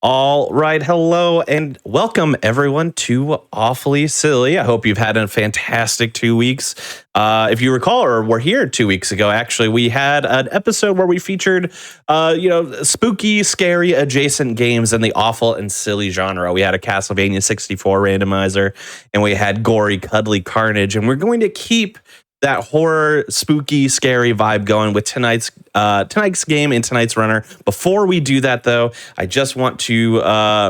All right, hello and welcome everyone to Awfully Silly. I hope you've had a fantastic 2 weeks. If you recall, or were here 2 weeks ago, actually, we had an episode where we featured, spooky, scary, adjacent games in the awful and silly genre. We had a Castlevania 64 randomizer, and we had gory, cuddly carnage, and we're going to keep that horror, spooky, scary vibe going with tonight's game and tonight's runner. Before we do that, though, I just want to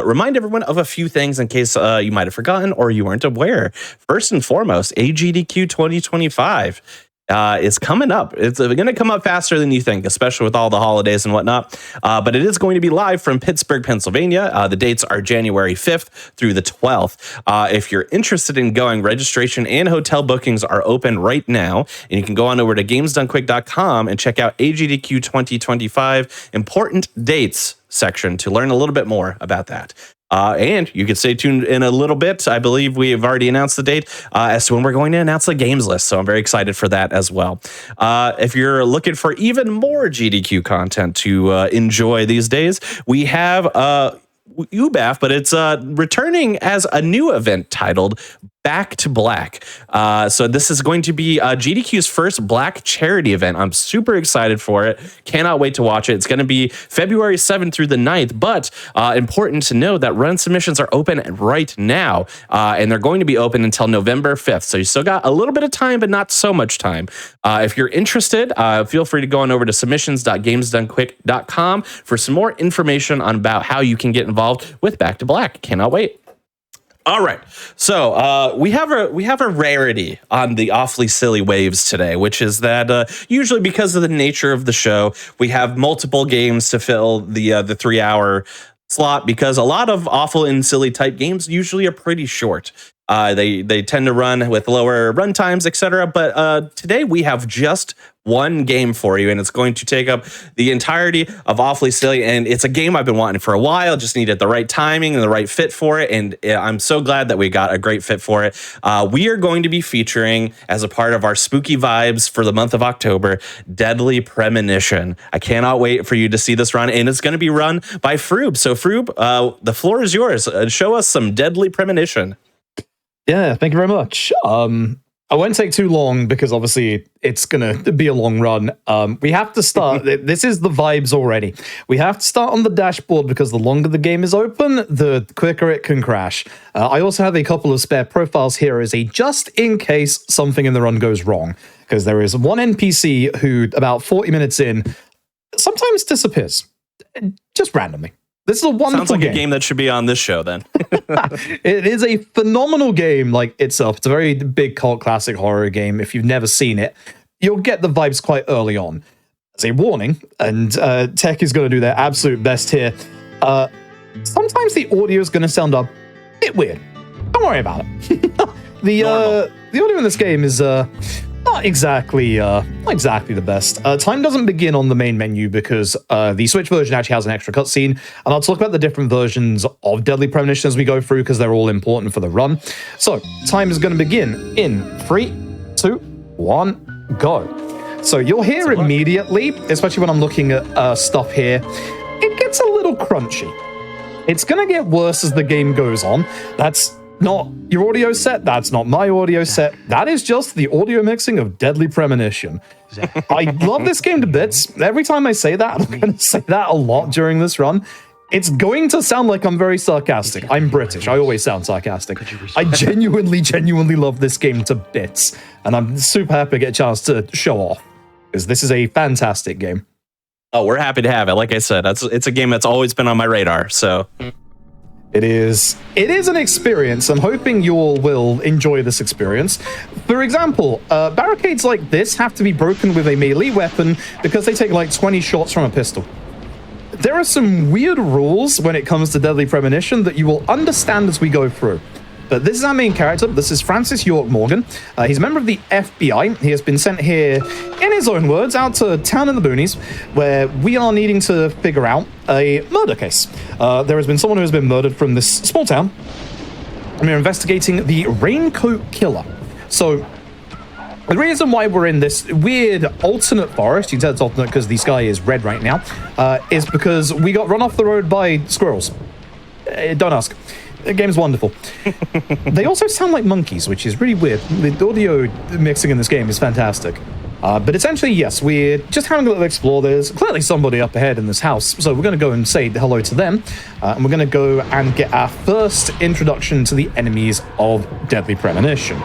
remind everyone of a few things in case you might have forgotten or you weren't aware. First and foremost, GDQ 2025 is coming up. It's going to come up faster than you think, especially with all the holidays and whatnot. But it is going to be live from Pittsburgh, Pennsylvania. The dates are January 5th through the 12th. If you're interested in going, registration and hotel bookings are open right now. And you can go on over to gamesdonequick.com and check out GDQ 2025 important dates section to learn a little bit more about that. And you can stay tuned in a little bit. I believe we have already announced the date as to when we're going to announce the games list. So I'm very excited for that as well. If you're looking for even more GDQ content to enjoy these days, we have UBAF, but it's returning as a new event titled Back to Black. So this is going to be GDQ's first Black charity event. I'm super excited for it. Cannot wait to watch it. It's going to be February 7th through the 9th, but important to know that run submissions are open right now, and they're going to be open until November 5th. So you still got a little bit of time, but not so much time. If you're interested, feel free to go on over to submissions.gamesdonequick.com for some more information on about how you can get involved with Back to Black. Cannot wait. All right, so we have a rarity on the Awfully Silly Waves today, which is that usually because of the nature of the show, we have multiple games to fill the 3-hour slot, because a lot of awful and silly type games usually are pretty short. They tend to run with lower run times, etc. But today we have just one game for you, and it's going to take up the entirety of Awfully Silly, and it's a game I've been wanting for a while. Just needed the right timing and the right fit for it, and I'm so glad that we got a great fit for it. We are going to be featuring, as a part of our spooky vibes for the month of October, Deadly Premonition. I cannot wait for you to see this run, and it's going to be run by Froob. So Froob, the floor is yours. Show us some Deadly Premonition. Yeah, thank you very much. I won't take too long because obviously it's going to be a long run. We have to start. This is the vibes already. We have to start on the dashboard because the longer the game is open, the quicker it can crash. I also have a couple of spare profiles here as a just in case something in the run goes wrong, because there is one NPC who, about 40 minutes in, sometimes disappears. Just randomly. This is a wonderful Sounds like game. A game that should be on this show, then. It is a phenomenal game, like itself. It's a very big cult classic horror game. If you've never seen it, you'll get the vibes quite early on. As a warning, and Tech is going to do their absolute best here. Sometimes the audio is going to sound a bit weird. Don't worry about it. The audio in this game is not exactly the best. Time doesn't begin on the main menu because the Switch version actually has an extra cutscene, and I'll talk about the different versions of Deadly Premonition as we go through because they're all important for the run. So, time is going to begin in 3, 2, 1, go. So you'll hear immediately, especially when I'm looking at stuff here, it gets a little crunchy. It's going to get worse as the game goes on. That's not your audio set, that's not my audio set, that is just the audio mixing of Deadly Premonition. I love this game to bits. Every time I say that, I'm going to say that a lot during this run. It's going to sound like I'm very sarcastic. I'm British, I always sound sarcastic. I genuinely love this game to bits, and I'm super happy to get a chance to show off, because this is a fantastic game. Oh, we're happy to have it. Like I said, it's a game that's always been on my radar, so... It is an experience. I'm hoping you all will enjoy this experience. For example, barricades like this have to be broken with a melee weapon because they take like 20 shots from a pistol. There are some weird rules when it comes to Deadly Premonition that you will understand as we go through. But this is our main character. This is Francis York Morgan. He's a member of the FBI. He has been sent here, in his own words, out to town in the boonies, where we are needing to figure out a murder case. There has been someone who has been murdered from this small town, and we're investigating the Raincoat Killer. So, the reason why we're in this weird alternate forest, you can tell it's alternate because the sky is red right now, is because we got run off the road by squirrels. Don't ask. The game's wonderful. They also sound like monkeys, which is really weird. The audio mixing in this game is fantastic. But essentially, yes, we're just having a little explore. There's clearly somebody up ahead in this house, so we're going to go and say hello to them, and we're going to go and get our first introduction to the enemies of Deadly Premonition.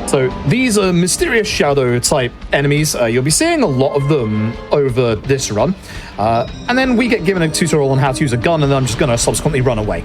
So these are mysterious shadow type enemies. You'll be seeing a lot of them over this run. And then we get given a tutorial on how to use a gun, and then I'm just going to subsequently run away.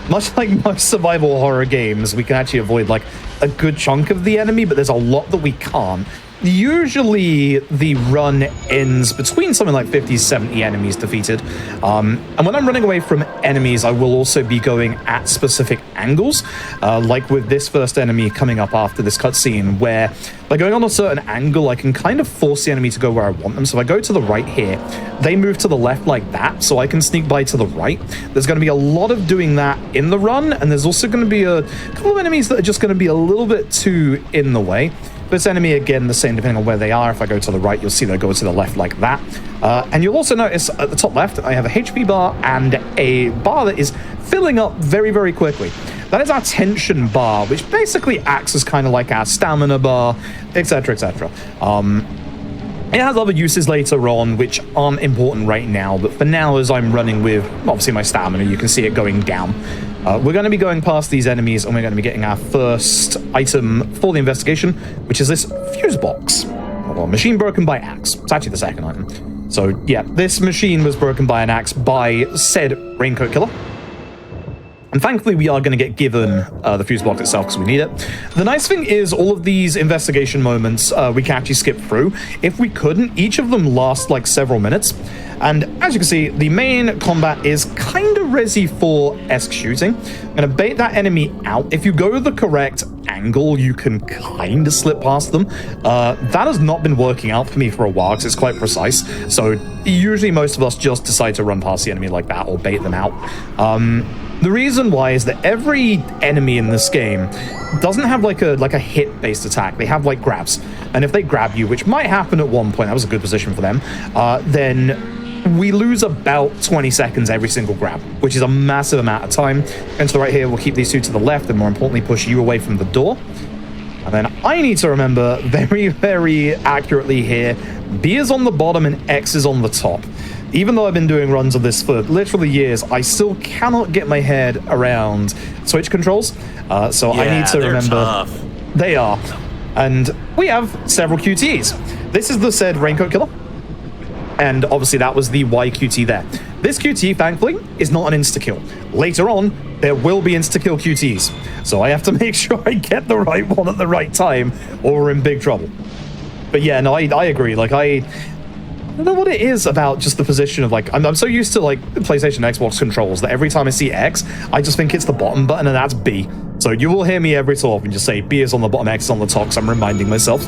Much like most survival horror games, we can actually avoid like a good chunk of the enemy, but there's a lot that we can't. Usually the run ends between something like 50, 70 enemies defeated. And when I'm running away from enemies, I will also be going at specific angles, like with this first enemy coming up after this cutscene, where by going on a certain angle, I can kind of force the enemy to go where I want them. So if I go to the right here, they move to the left like that, so I can sneak by to the right. There's going to be a lot of doing that in the run, and there's also going to be a couple of enemies that are just going to be a little bit too in the way. This enemy, again, the same depending on where they are. If I go to the right, you'll see they go to the left like that. And you'll also notice at the top left, I have a HP bar and a bar that is filling up very, very quickly. That is our tension bar, which basically acts as kind of like our stamina bar, etc., etc. It has other uses later on, which aren't important right now, but for now, as I'm running with, obviously, my stamina, you can see it going down. We're going to be going past these enemies, and we're going to be getting our first item for the investigation, which is this fuse box. Well, machine broken by axe. It's actually the second item. So, yeah, this machine was broken by an axe by said Raincoat Killer. And thankfully, we are going to get given the fuse box itself because we need it. The nice thing is all of these investigation moments we can actually skip through. If we couldn't, each of them last like several minutes. And as you can see, the main combat is kind of Resi 4-esque shooting. I'm going to bait that enemy out. If you go the correct angle, you can kind of slip past them. That has not been working out for me for a while because it's quite precise. So usually most of us just decide to run past the enemy like that or bait them out. The reason why is that every enemy in this game doesn't have like a hit-based attack. They have like grabs. And if they grab you, which might happen at one point, that was a good position for them, then we lose about 20 seconds every single grab, which is a massive amount of time. And to the right here, we'll keep these two to the left and more importantly, push you away from the door. And then I need to remember very, very accurately here, B is on the bottom and X is on the top. Even though I've been doing runs of this for literally years, I still cannot get my head around switch controls. So yeah, I need to remember. Tough. They are. And we have several QTEs. This is the said Raincoat Killer. And obviously that was the YQT there. This QT, thankfully, is not an insta-kill. Later on, there will be insta-kill QTs. So I have to make sure I get the right one at the right time, or we're in big trouble. But yeah, no, I agree. Like, I don't know what it is about just the position of, like, I'm so used to, like, PlayStation Xbox controls that every time I see X, I just think it's the bottom button and that's B. So you will hear me every so often just say B is on the bottom, X is on the top, because I'm reminding myself.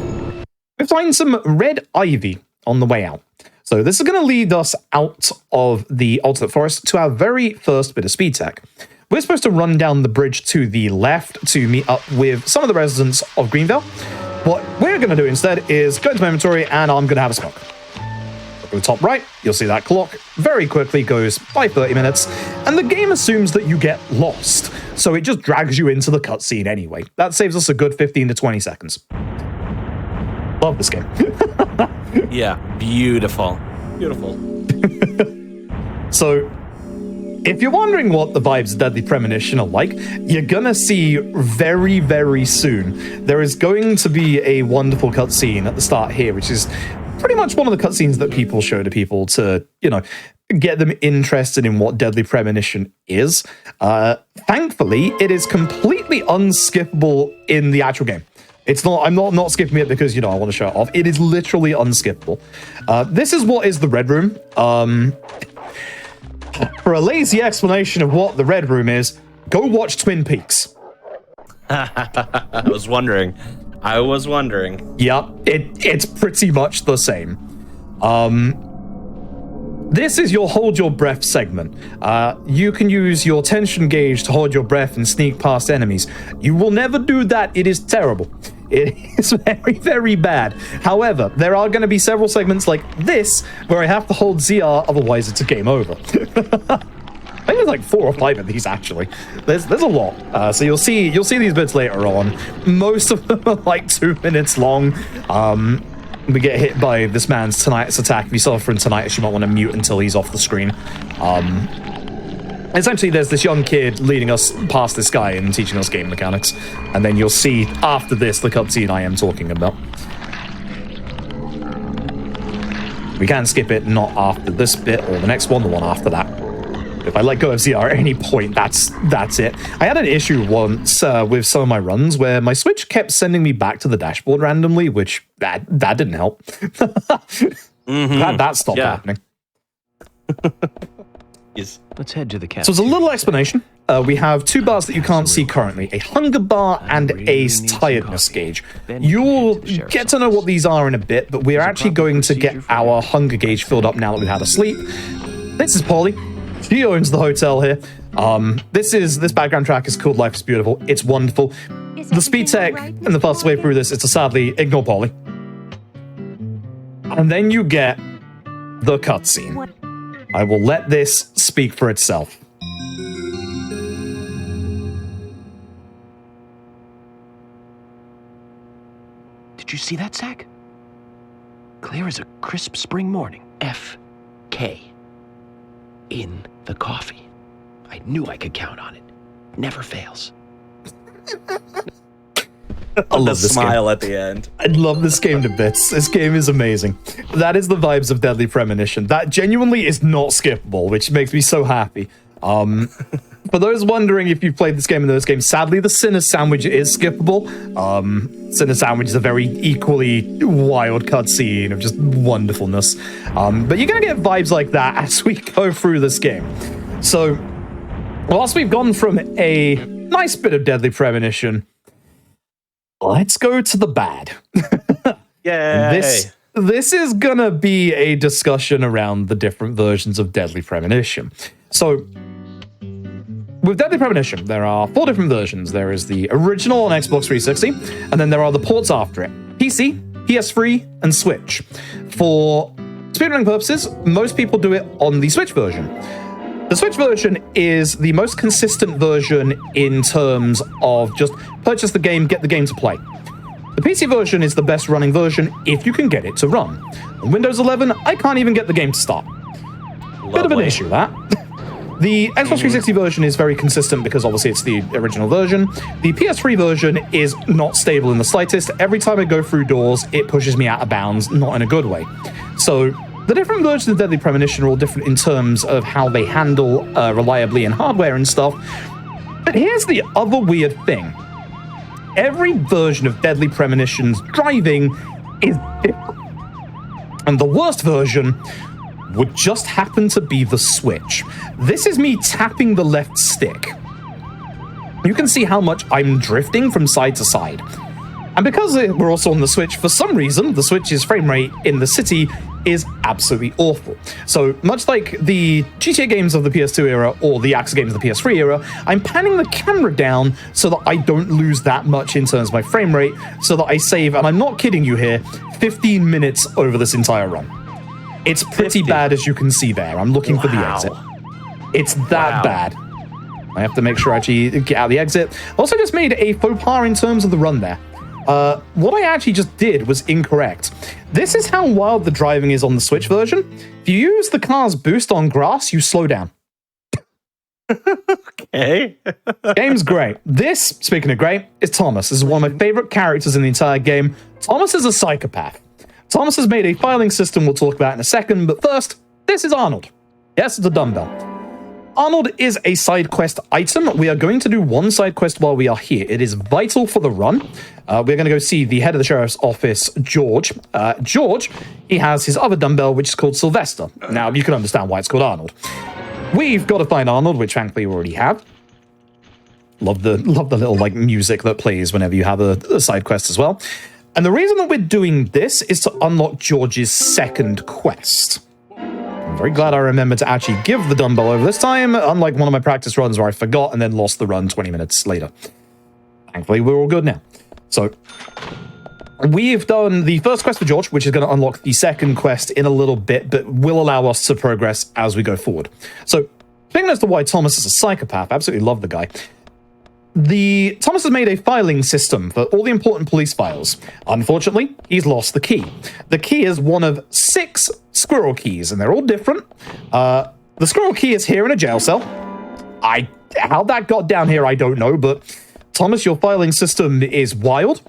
We find some red ivy on the way out. So this is going to lead us out of the alternate forest to our very first bit of speed tech. We're supposed to run down the bridge to the left to meet up with some of the residents of Greenvale. What we're going to do instead is go into my inventory and I'm going to have a smoke. Look at the top right, you'll see that clock very quickly goes by 30 minutes, and the game assumes that you get lost. So it just drags you into the cutscene anyway. That saves us a good 15 to 20 seconds. Love this game. Yeah, beautiful. Beautiful. So, if you're wondering what the vibes of Deadly Premonition are like, you're gonna see very, very soon. There is going to be a wonderful cutscene at the start here, which is pretty much one of the cutscenes that people show to people to, you know, get them interested in what Deadly Premonition is. Thankfully, it is completely unskippable in the actual game. It's not, I'm not skipping it because, you know, I want to show it off. It is literally unskippable. This is what is the Red Room. For a lazy explanation of what the Red Room is, go watch Twin Peaks. I was wondering. Yeah, it's pretty much the same. This is your hold your breath segment. You can use your tension gauge to hold your breath and sneak past enemies. You will never do that. It is terrible. It is very, very bad. However, there are going to be several segments like this where I have to hold ZR, otherwise it's a game over. I think there's like 4 or 5 of these actually. There's a lot. So you'll see these bits later on. Most of them are like 2 minutes long. We get hit by this man's tinnitus attack. If you suffer from tinnitus, you might want to mute until he's off the screen. Essentially, there's this young kid leading us past this guy and teaching us game mechanics. And then you'll see after this the cutscene I am talking about. We can skip it, not after this bit or the next one, the one after that. If I let go of ZR at any point, that's it. I had an issue once with some of my runs where my Switch kept sending me back to the dashboard randomly, which that didn't help. That stopped happening. Yes. Let's head to the cafe. So as a little explanation, we have 2 bars that you can't see currently, a hunger bar and a tiredness gauge. You'll get to know what these are in a bit, but we're actually going to get our hunger gauge filled up now that we've had a sleep. This is Polly. She owns the hotel here. This background track is called Life is Beautiful. It's wonderful. The speed tech and the fastest way through this is to sadly ignore Polly. And then you get the cutscene. I will let this speak for itself. Did you see that, Zach? Clear as a crisp spring morning. F.K. in the coffee. I knew I could count on it. Never fails. I love this smile game. at the end. I love this game to bits. This game is amazing. That is the vibes of Deadly Premonition. That genuinely is not skippable, which makes me so happy. For those wondering if you've played this game and those games, sadly the Sinner Sandwich is skippable. Sinner Sandwich is a very equally wild cutscene of just wonderfulness. But you're gonna get vibes like that as we go through this game. So, whilst we've gone from a nice bit of Deadly Premonition, let's go to the bad. Yay! This is gonna be a discussion around the different versions of Deadly Premonition. So, with Deadly Premonition, there are 4 different versions. There is the original on Xbox 360, and then there are the ports after it. PC, PS3, and Switch. For speedrunning purposes, most people do it on the Switch version. The Switch version is the most consistent version in terms of just purchase the game, get the game to play. The PC version is the best running version if you can get it to run. On Windows 11, I can't even get the game to start. Bit of an issue, that. The Xbox 360 version is very consistent because obviously it's the original version. The PS3 version is not stable in the slightest. Every time I go through doors, it pushes me out of bounds, not in a good way. So the different versions of Deadly Premonition are all different in terms of how they handle reliably in hardware and stuff. But here's the other weird thing. Every version of Deadly Premonition's driving is different. And the worst version would just happen to be the Switch. This is me tapping the left stick. You can see how much I'm drifting from side to side. And because we're also on the Switch, for some reason, the Switch's frame rate in the city is absolutely awful. So much like the GTA games of the PS2 era or the Yakuza games of the PS3 era, I'm panning the camera down so that I don't lose that much in terms of my frame rate, so that I save, and I'm not kidding you here, 15 minutes over this entire run. It's pretty bad, as you can see there. I'm looking for the exit. It's that bad. I have to make sure I actually get out of the exit. Also just made a faux pas in terms of the run there. What I actually just did was incorrect. This is how wild the driving is on the Switch version. If you use the car's boost on grass, you slow down. Okay. Game's great. This, speaking of great, is Thomas. This is one of my favorite characters in the entire game. Thomas is a psychopath. Thomas has made a filing system we'll talk about in a second, but first, this is Arnold. Yes, it's a dumbbell. Arnold is a side quest item. We are going to do one side quest while we are here. It is vital for the run. We're going to go see the head of the sheriff's office, George. George, he has his other dumbbell, which is called Sylvester. Now, you can understand why it's called Arnold. We've got to find Arnold, which thankfully we already have. Love the little like music that plays whenever you have a side quest as well. And the reason that we're doing this is to unlock George's second quest. I'm very glad I remembered to actually give the dumbbell over this time, unlike one of my practice runs where I forgot and then lost the run 20 minutes later. Thankfully, we're all good now. So, we've done the first quest for George, which is going to unlock the second quest in a little bit, but will allow us to progress as we go forward. So, Thinking as to why Thomas is a psychopath, I absolutely love the guy. Thomas has made a filing system for all the important police files. Unfortunately, he's lost the key. The key is one of 6 squirrel keys, and they're all different. The squirrel key is here in a jail cell. How that got down here, I don't know, but Thomas, your filing system is wild.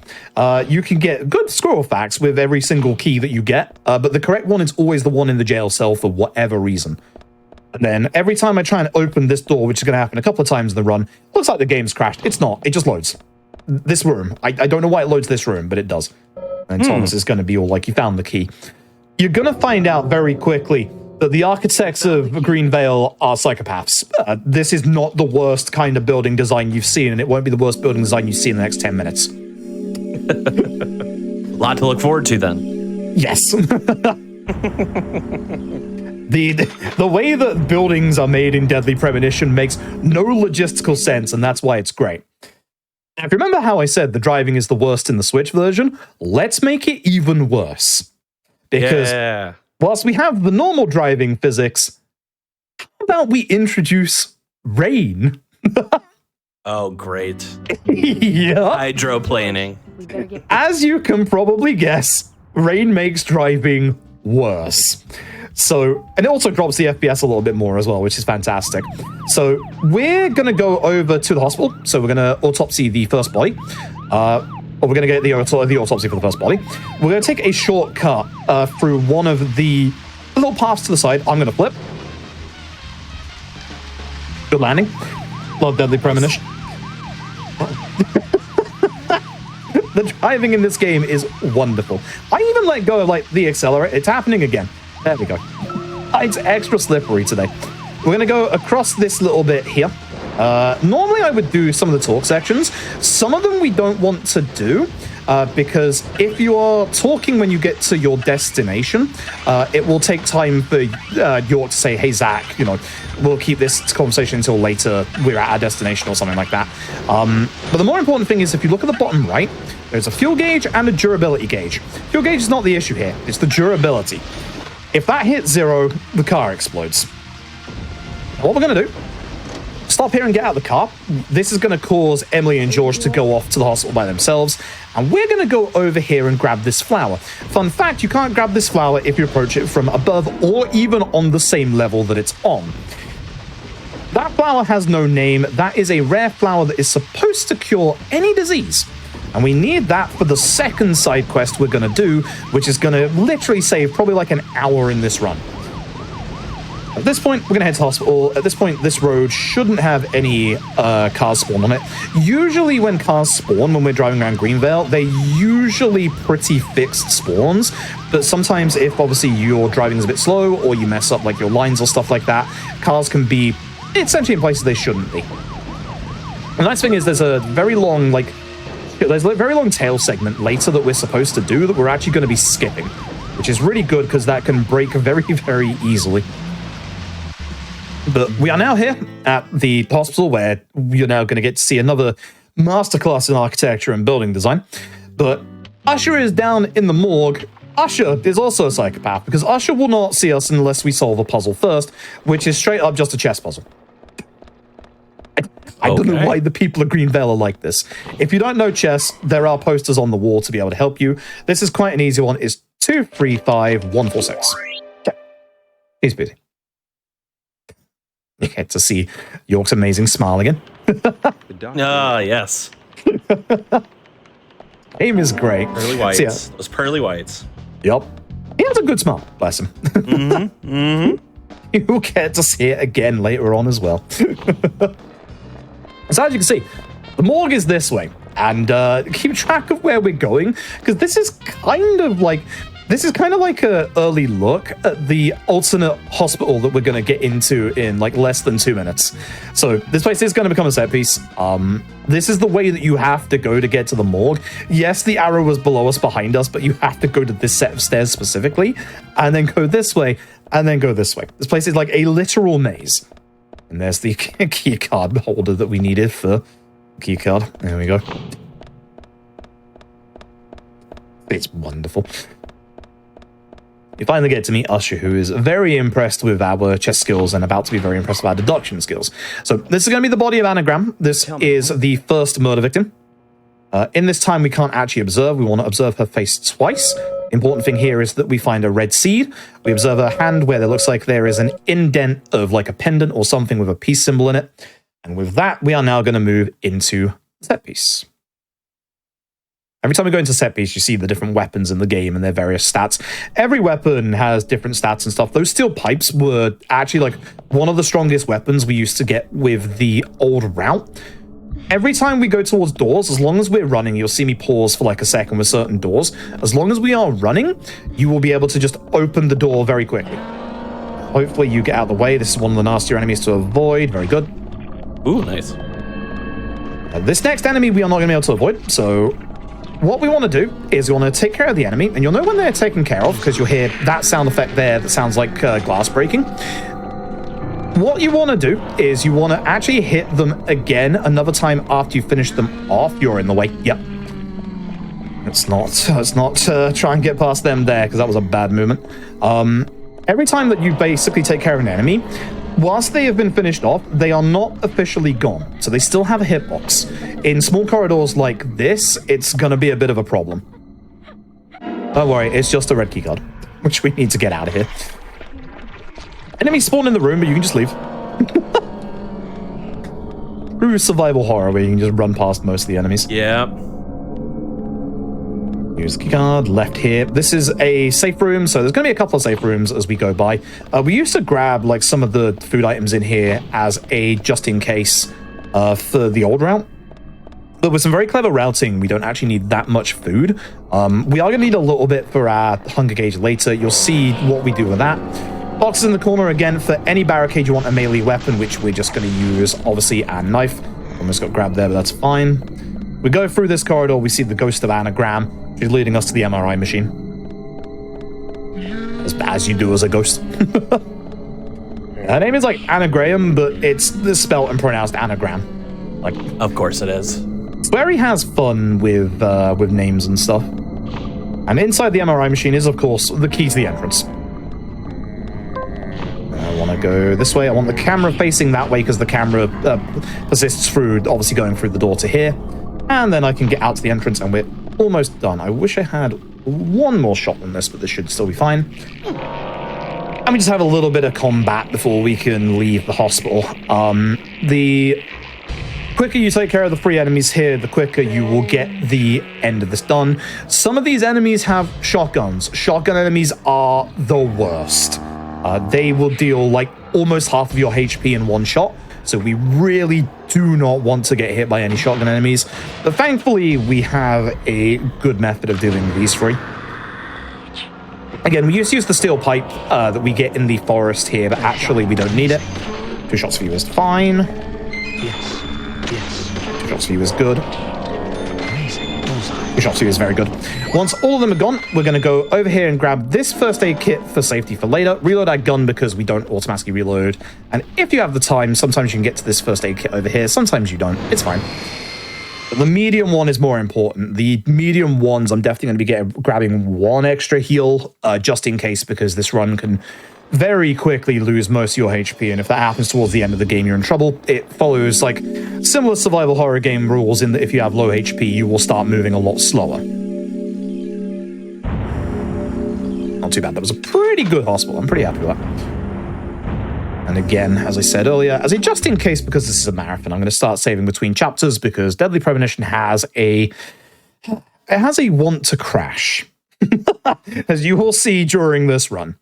You can get good squirrel facts with every single key that you get, but the correct one is always the one in the jail cell for whatever reason. And then every time I try and open this door, which is going to happen a couple of times in the run, looks like the game's crashed. It's not. It just loads. This room. I don't know why it loads this room, but it does. And Thomas is going to be all like, you found the key. You're going to find out very quickly that the architects of Greenvale are psychopaths. This is not the worst kind of building design you've seen, and it won't be the worst building design you see in the next 10 minutes. A lot to look forward to, then. Yes. The way that buildings are made in Deadly Premonition makes no logistical sense, and that's why it's great. Now, if you remember how I said the driving is the worst in the Switch version, let's make it even worse. Because whilst we have the normal driving physics, how about we introduce rain? Oh, great. Yeah. Hydroplaning. As you can probably guess, rain makes driving worse. So, and it also drops the FPS a little bit more as well, which is fantastic. So, we're going to go over to the hospital. So, we're going to autopsy the first body. Or we're going to get the autopsy for the first body. We're going to take a shortcut through one of the little paths to the side. I'm going to flip. Good landing. Love Deadly Premonition. The driving in this game is wonderful. I even let go of like the accelerator. It's happening again. There we go. It's extra slippery today. We're going to go across this little bit here. Normally I would do some of the talk sections. Some of them we don't want to do because if you are talking when you get to your destination, it will take time for York to say, hey, Zach, you know, we'll keep this conversation until later we're at our destination or something like that. But the more important thing is if you look at the bottom right, there's a fuel gauge and a durability gauge. Fuel gauge is not the issue here. It's the durability. If that hits 0, the car explodes. What we're going to do, stop here and get out of the car. This is going to cause Emily and George to go off to the hospital by themselves. And we're going to go over here and grab this flower. Fun fact, you can't grab this flower if you approach it from above or even on the same level that it's on. That flower has no name. That is a rare flower that is supposed to cure any disease. And we need that for the second side quest we're going to do, which is going to literally save probably like an hour in this run. At this point, we're going to head to hospital. At this point, this road shouldn't have any cars spawn on it. Usually when cars spawn when we're driving around Greenvale, they're usually pretty fixed spawns. But sometimes if obviously your driving is a bit slow or you mess up like your lines or stuff like that, cars can be essentially in places they shouldn't be. The nice thing is there's a very long tail segment later that we're supposed to do that we're actually going to be skipping, which is really good because that can break very, very easily. But we are now here at the hospital where you're now going to get to see another masterclass in architecture and building design. But Usher is down in the morgue. Usher is also a psychopath because Usher will not see us unless we solve a puzzle first, which is straight up just a chess puzzle. I don't know why the people of Greenvale are like this. If you don't know chess, there are posters on the wall to be able to help you. This is quite an easy one. It's 2, 3, 5, 1, 4, 6. Okay. He's busy. You get to see York's amazing smile again. Yes. Aim is great. Pearly whites. So, yeah. Those pearly whites. Yup. He has a good smile, bless him. Mm-hmm. Mm-hmm. You'll get to see it again later on as well. So as you can see, the morgue is this way. And keep track of where we're going, because this is kind of like an early look at the alternate hospital that we're going to get into in like less than 2 minutes. So this place is going to become a set piece. This is the way that you have to go to get to the morgue. Yes, the arrow was below us, behind us, but you have to go to this set of stairs specifically, and then go this way, and then go this way. This place is like a literal maze. And there's the key card holder that we needed for key card. There we go. It's wonderful. You finally get to meet Usher, who is very impressed with our chess skills and about to be very impressed with our deduction skills. So this is going to be the body of Anagram. This is the first murder victim. In this time, we can't actually observe. We want to observe her face twice. Important thing here is that we find a red seed. We observe her hand where there looks like there is an indent of like a pendant or something with a peace symbol in it. And with that, we are now going to move into set piece. Every time we go into set piece, you see the different weapons in the game and their various stats. Every weapon has different stats and stuff. Those steel pipes were actually like one of the strongest weapons we used to get with the old route. Every time we go towards doors, as long as we're running, you'll see me pause for like a second with certain doors. As long as we are running, you will be able to just open the door very quickly. Hopefully you get out of the way. This is one of the nastier enemies to avoid. Very good. Ooh, nice. This next enemy we are not going to be able to avoid, so what we want to do is we want to take care of the enemy, and you'll know when they're taken care of because you'll hear that sound effect there that sounds like glass breaking. What you want to do is you want to actually hit them again another time after you finish them off. You're in the way. Yep. Let's not try and get past them there because that was a bad movement. Every time that you basically take care of an enemy, whilst they have been finished off, they are not officially gone. So they still have a hitbox. In small corridors like this, it's going to be a bit of a problem. Don't worry, it's just a red keycard, which we need to get out of here. Enemies spawn in the room, but you can just leave. True survival horror where you can just run past most of the enemies. Yeah. Use keycard, left here. This is a safe room, so there's going to be a couple of safe rooms as we go by. We used to grab like some of the food items in here as a just in case for the old route. But with some very clever routing, we don't actually need that much food. We are going to need a little bit for our hunger gauge later. You'll see what we do with that. Boxes in the corner again. For any barricade, you want a melee weapon, which we're just going to use, obviously, a knife. Almost got grabbed there, but that's fine. We go through this corridor. We see the ghost of Anagram. She's leading us to the MRI machine. As you do as a ghost. Her name is like Anagram, but it's spelled and pronounced anagram. Like, of course it is. Swery has fun with names and stuff. And inside the MRI machine is, of course, the key to the entrance. I want to go this way. I want the camera facing that way because the camera persists through, obviously going through the door to here. And then I can get out to the entrance and we're almost done. I wish I had one more shot than this, but this should still be fine. And we just have a little bit of combat before we can leave the hospital. The quicker you take care of the 3 enemies here, the quicker you will get the end of this done. Some of these enemies have shotguns. Shotgun enemies are the worst. They will deal like almost half of your HP in one shot. So we really do not want to get hit by any shotgun enemies. But thankfully, we have a good method of dealing with these 3. Again, we used to use the steel pipe that we get in the forest here, but actually we don't need it. 2 shots for you is fine. Yes. 2 shots for you is good. 2 shots for you is very good. Once all of them are gone, we're going to go over here and grab this first aid kit for safety for later. Reload our gun because we don't automatically reload. And if you have the time, sometimes you can get to this first aid kit over here. Sometimes you don't. It's fine. But the medium one is more important. The medium ones, I'm definitely going to be grabbing 1 extra heal just in case, because this run can very quickly lose most of your HP, and if that happens towards the end of the game, you're in trouble. It follows like similar survival horror game rules in that if you have low HP, you will start moving a lot slower. Not too bad. That was a pretty good hospital. I'm pretty happy with that. And again, as I said earlier, as a just in case, because this is a marathon, I'm going to start saving between chapters because Deadly Premonition has a want to crash, as you will see during this run.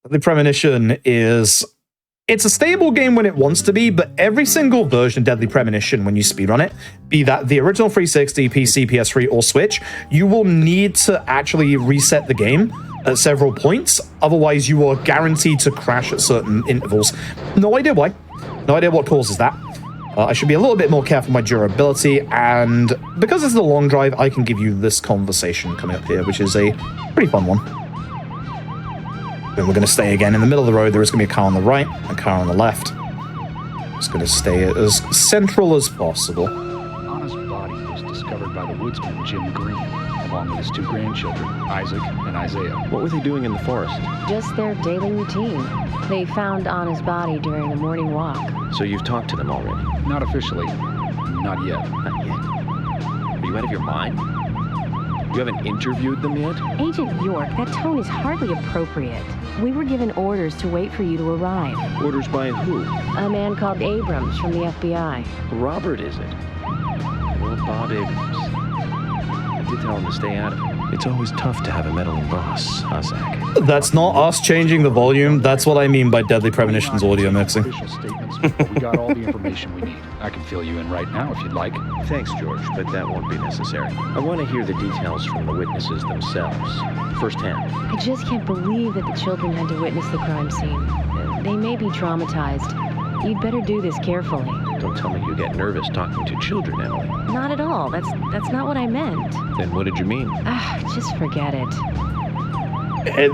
The Premonition is... It's a stable game when it wants to be, but every single version of Deadly Premonition, when you speedrun it, be that the original 360, PC, PS3, or Switch, you will need to actually reset the game at several points. Otherwise, you are guaranteed to crash at certain intervals. No idea why. No idea what causes that. I should be a little bit more careful with my durability, and because this is a long drive, I can give you this conversation coming up here, which is a pretty fun one. Then we're going to stay again in the middle of the road. There is going to be a car on the right, a car on the left. Just going to stay as central as possible. Anna's body was discovered by the woodsman Jim Green. along with his 2 grandchildren, Isaac and Isaiah. What were they doing in the forest? Just their daily routine. They found Anna's body during the morning walk. So you've talked to them already? Not officially. Not yet. Not yet. Are you out of your mind? You haven't interviewed them yet? Agent York, that tone is hardly appropriate. We were given orders to wait for you to arrive. Orders by who? A man called Abrams from the FBI. Robert, is it? Well, Bob Abrams. I did tell him to stay out of it. It's always tough to have a meddling boss, huh, Zach? That's not us changing the volume. That's what I mean by Deadly Premonition's audio mixing. Official statements, but we got all the information we need. I can fill you in right now if you'd like. Thanks, George, but that won't be necessary. I want to hear the details from the witnesses themselves, firsthand. I just can't believe that the children had to witness the crime scene. They may be traumatized. You'd better do this carefully. Don't tell me you get nervous talking to children, Emily. Not at all. That's not what I meant. Then what did you mean? Just forget it.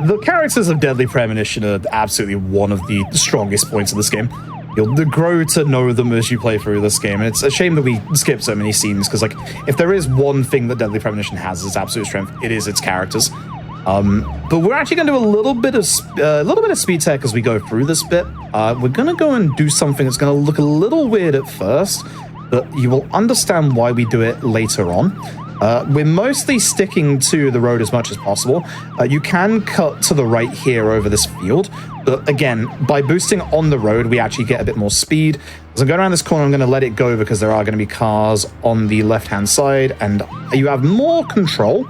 The characters of Deadly Premonition are absolutely one of the strongest points of this game. You'll grow to know them as you play through this game, and it's a shame that we skip so many scenes, because like, if there is one thing that Deadly Premonition has as its absolute strength, it is its characters. But we're actually going to do a little bit of speed tech as we go through this bit. We're going to go and do something that's going to look a little weird at first, but you will understand why we do it later on. We're mostly sticking to the road as much as possible. You can cut to the right here over this field, but again, by boosting on the road, we actually get a bit more speed. As I'm going around this corner, I'm going to let it go because there are going to be cars on the left-hand side, and you have more control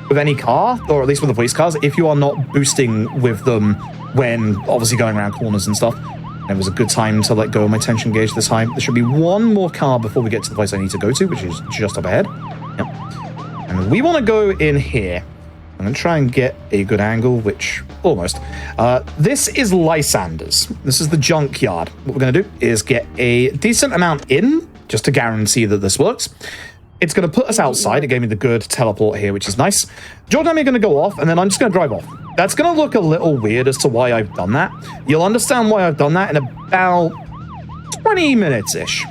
with any car, or at least with the police cars, if you are not boosting with them when obviously going around corners and stuff. It was a good time to let go of my tension gauge this time. There should be one more car before we get to the place I need to go to, which is just up ahead. Yep. And we want to go in here. I'm going to try and get a good angle, which almost. This is Lysander's. This is the junkyard. What we're going to do is get a decent amount in, just to guarantee that this works. It's going to put us outside. It gave me the good teleport here, which is nice. George and I are going to go off, and then I'm just going to drive off. That's going to look a little weird as to why I've done that. You'll understand why I've done that in about 20 minutes-ish.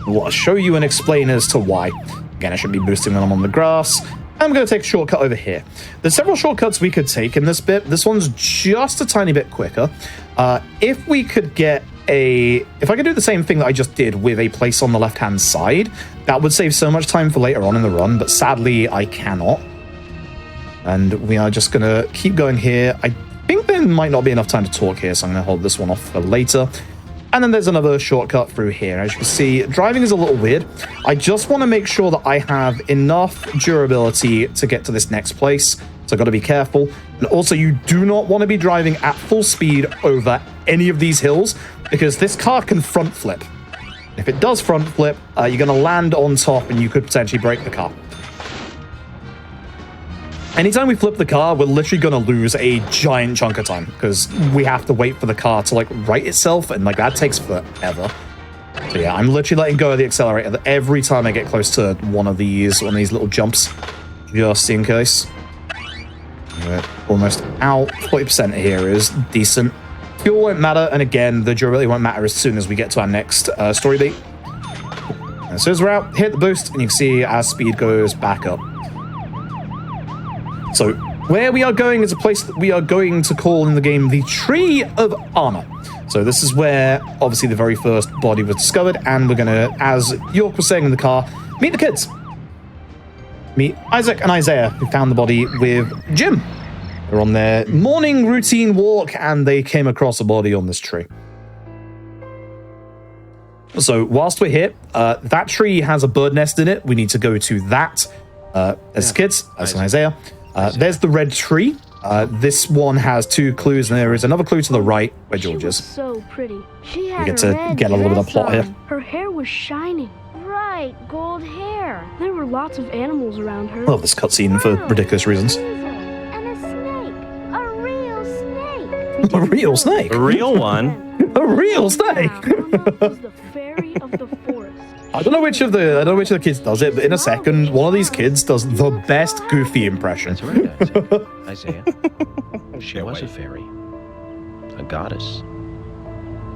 I'll show you and explain as to why. Again, I should be boosting when I'm on the grass. I'm going to take a shortcut over here. There's several shortcuts we could take in this bit. This one's just a tiny bit quicker. If we could get if I could do the same thing that I just did with a place on the left-hand side, that would save so much time for later on in the run, but sadly, I cannot. And we are just going to keep going here. I think there might not be enough time to talk here, so I'm going to hold this one off for later. And then there's another shortcut through here. As you can see, driving is a little weird. I just want to make sure that I have enough durability to get to this next place. So I've got to be careful. And also, you do not want to be driving at full speed over any of these hills, because this car can front flip. If it does front flip, you're going to land on top and you could potentially break the car. Anytime we flip the car, we're literally going to lose a giant chunk of time, because we have to wait for the car to like right itself, and like that takes forever. So yeah, I'm literally letting go of the accelerator every time I get close to one of these little jumps, just in case. We're almost out. 40% here is decent. Fuel won't matter, and again, the durability won't matter as soon as we get to our next story beat. As soon as we're out, hit the boost, and you can see our speed goes back up. So, where we are going is a place that we are going to call in the game the Tree of Honor. So this is where, obviously, the very first body was discovered, and we're going to, as York was saying in the car, meet the kids. Meet Isaac and Isaiah, who found the body with Jim. They're on their morning routine walk, and they came across a body on this tree. So, whilst we're here, that tree has a bird nest in it. We need to go to that as kids, as an Isaiah. There's the red tree. This one has 2 clues, and there is another clue to the right where George is. So pretty. She had We get to get a little bit of plot here. Her hair was shining. Right, gold hair. There were lots of animals around her. I love this cutscene for ridiculous reasons. And a snake. A real snake. A real snake? A real one? A real snake? Was the fairy of the forest. I don't know which of the kids does it, but in a second, one of these kids does the best Goofy impression. That's right, Isaiah. She was a fairy. A goddess.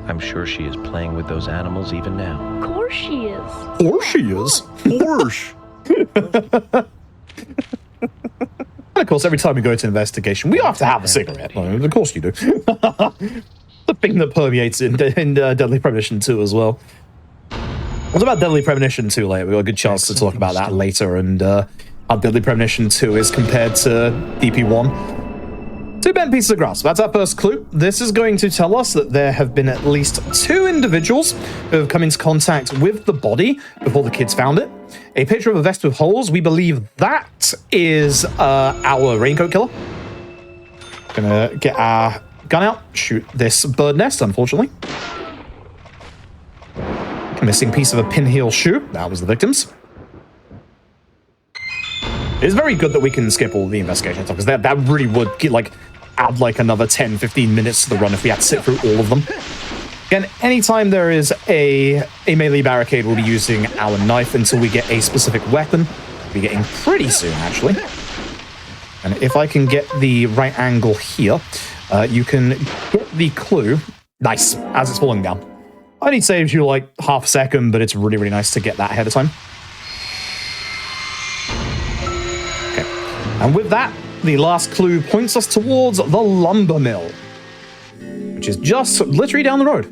I'm sure she is playing with those animals even now. Of course she is. Or she is. Porsche. And of course, every time we go to investigation, we have to have a cigarette. Well, of course you do. The thing that permeates in Deadly Premonition 2 as well. What about Deadly Premonition 2 later? We've got a good chance to talk about that later, and how Deadly Premonition 2 is compared to DP1. 2 bent pieces of grass. That's our first clue. This is going to tell us that there have been at least 2 individuals who have come into contact with the body before the kids found it. A picture of a vest with holes. We believe that is our raincoat killer. Gonna get our gun out, shoot this bird nest, unfortunately. A missing piece of a pinheel shoe. That was the victim's. It's very good that we can skip all the investigation stuff, because that really would get, add another 10-15 minutes to the run if we had to sit through all of them. Again, anytime there is a melee barricade, we'll be using our knife until we get a specific weapon. We'll be getting pretty soon, actually. And if I can get the right angle here, you can get the clue. Nice, as it's falling down. Only saves you half a second, but it's really, really nice to get that ahead of time. Okay, and with that, the last clue points us towards the lumber mill, which is just literally down the road.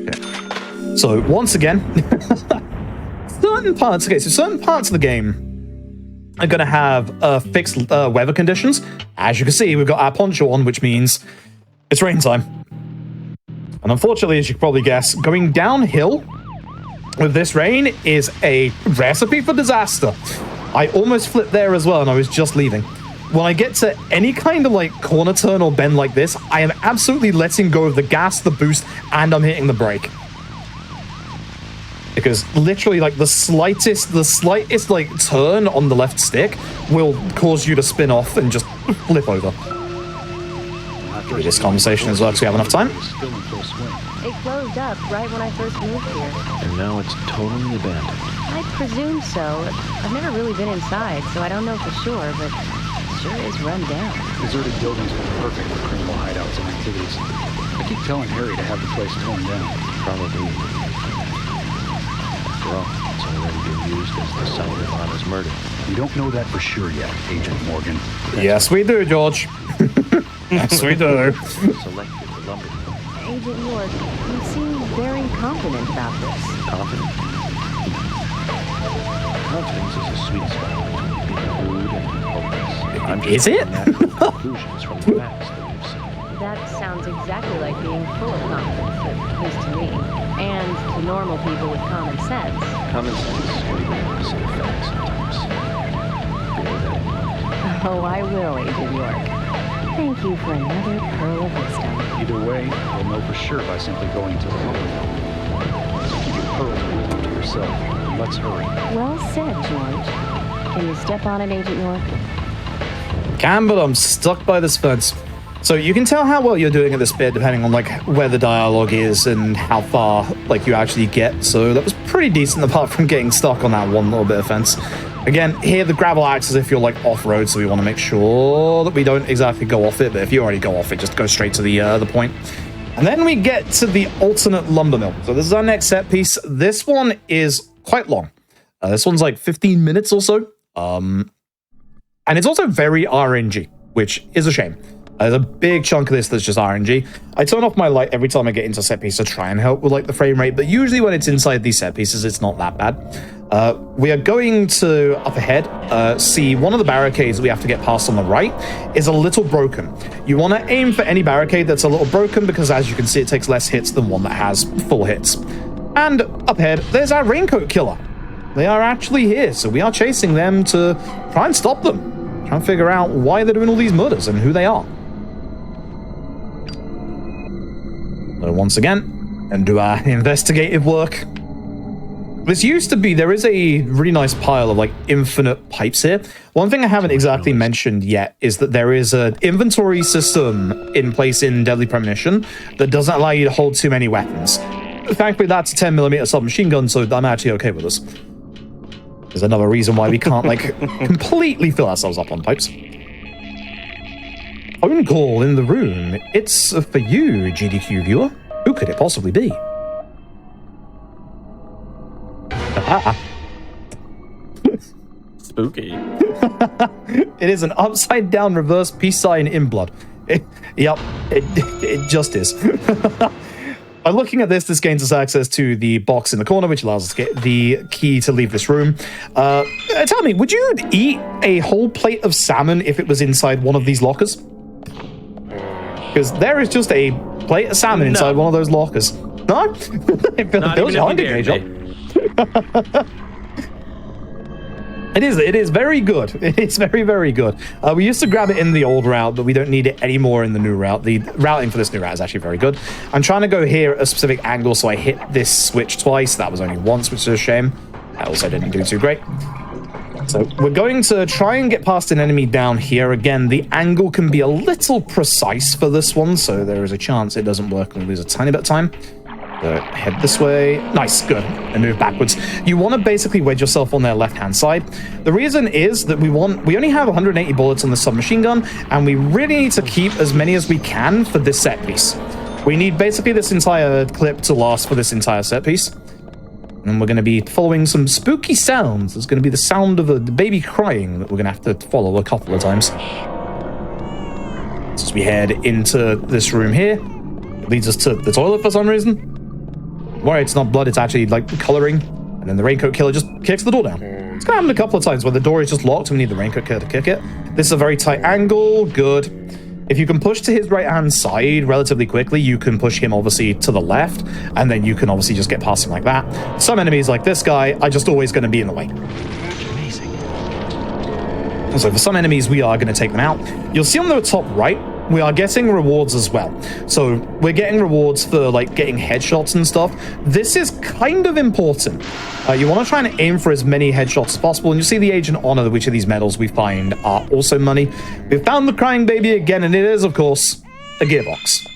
Okay. So once again, certain parts of the game are going to have fixed weather conditions. As you can see, we've got our poncho on, which means it's rain time. And unfortunately, as you can probably guess, going downhill with this rain is a recipe for disaster. I almost flipped there as well, and I was just leaving. When I get to any kind of corner turn or bend like this, I am absolutely letting go of the gas, the boost, and I'm hitting the brake. Because literally, the slightest turn on the left stick will cause you to spin off and just flip over. Give me this conversation as well, because we have enough time. It closed up right when I first moved here. And now it's totally abandoned. I presume so. I've never really been inside, so I don't know for sure, but it sure is run down. Deserted buildings are perfect for criminal hideouts and activities. I keep telling Harry to have the place torn down. Probably. After all, it's already been used as the site of Anna's murder. We don't know that for sure yet, Agent Morgan. Yes, we do, George. Yes, we do. Selected the lumber. Agent York, you seem very confident about this. Confident? Confidence is a sweet spot between being rude and hopeless. I'm Is it? conclusions from the facts that we've seen. That sounds exactly like being full of confidence, at least to me. And to normal people with common sense. Common sense can be the opposite of facts sometimes. Feel that. Oh, I will, Agent York. Thank you for another pearl of wisdom. Either way, we'll know for sure by simply going to the lumber mill. So keep your pearls of wisdom to yourself. And let's hurry. Well said, George. Can you step on it, Agent York? Can, but I'm stuck by this fence. So you can tell how well you're doing at this bit depending on where the dialogue is and how far you actually get. So that was pretty decent apart from getting stuck on that one little bit of fence. Again, here the gravel acts as if you're off-road, so we want to make sure that we don't exactly go off it, but if you already go off it, just go straight to the point. And then we get to the alternate lumber mill. So this is our next set piece. This one is quite long. This one's 15 minutes or so. And it's also very RNG, which is a shame. There's a big chunk of this that's just RNG. I turn off my light every time I get into set piece to try and help with the frame rate, but usually when it's inside these set pieces, it's not that bad. We are going to, up ahead, see one of the barricades that we have to get past on the right is a little broken. You want to aim for any barricade that's a little broken because, as you can see, it takes less hits than one that has full hits. And up ahead, there's our raincoat killer. They are actually here, so we are chasing them to try and stop them. Try and figure out why they're doing all these murders and who they are. So once again, and do our investigative work. This used to be, there is a really nice pile of infinite pipes here. One thing I haven't exactly mentioned yet is that there is an inventory system in place in Deadly Premonition that doesn't allow you to hold too many weapons. Thankfully, that's a 10mm submachine gun, so I'm actually okay with this. There's another reason why we can't completely fill ourselves up on pipes. Phone call in the room. It's for you, GDQ viewer. Who could it possibly be? Spooky. It is an upside down reverse peace sign in blood. Yep, it just is. By looking at this gains us access to the box in the corner, which allows us to get the key to leave this room. Tell me, would you eat a whole plate of salmon if it was inside one of these lockers? Because there is just a plate of salmon inside one of those lockers. No? It builds your hunger gauge up. It is very good. It's very, very good. We used to grab it in the old route, but we don't need it anymore in the new route. The routing for this new route is actually very good. I'm trying to go here at a specific angle, so I hit this switch twice. That was only once, which is a shame. That also didn't do too great. So we're going to try and get past an enemy down here. Again, the angle can be a little precise for this one, so there is a chance it doesn't work and we lose a tiny bit of time. So head this way. Nice, good. And move backwards. You want to basically wedge yourself on their left-hand side. The reason is that we only have 180 bullets on the submachine gun, and we really need to keep as many as we can for this set piece. We need basically this entire clip to last for this entire set piece. And we're going to be following some spooky sounds. There's going to be the sound of a baby crying that we're going to have to follow a couple of times. As we head into this room here, it leads us to the toilet for some reason. Worry, it's not blood, it's actually like coloring. And then the raincoat killer just kicks the door down. It's gonna happen a couple of times where the door is just locked and we need the raincoat killer to kick it. This is a very tight angle, good. If you can push to his right-hand side relatively quickly, you can push him obviously to the left, and then you can obviously just get past him like that. Some enemies like this guy are just always gonna be in the way. Amazing. So for some enemies, we are gonna take them out. You'll see on the top right, we are getting rewards as well. So we're getting rewards for like getting headshots and stuff. This is kind of important. You want to try and aim for as many headshots as possible. And you see the Agent Honor, which of these medals we find are also money. We've found the crying baby again, and it is, of course, a gearbox.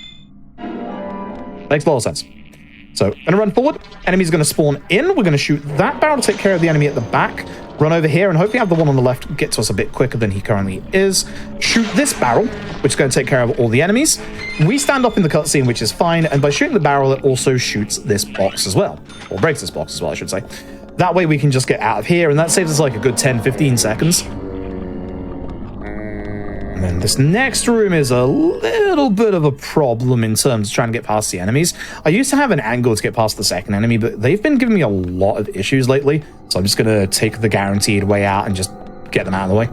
Makes a lot of sense. So, going to run forward. Enemy's going to spawn in. We're going to shoot that barrel to take care of the enemy at the back. Run over here and hopefully have the one on the left get to us a bit quicker than he currently is. Shoot this barrel, which is going to take care of all the enemies. We stand up in the cutscene, which is fine. And by shooting the barrel, it also shoots this box as well. Or breaks this box as well, I should say. That way we can just get out of here. And that saves us like a good 10-15 seconds. And then this next room is a little bit of a problem in terms of trying to get past the enemies. I used to have an angle to get past the second enemy, but they've been giving me a lot of issues lately. So I'm just going to take the guaranteed way out and just get them out of the way.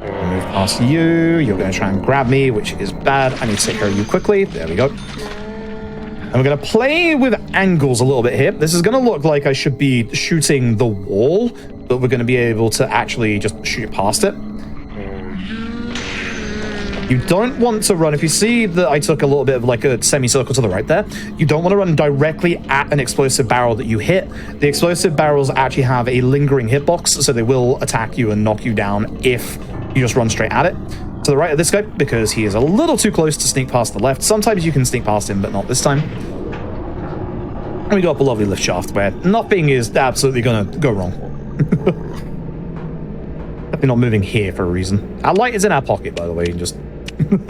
Move past you. You're going to try and grab me, which is bad. I need to take care of you quickly. There we go. And we're going to play with angles a little bit here. This is going to look like I should be shooting the wall, but we're going to be able to actually just shoot past it. You don't want to run, if you see that I took a little bit of like a semicircle to the right there, you don't want to run directly at an explosive barrel that you hit. The explosive barrels actually have a lingering hitbox, so they will attack you and knock you down if you just run straight at it. To the right of this guy, because he is a little too close to sneak past the left. Sometimes you can sneak past him, but not this time. And we go up a lovely lift shaft where nothing is absolutely going to go wrong. Definitely not moving here for a reason. Our light is in our pocket, by the way, and just... I don't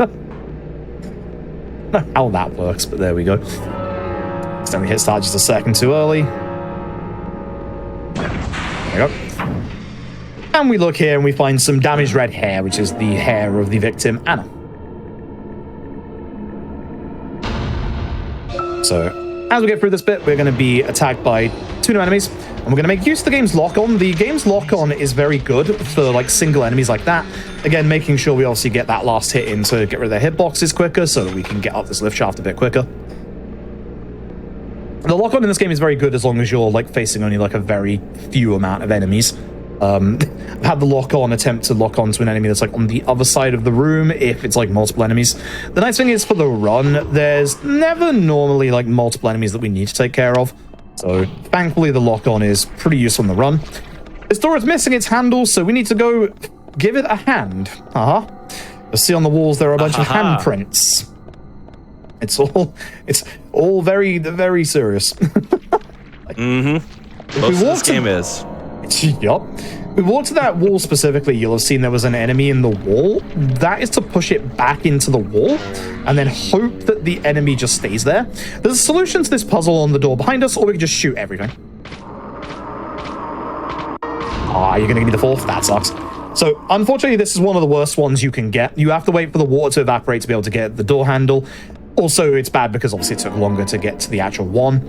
know how that works, but there we go. Accidentally hit start just a second too early. There we go. And we look here and we find some damaged red hair, which is the hair of the victim, Anna. So, as we get through this bit, we're going to be attacked by two new enemies. And we're going to make use of the game's lock-on. The game's lock-on is very good for like single enemies like that. Again, making sure we obviously get that last hit in to get rid of their hitboxes quicker so that we can get up this lift shaft a bit quicker. The lock-on in this game is very good as long as you're like facing only like a very few amount of enemies. I've had the lock-on attempt to lock on to an enemy that's like on the other side of the room if it's like multiple enemies. The nice thing is for the run, there's never normally like multiple enemies that we need to take care of. So, thankfully, the lock-on is pretty useful in the run. This door is missing its handle, so we need to go give it a hand. You'll see on the walls there are a bunch of handprints. It's all very, very serious. Mm-hmm. Most of this game is. Yup. We walked to that wall specifically, you'll have seen there was an enemy in the wall. That is to push it back into the wall and then hope that the enemy just stays there. There's a solution to this puzzle on the door behind us, or we can just shoot everything. Ah, you're going to give me the fourth? That sucks. So, unfortunately, this is one of the worst ones you can get. You have to wait for the water to evaporate to be able to get the door handle. Also, it's bad because obviously it took longer to get to the actual one.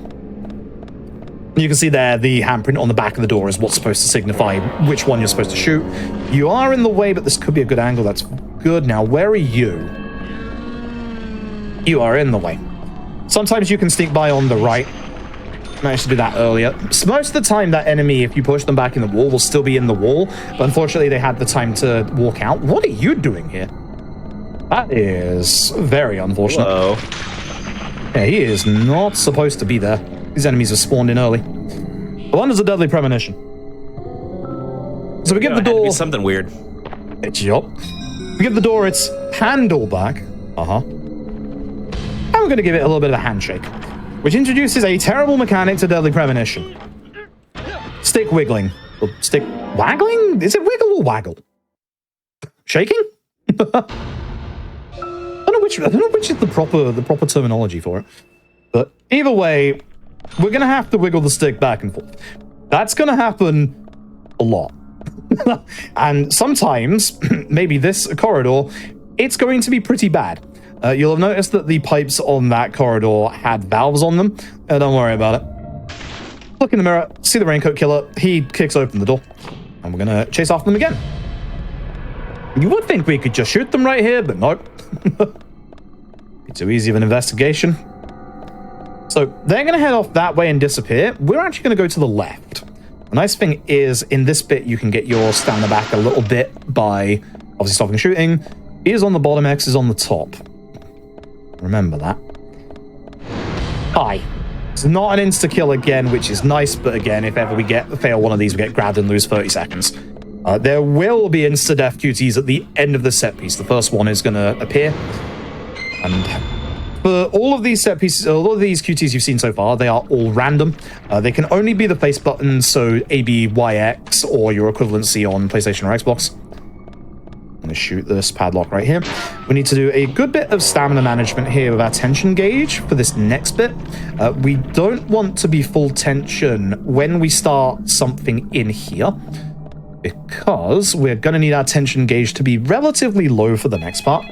You can see there the handprint on the back of the door is what's supposed to signify which one you're supposed to shoot. You are in the way, but this could be a good angle. That's good. Now, where are you? You are in the way. Sometimes you can sneak by on the right. Managed to do that earlier. So most of the time, that enemy, if you push them back in the wall, will still be in the wall. But unfortunately, they had the time to walk out. What are you doing here? That is very unfortunate. Hello. Yeah, he is not supposed to be there. These enemies are spawned in early. The one is a deadly premonition. So we give the door... It had to be something weird. Yup. We give the door its handle back. And we're going to give it a little bit of a handshake, which introduces a terrible mechanic to deadly premonition. Stick wiggling. Or stick waggling? Is it wiggle or waggle? Shaking? I don't know which is the proper terminology for it. But either way, we're going to have to wiggle the stick back and forth. That's going to happen a lot. And sometimes, maybe this corridor, it's going to be pretty bad. You'll have noticed that the pipes on that corridor had valves on them. Don't worry about it. Look in the mirror, see the raincoat killer. He kicks open the door. And we're going to chase after them again. You would think we could just shoot them right here, but nope. It's too easy of an investigation. So they're going to head off that way and disappear. We're actually going to go to the left. The nice thing is, in this bit, you can get your stamina back a little bit by obviously stopping shooting. E is on the bottom, X is on the top. Remember that. Hi. It's not an insta-kill again, which is nice, but again, if ever we fail one of these, we get grabbed and lose 30 seconds. There will be insta-death QTs at the end of the set piece. The first one is going to appear. And for all of these set pieces, all of these QTs you've seen so far, they are all random. They can only be the face buttons, so A, B, Y, X, or your equivalency on PlayStation or Xbox. I'm going to shoot this padlock right here. We need to do a good bit of stamina management here with our tension gauge for this next bit. We don't want to be full tension when we start something in here, because we're going to need our tension gauge to be relatively low for the next part.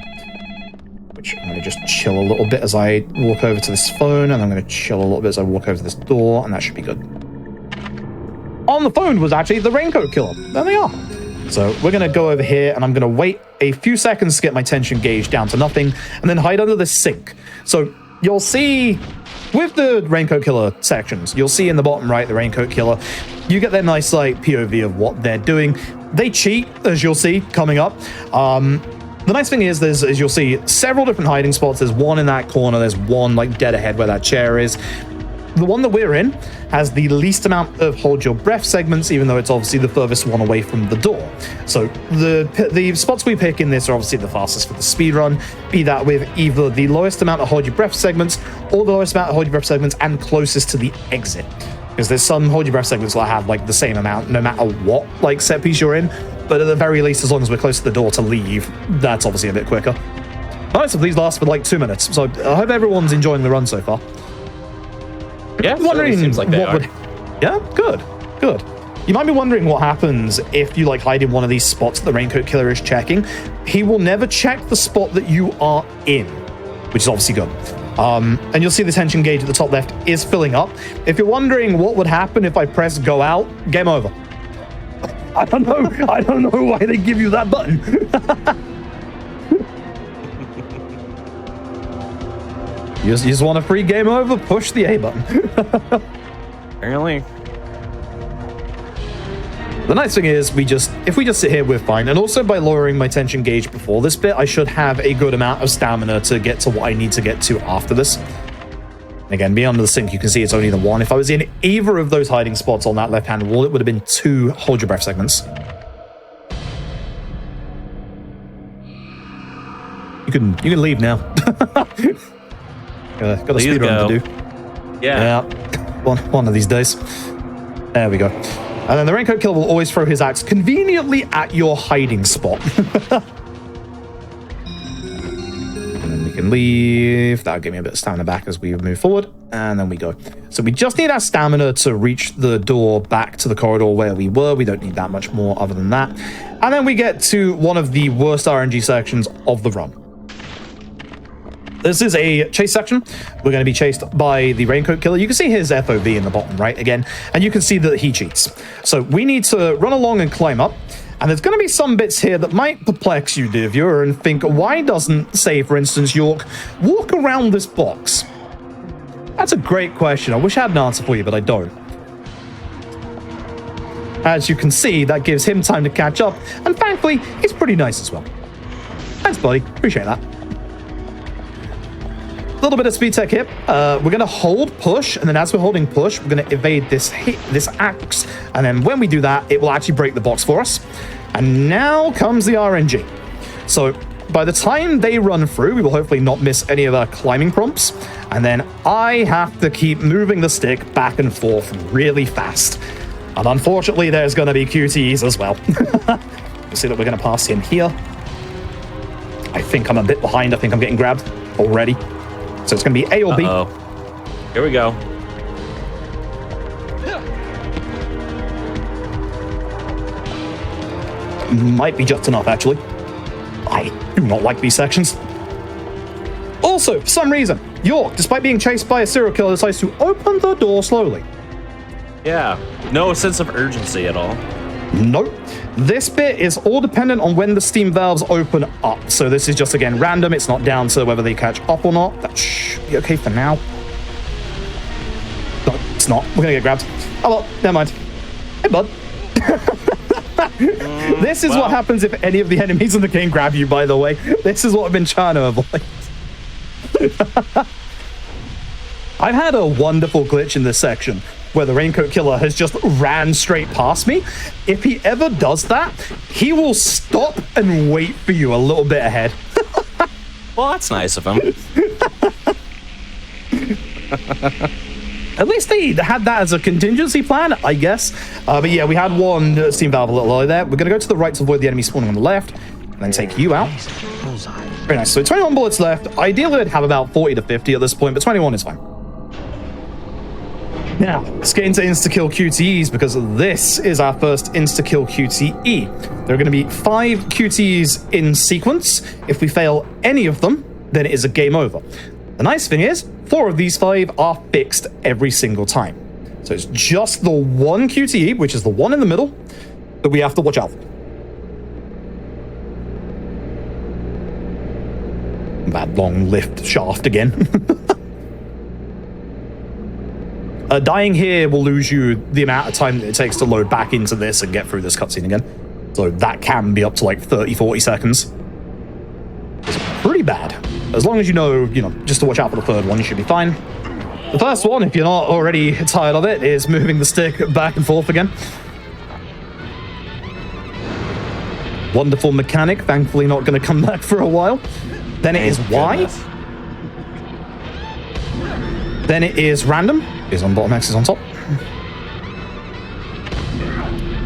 Which I'm going to just chill a little bit as I walk over to this phone, and I'm going to chill a little bit as I walk over to this door, and that should be good. On the phone was actually the raincoat killer. There they are. So we're going to go over here, and I'm going to wait a few seconds to get my tension gauge down to nothing, and then hide under this sink. So you'll see, with the raincoat killer sections, you'll see in the bottom right, the raincoat killer, you get their nice, like, POV of what they're doing. They cheat, as you'll see, coming up. The nice thing is, as you'll see, several different hiding spots. There's one in that corner, there's one, like, dead ahead where that chair is. The one that we're in has the least amount of hold your breath segments, even though it's obviously the furthest one away from the door. So the spots we pick in this are obviously the fastest for the speedrun, be that with either the lowest amount of hold your breath segments or the lowest amount of hold your breath segments and closest to the exit. Because there's some hold your breath segments that have like the same amount no matter what like set piece you're in, but at the very least, as long as we're close to the door to leave, that's obviously a bit quicker. Most of these last for like 2 minutes, so I hope everyone's enjoying the run so far. Yeah, wondering seems like they are. Yeah, good. You might be wondering what happens if you like hide in one of these spots that the raincoat killer is checking. He will never check the spot that you are in, which is obviously good. And you'll see the tension gauge at the top left is filling up. If you're wondering what would happen if I press go out, game over. I don't know why they give you that button. You just want a free game over? Push the A button. Apparently. The nice thing is, if we just sit here, we're fine. And also, by lowering my tension gauge before this bit, I should have a good amount of stamina to get to what I need to get to after this. And again, being under the sink, you can see it's only the one. If I was in either of those hiding spots on that left-hand wall, it would have been 2 hold your breath segments. You can leave now. Got a speedrun to do. Yeah. One of these days. There we go. And then the raincoat killer will always throw his axe conveniently at your hiding spot. And then we We can leave. That'll give me a bit of stamina back as we move forward. And then we go. So we just need our stamina to reach the door back to the corridor where we were. We don't need that much more other than that. And then we get to one of the worst RNG sections of the run. This is a chase section. We're going to be chased by the Raincoat Killer. You can see his FOV in the bottom right again, and you can see that he cheats. So we need to run along and climb up. And there's going to be some bits here that might perplex you, dear viewer, and think, why doesn't, say, for instance, York walk around this box? That's a great question. I wish I had an answer for you, but I don't. As you can see, that gives him time to catch up, and thankfully, he's pretty nice as well. Thanks, buddy. Appreciate that. A little bit of speed tech here. We're going to hold push, and then as we're holding push, we're going to evade this axe, and then when we do that, it will actually break the box for us. And now comes the RNG. So by the time they run through, we will hopefully not miss any of our climbing prompts, and then I have to keep moving the stick back and forth really fast. And unfortunately, there's going to be QTEs as well. You see that we're going to pass in here. I think I'm a bit behind. I think I'm getting grabbed already. So it's going to be A or B. Uh-oh. Here we go. Might be just enough, actually. I do not like these sections. Also, for some reason, York, despite being chased by a serial killer, decides to open the door slowly. Yeah, no sense of urgency at all. Nope. This bit is all dependent on when the steam valves open up. So this is just, again, random. It's not down to whether they catch up or not. That should be okay for now. No, it's not. We're going to get grabbed. Oh, well, never mind. Hey, bud. This is what happens if any of the enemies in the game grab you, by the way. This is what I've been trying to avoid. I've had a wonderful glitch in this section where the Raincoat Killer has just ran straight past me. If he ever does that, he will stop and wait for you a little bit ahead. Well, that's nice of him. At least they had that as a contingency plan, I guess. But yeah, we had one steam valve a little earlier there. We're going to go to the right to avoid the enemy spawning on the left, and then take you out. Very nice. So 21 bullets left. Ideally, I'd have about 40 to 50 at this point, but 21 is fine. Now, let's get into insta-kill QTEs, because this is our first insta-kill QTE. There are going to be 5 QTEs in sequence. If we fail any of them, then it is a game over. The nice thing is, 4 of these 5 are fixed every single time. So it's just the one QTE, which is the one in the middle, that we have to watch out for. That long lift shaft again. Dying here will lose you the amount of time that it takes to load back into this and get through this cutscene again. So that can be up to like 30, 40 seconds. It's pretty bad. As long as you know, just to watch out for the third one, you should be fine. The first one, if you're not already tired of it, is moving the stick back and forth again. Wonderful mechanic, thankfully not going to come back for a while. Then it is Y. Then it is random. Is on bottom, X is on top.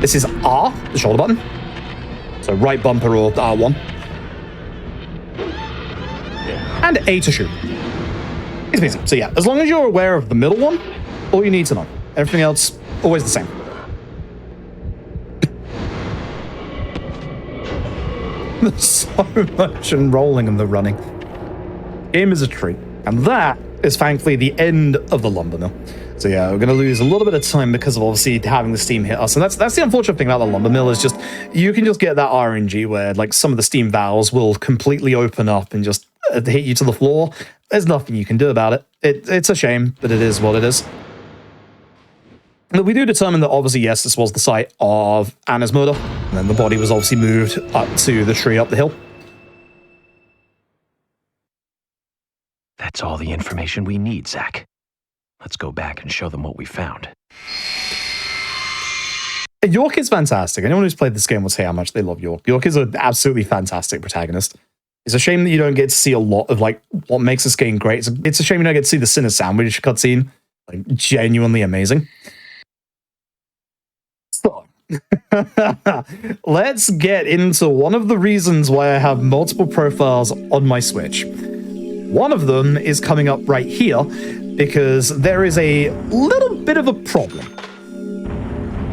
This is R, the shoulder button. So right bumper or R1. And A to shoot. It's easy. So yeah, as long as you're aware of the middle one, all you need to know. Everything else, always the same. There's so much and rolling and the running. Game is a treat. And that is thankfully the end of the lumber mill. So yeah, we're going to lose a little bit of time because of obviously having the steam hit us. And that's the unfortunate thing about the lumber mill is just, you can just get that RNG where like some of the steam valves will completely open up and just hit you to the floor. There's nothing you can do about it. It's a shame, but it is what it is. But we do determine that obviously, yes, this was the site of Anna's murder. And then the body was obviously moved up to the tree up the hill. That's all the information we need, Zach. Let's go back and show them what we found. York is fantastic. Anyone who's played this game will say how much they love York. York is an absolutely fantastic protagonist. It's a shame that you don't get to see a lot of like what makes this game great. It's a shame you don't get to see the Sinner sandwich cutscene. Like, genuinely amazing. So, let's get into one of the reasons why I have multiple profiles on my Switch. One of them is coming up right here because there is a little bit of a problem.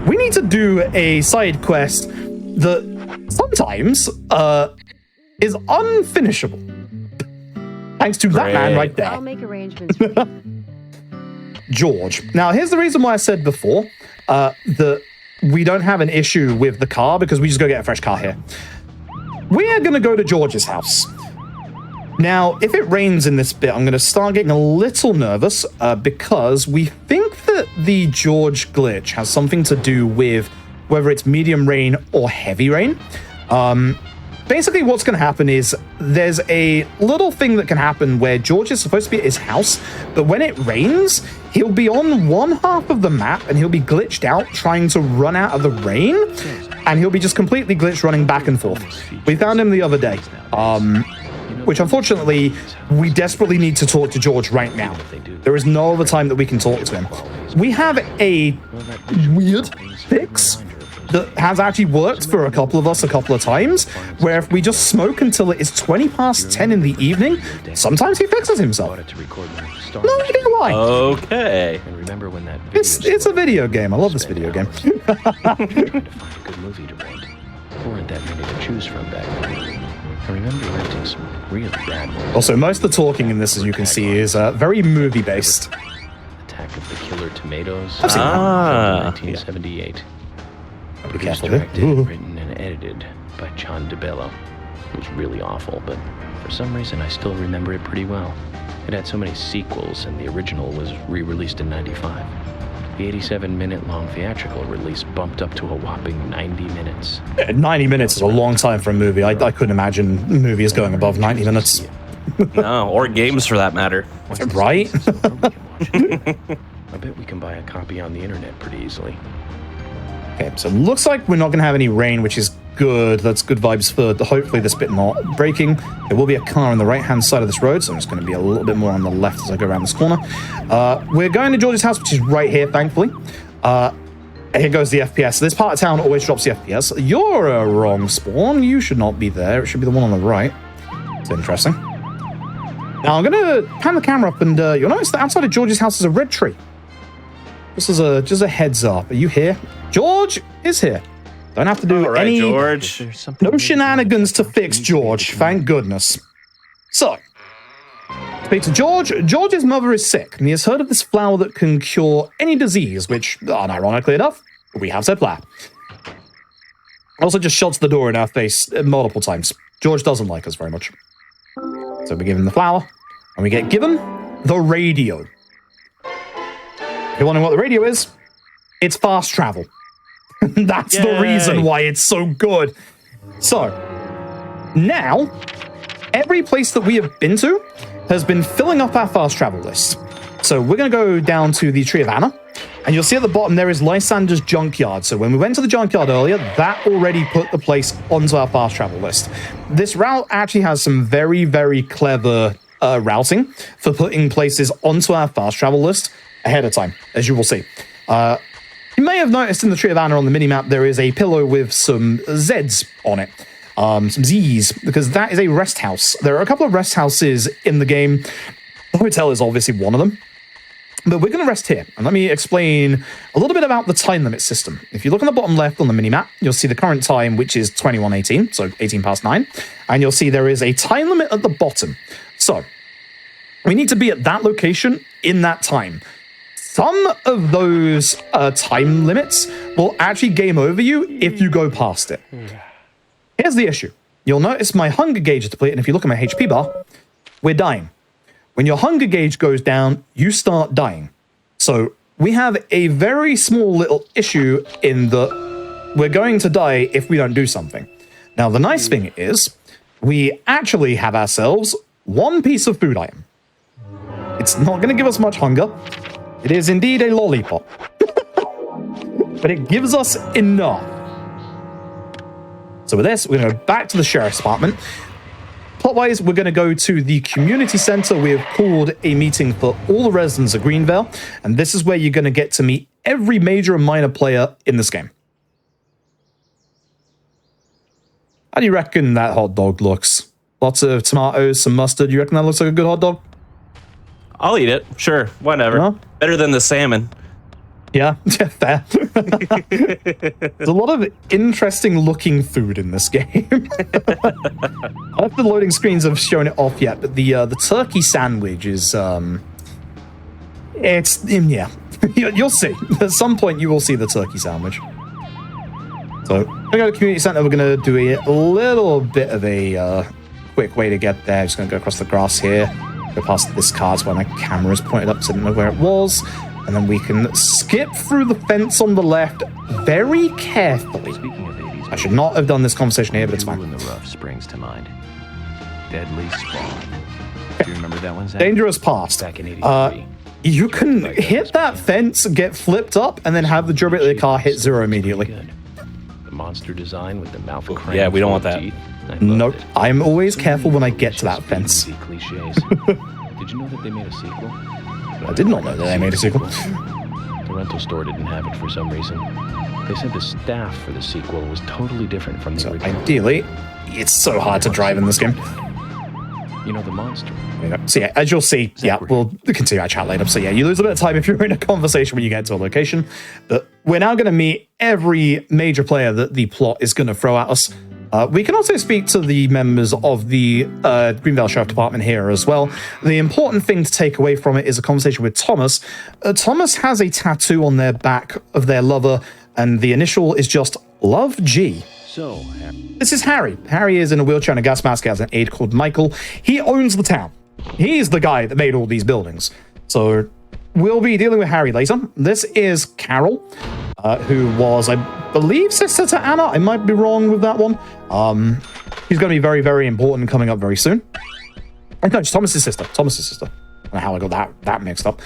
We need to do a side quest that sometimes is unfinishable. Thanks to that man right there. I'll make arrangements for you. George. Now, here's the reason why I said before that we don't have an issue with the car because we just go get a fresh car here. We are going to go to George's house. Now, if it rains in this bit, I'm going to start getting a little nervous because we think that the George glitch has something to do with whether it's medium rain or heavy rain. Basically, what's going to happen is there's a little thing that can happen where George is supposed to be at his house, but when it rains, he'll be on one half of the map and he'll be glitched out trying to run out of the rain, and he'll be just completely glitched running back and forth. We found him the other day, which unfortunately, we desperately need to talk to George right now. There is no other time that we can talk to him. We have a weird fix that has actually worked for a couple of us a couple of times, where if we just smoke until it is 20 past 10 in the evening, sometimes he fixes himself. No idea why. Okay. And remember when that It's a video game. I love this video game. trying to find a good movie to rent. There weren't that many to choose from back then. I remember renting some really bad ones. Also, most of the talking in this, as you can see, is very movie-based. Attack of the Killer Tomatoes. I've seen that. 1978. Be Produced, careful there. directed, Ooh. written, and edited by John DeBello. It was really awful, but for some reason I still remember it pretty well. It had so many sequels, and the original was re-released in '95. The 87-minute-long theatrical release bumped up to a whopping 90 minutes. 90 minutes is a long time for a movie. I couldn't imagine movies going above 90 minutes. No, or games for that matter. Right? I bet we can buy a copy on the internet pretty easily. Okay, so it looks like we're not going to have any rain, which is good. That's good vibes for hopefully this bit not breaking. There will be a car on the right-hand side of this road, so I'm just going to be a little bit more on the left as I go around this corner. We're going to George's house, which is right here, thankfully. Here goes the FPS. This part of town always drops the FPS. You're a wrong spawn. You should not be there. It should be the one on the right. It's interesting. Now, I'm going to pan the camera up, and you'll notice that outside of George's house is a red tree. This is just a heads up. Are you here? George is here. Don't have to do any George. no shenanigans to fix George. Thank goodness. So, speak to George. George's mother is sick, and he has heard of this flower that can cure any disease, which, unironically enough, we have said flower. Also just shuts the door in our face multiple times. George doesn't like us very much. So we give him the flower, and we get given the radio. If you're wondering what the radio is, it's fast travel. That's the reason why it's so good. So, now, every place that we have been to has been filling up our fast travel list. So we're going to go down to the Tree of Anna, and you'll see at the bottom there is Lysander's Junkyard. So when we went to the junkyard earlier, that already put the place onto our fast travel list. This route actually has some very, very clever routing for putting places onto our fast travel list ahead of time, as you will see. You may have noticed in the Tree of Anna on the minimap, there is a pillow with some Zs on it. Some Zs, because that is a rest house. There are a couple of rest houses in the game. The hotel is obviously one of them. But we're going to rest here. And let me explain a little bit about the time limit system. If you look on the bottom left on the minimap, you'll see the current time, which is 21:18, so 18 past 9. And you'll see there is a time limit at the bottom. So, we need to be at that location in that time. Some of those time limits will actually game over you if you go past it. Here's the issue. You'll notice my hunger gauge is depleted, and if you look at my HP bar, we're dying. When your hunger gauge goes down, you start dying. So we have a very small little issue in that we're going to die if we don't do something. Now, the nice thing is, we actually have ourselves one piece of food item. It's not going to give us much hunger. It is indeed a lollipop. But it gives us enough. So with this, we're going to go back to the sheriff's department. Plot-wise, we're going to go to the community center. We have called a meeting for all the residents of Greenvale. And this is where you're going to get to meet every major and minor player in this game. How do you reckon that hot dog looks? Lots of tomatoes, some mustard. You reckon that looks like a good hot dog? I'll eat it. Sure, whatever. Huh? Better than the salmon. Yeah, fair. There's a lot of interesting looking food in this game. I don't know if the loading screens have shown it off yet, but the turkey sandwich is it's yeah. You'll see. At some point you will see the turkey sandwich. So we're gonna go to the community center. We're gonna do a little bit of a quick way to get there. Just gonna go across the grass here. Go past this car where my camera is pointed up, so I didn't know where it was. And then we can skip through the fence on the left very carefully. Speaking of babies, I should not have done this conversation here, but it's Jewel fine. in the Rough springs to mind. Deadly Spawn. Do you remember that one, Zach? Dangerous past. Back in '83. You can hit that fence, get flipped up, and then have the durability of the car hit 0 immediately. Good. The monster design with the mouth crammed Yeah, we don't want full that. of teeth. I loved Nope. it. I'm always careful when I get to that fence. Easy cliches. Did you know that they made a sequel? I did not know that they made a sequel. The rental store didn't have it for some reason. They said the staff for the sequel was totally different from the So original. ideally, it's so hard to drive in this game. You know, the monster. So yeah, as you'll see, yeah, we'll continue our chat later. So yeah, you lose a bit of time if you're in a conversation when you get to a location. But we're now going to meet every major player that the plot is going to throw at us. We can also speak to the members of the Greenvale Sheriff Department here as well. The important thing to take away from it is a conversation with Thomas. Thomas has a tattoo on their back of their lover, and the initial is just Love G. So, This is Harry. Harry is in a wheelchair and a gas mask. He has an aide called Michael. He owns the town. He's the guy that made all these buildings. So we'll be dealing with Harry later. This is Carol, who was, I believe, sister to Anna. I might be wrong with that one. He's going to be very, very important coming up very soon. Oh, no, it's Thomas's sister. Thomas's sister. I don't know how I got that mixed up.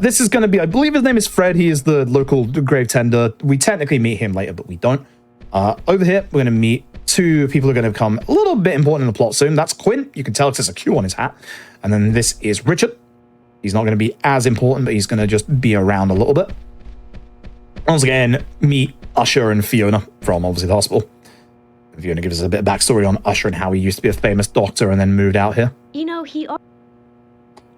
This is going to be, I believe his name is Fred. He is the local grave tender. We technically meet him later, but we don't. Over here, we're going to meet two people who are going to become a little bit important in the plot soon. That's Quinn. You can tell because there's a Q on his hat. And then this is Richard. He's not going to be as important, but he's going to just be around a little bit. Once again, meet Usher and Fiona from, obviously, the hospital. Fiona gives us a bit of backstory on Usher and how he used to be a famous doctor and then moved out here. You know, I'm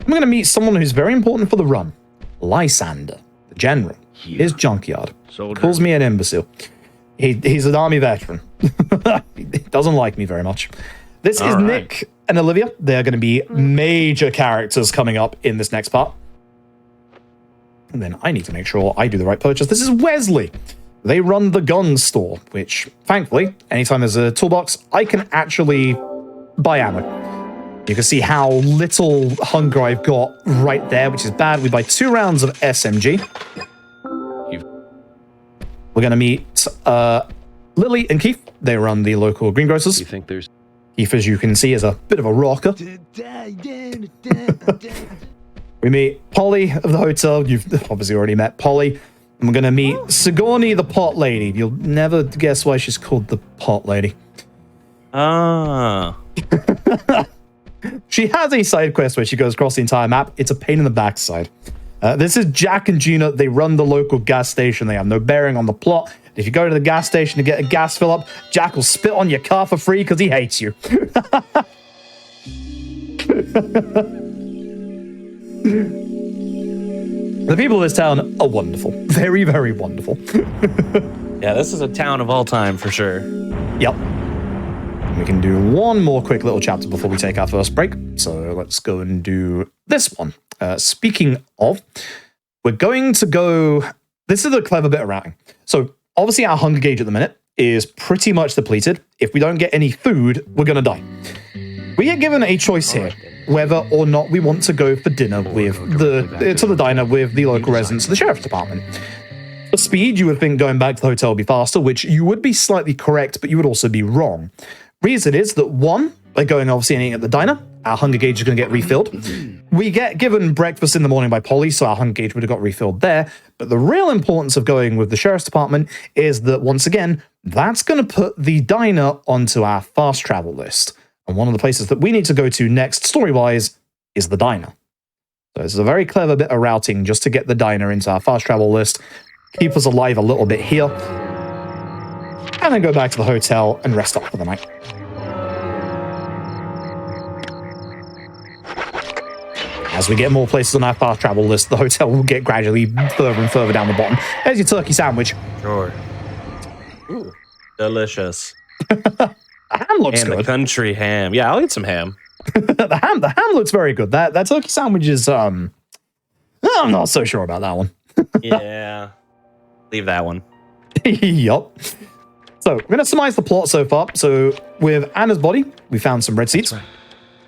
going to meet someone who's very important for the run. Lysander, the general. His junkyard. Calls me an imbecile. He's an army veteran. He doesn't like me very much. This is Nick and Olivia. They're going to be major characters coming up in this next part. And then I need to make sure I do the right purchase. This is Wesley. They run the gun store, which, thankfully, anytime there's a toolbox, I can actually buy ammo. You can see how little hunger I've got right there, which is bad. We buy 2 rounds of SMG. We're going to meet Lily and Keith. They run the local greengrocers. you think there's... Keith, as you can see, is a bit of a rocker. We meet Polly of the hotel. You've obviously already met Polly. And we're going to meet Sigourney, the pot lady. You'll never guess why she's called the pot lady. Ah. She has a side quest where she goes across the entire map. It's a pain in the backside. This is Jack and Gina. They run the local gas station. They have no bearing on the plot. If you go to the gas station to get a gas fill up, Jack will spit on your car for free because he hates you. The people of this town are wonderful. Very, very wonderful. Yeah, this is a town of all time for sure. Yep. We can do one more quick little chapter before we take our first break. So let's go and do this one. Speaking of, we're going to go... This is a clever bit of routing. So obviously our hunger gauge at the minute is pretty much depleted. If we don't get any food, we're going to die. We are given a choice here, whether or not we want to go for dinner with the diner with the local residents of the sheriff's department. For speed, you would think going back to the hotel would be faster, which you would be slightly correct, but you would also be wrong. Reason is that, one, by going obviously and eating at the diner, our hunger gauge is going to get refilled. We get given breakfast in the morning by Polly, so our hunger gauge would have got refilled there. But the real importance of going with the sheriff's department is that, once again, that's going to put the diner onto our fast travel list. And one of the places that we need to go to next, story-wise, is the diner. So this is a very clever bit of routing just to get the diner into our fast travel list, keep us alive a little bit here, and then go back to the hotel and rest up for the night. As we get more places on our fast travel list, the hotel will get gradually further and further down the bottom. There's your turkey sandwich. Sure. Ooh, delicious. The ham looks and good. the country ham. Yeah, I'll eat some ham. the ham looks very good. That turkey sandwich is I'm not so sure about that one. Yeah. Leave that one. Yup. So we're gonna surmise the plot so far. So with Anna's body, we found some red seeds. That's right.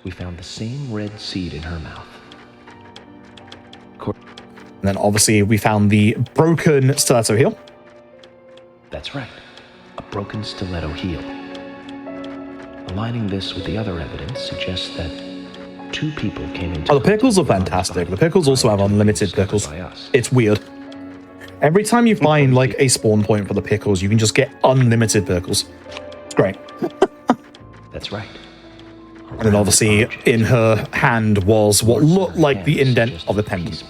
We found the same red seed in her mouth. And then obviously we found the broken stiletto heel. That's right. A broken stiletto heel. Aligning this with the other evidence suggests that 2 people came into... Oh, the pickles are fantastic. The pickles also have unlimited pickles. It's weird. Every time you find like a spawn point for the pickles, you can just get unlimited pickles. It's great. That's right. And then obviously in her hand was what looked like the indent of a pendant.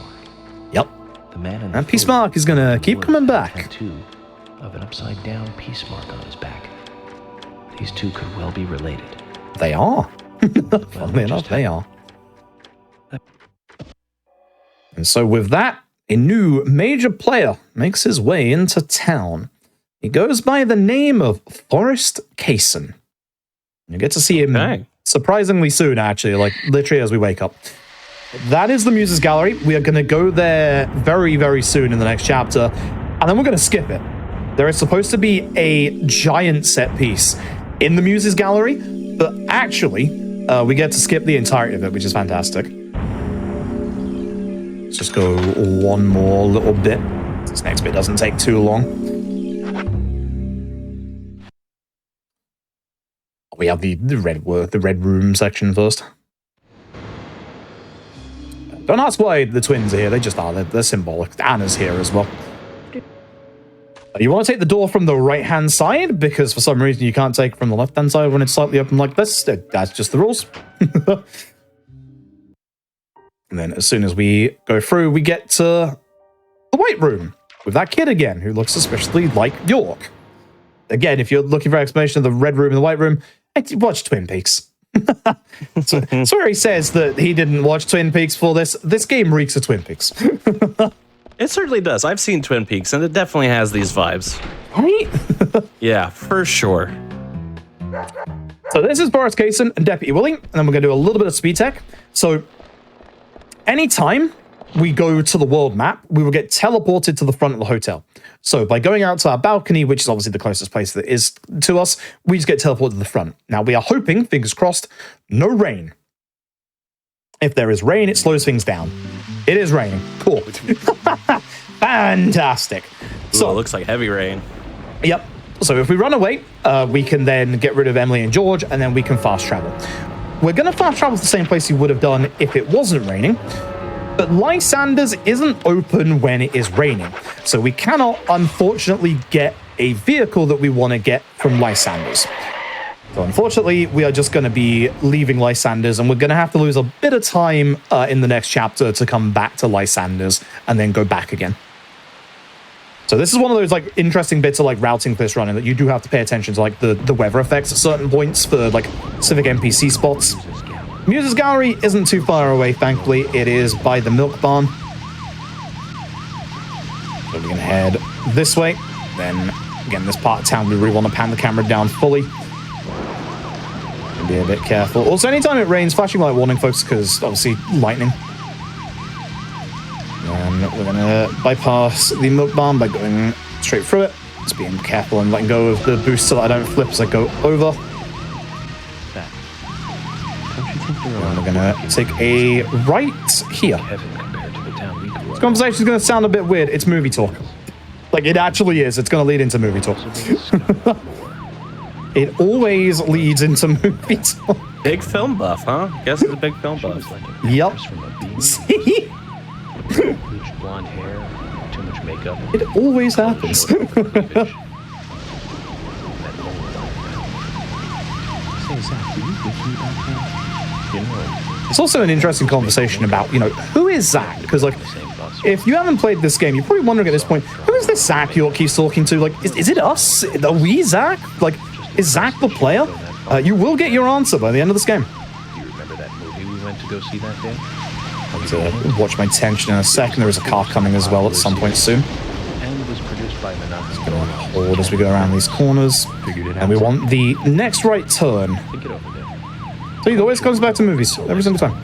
Yep. The man in And Peace Mark is gonna keep coming back. Tattoo of an upside down peace mark on his back. These 2 could well be related. They are. Funnily enough, they are. And so with that, a new major player makes his way into town. He goes by the name of Forrest Kaysen. You get to see him surprisingly soon, actually, like literally as we wake up. That is the Muses Gallery. We are going to go there very, very soon in the next chapter, and then we're going to skip it. There is supposed to be a giant set piece in the Muses Gallery, but actually, we get to skip the entirety of it, which is fantastic. Let's just go one more little bit. This next bit doesn't take too long. We have the red room section first. Don't ask why the twins are here. They just are. They're symbolic. Anna's here as well. You want to take the door from the right-hand side because for some reason you can't take it from the left-hand side when it's slightly open like this. That's just the rules. And then as soon as we go through, we get to the white room with that kid again who looks suspiciously like York. Again, if you're looking for explanation of the red room and the white room, watch Twin Peaks. So where he says that he didn't watch Twin Peaks for this. This game reeks of Twin Peaks. It certainly does. I've seen Twin Peaks, and it definitely has these vibes. Right? Yeah, for sure. So this is Forrest Kaysen and Deputy Willie, and then we're going to do a little bit of speed tech. So anytime we go to the world map, we will get teleported to the front of the hotel. So by going out to our balcony, which is obviously the closest place that is to us, we just get teleported to the front. Now we are hoping, fingers crossed, no rain. If there is rain, it slows things down. It is raining. Cool. Fantastic. So it looks like heavy rain. Yep. So if we run away, we can then get rid of Emily and George, and then we can fast travel. We're going to fast travel to the same place you would have done if it wasn't raining, but Lysander's isn't open when it is raining. So we cannot, unfortunately, get a vehicle that we want to get from Lysander's. So unfortunately, we are just going to be leaving Lysander's, and we're going to have to lose a bit of time in the next chapter to come back to Lysander's and then go back again. So this is one of those like interesting bits of like routing for this running that you do have to pay attention to, like the weather effects at certain points for like specific NPC spots. Muses Gallery isn't too far away, thankfully. It is by the milk barn. So we're going to head this way. Then, again, this part of town, we really want to pan the camera down fully. Be a bit careful. Also, anytime it rains, flashing light warning, folks, because obviously lightning. And we're going to bypass the milk barn by going straight through it. Just being careful and letting go of the boost so that I don't flip as I go over. And we're going to take a right here. This conversation is going to sound a bit weird. It's movie talk. Like, it actually is. It's going to lead into movie talk. It always leads into movie talk. Big film buff, huh? Guess it's a big film buff. Yep. See? Bleached blonde hair, too much makeup. It always happens. It's also an interesting conversation about, you know, who is Zach? Because, like, if you haven't played this game, you're probably wondering at this point, who is this Zach York keeps talking to? Like, is it us? Are we Zach? Like, is Zach the player? You will get your answer by the end of this game. Do you remember that movie we went to go see that day? to watch my tension in a second. There is a car coming as well at some point soon. And was produced by Monopoly. Gonna hold as we go around these corners. And we want the next right turn. Think it over there. See, it always comes back to movies every single time.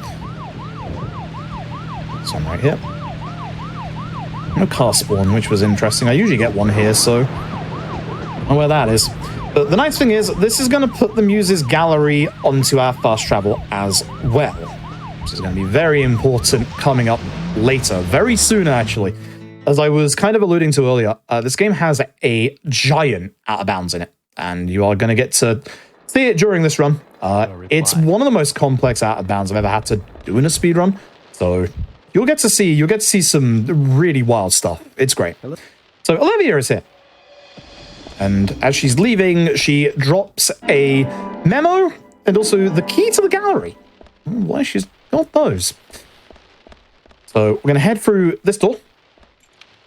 Some right here. No car spawn, which was interesting. I usually get one here, so I don't know where that is. But the nice thing is, this is going to put the Muse's gallery onto our fast travel as well. This is going to be very important coming up later, very soon actually. As I was kind of alluding to earlier, this game has a giant out of bounds in it, and you are going to get to see it during this run. It's one of the most complex out of bounds I've ever had to do in a speedrun, so you'll get to see some really wild stuff. It's great. So Olivia is here. And as she's leaving, she drops a memo and also the key to the gallery. Why she's got those. So we're going to head through this door,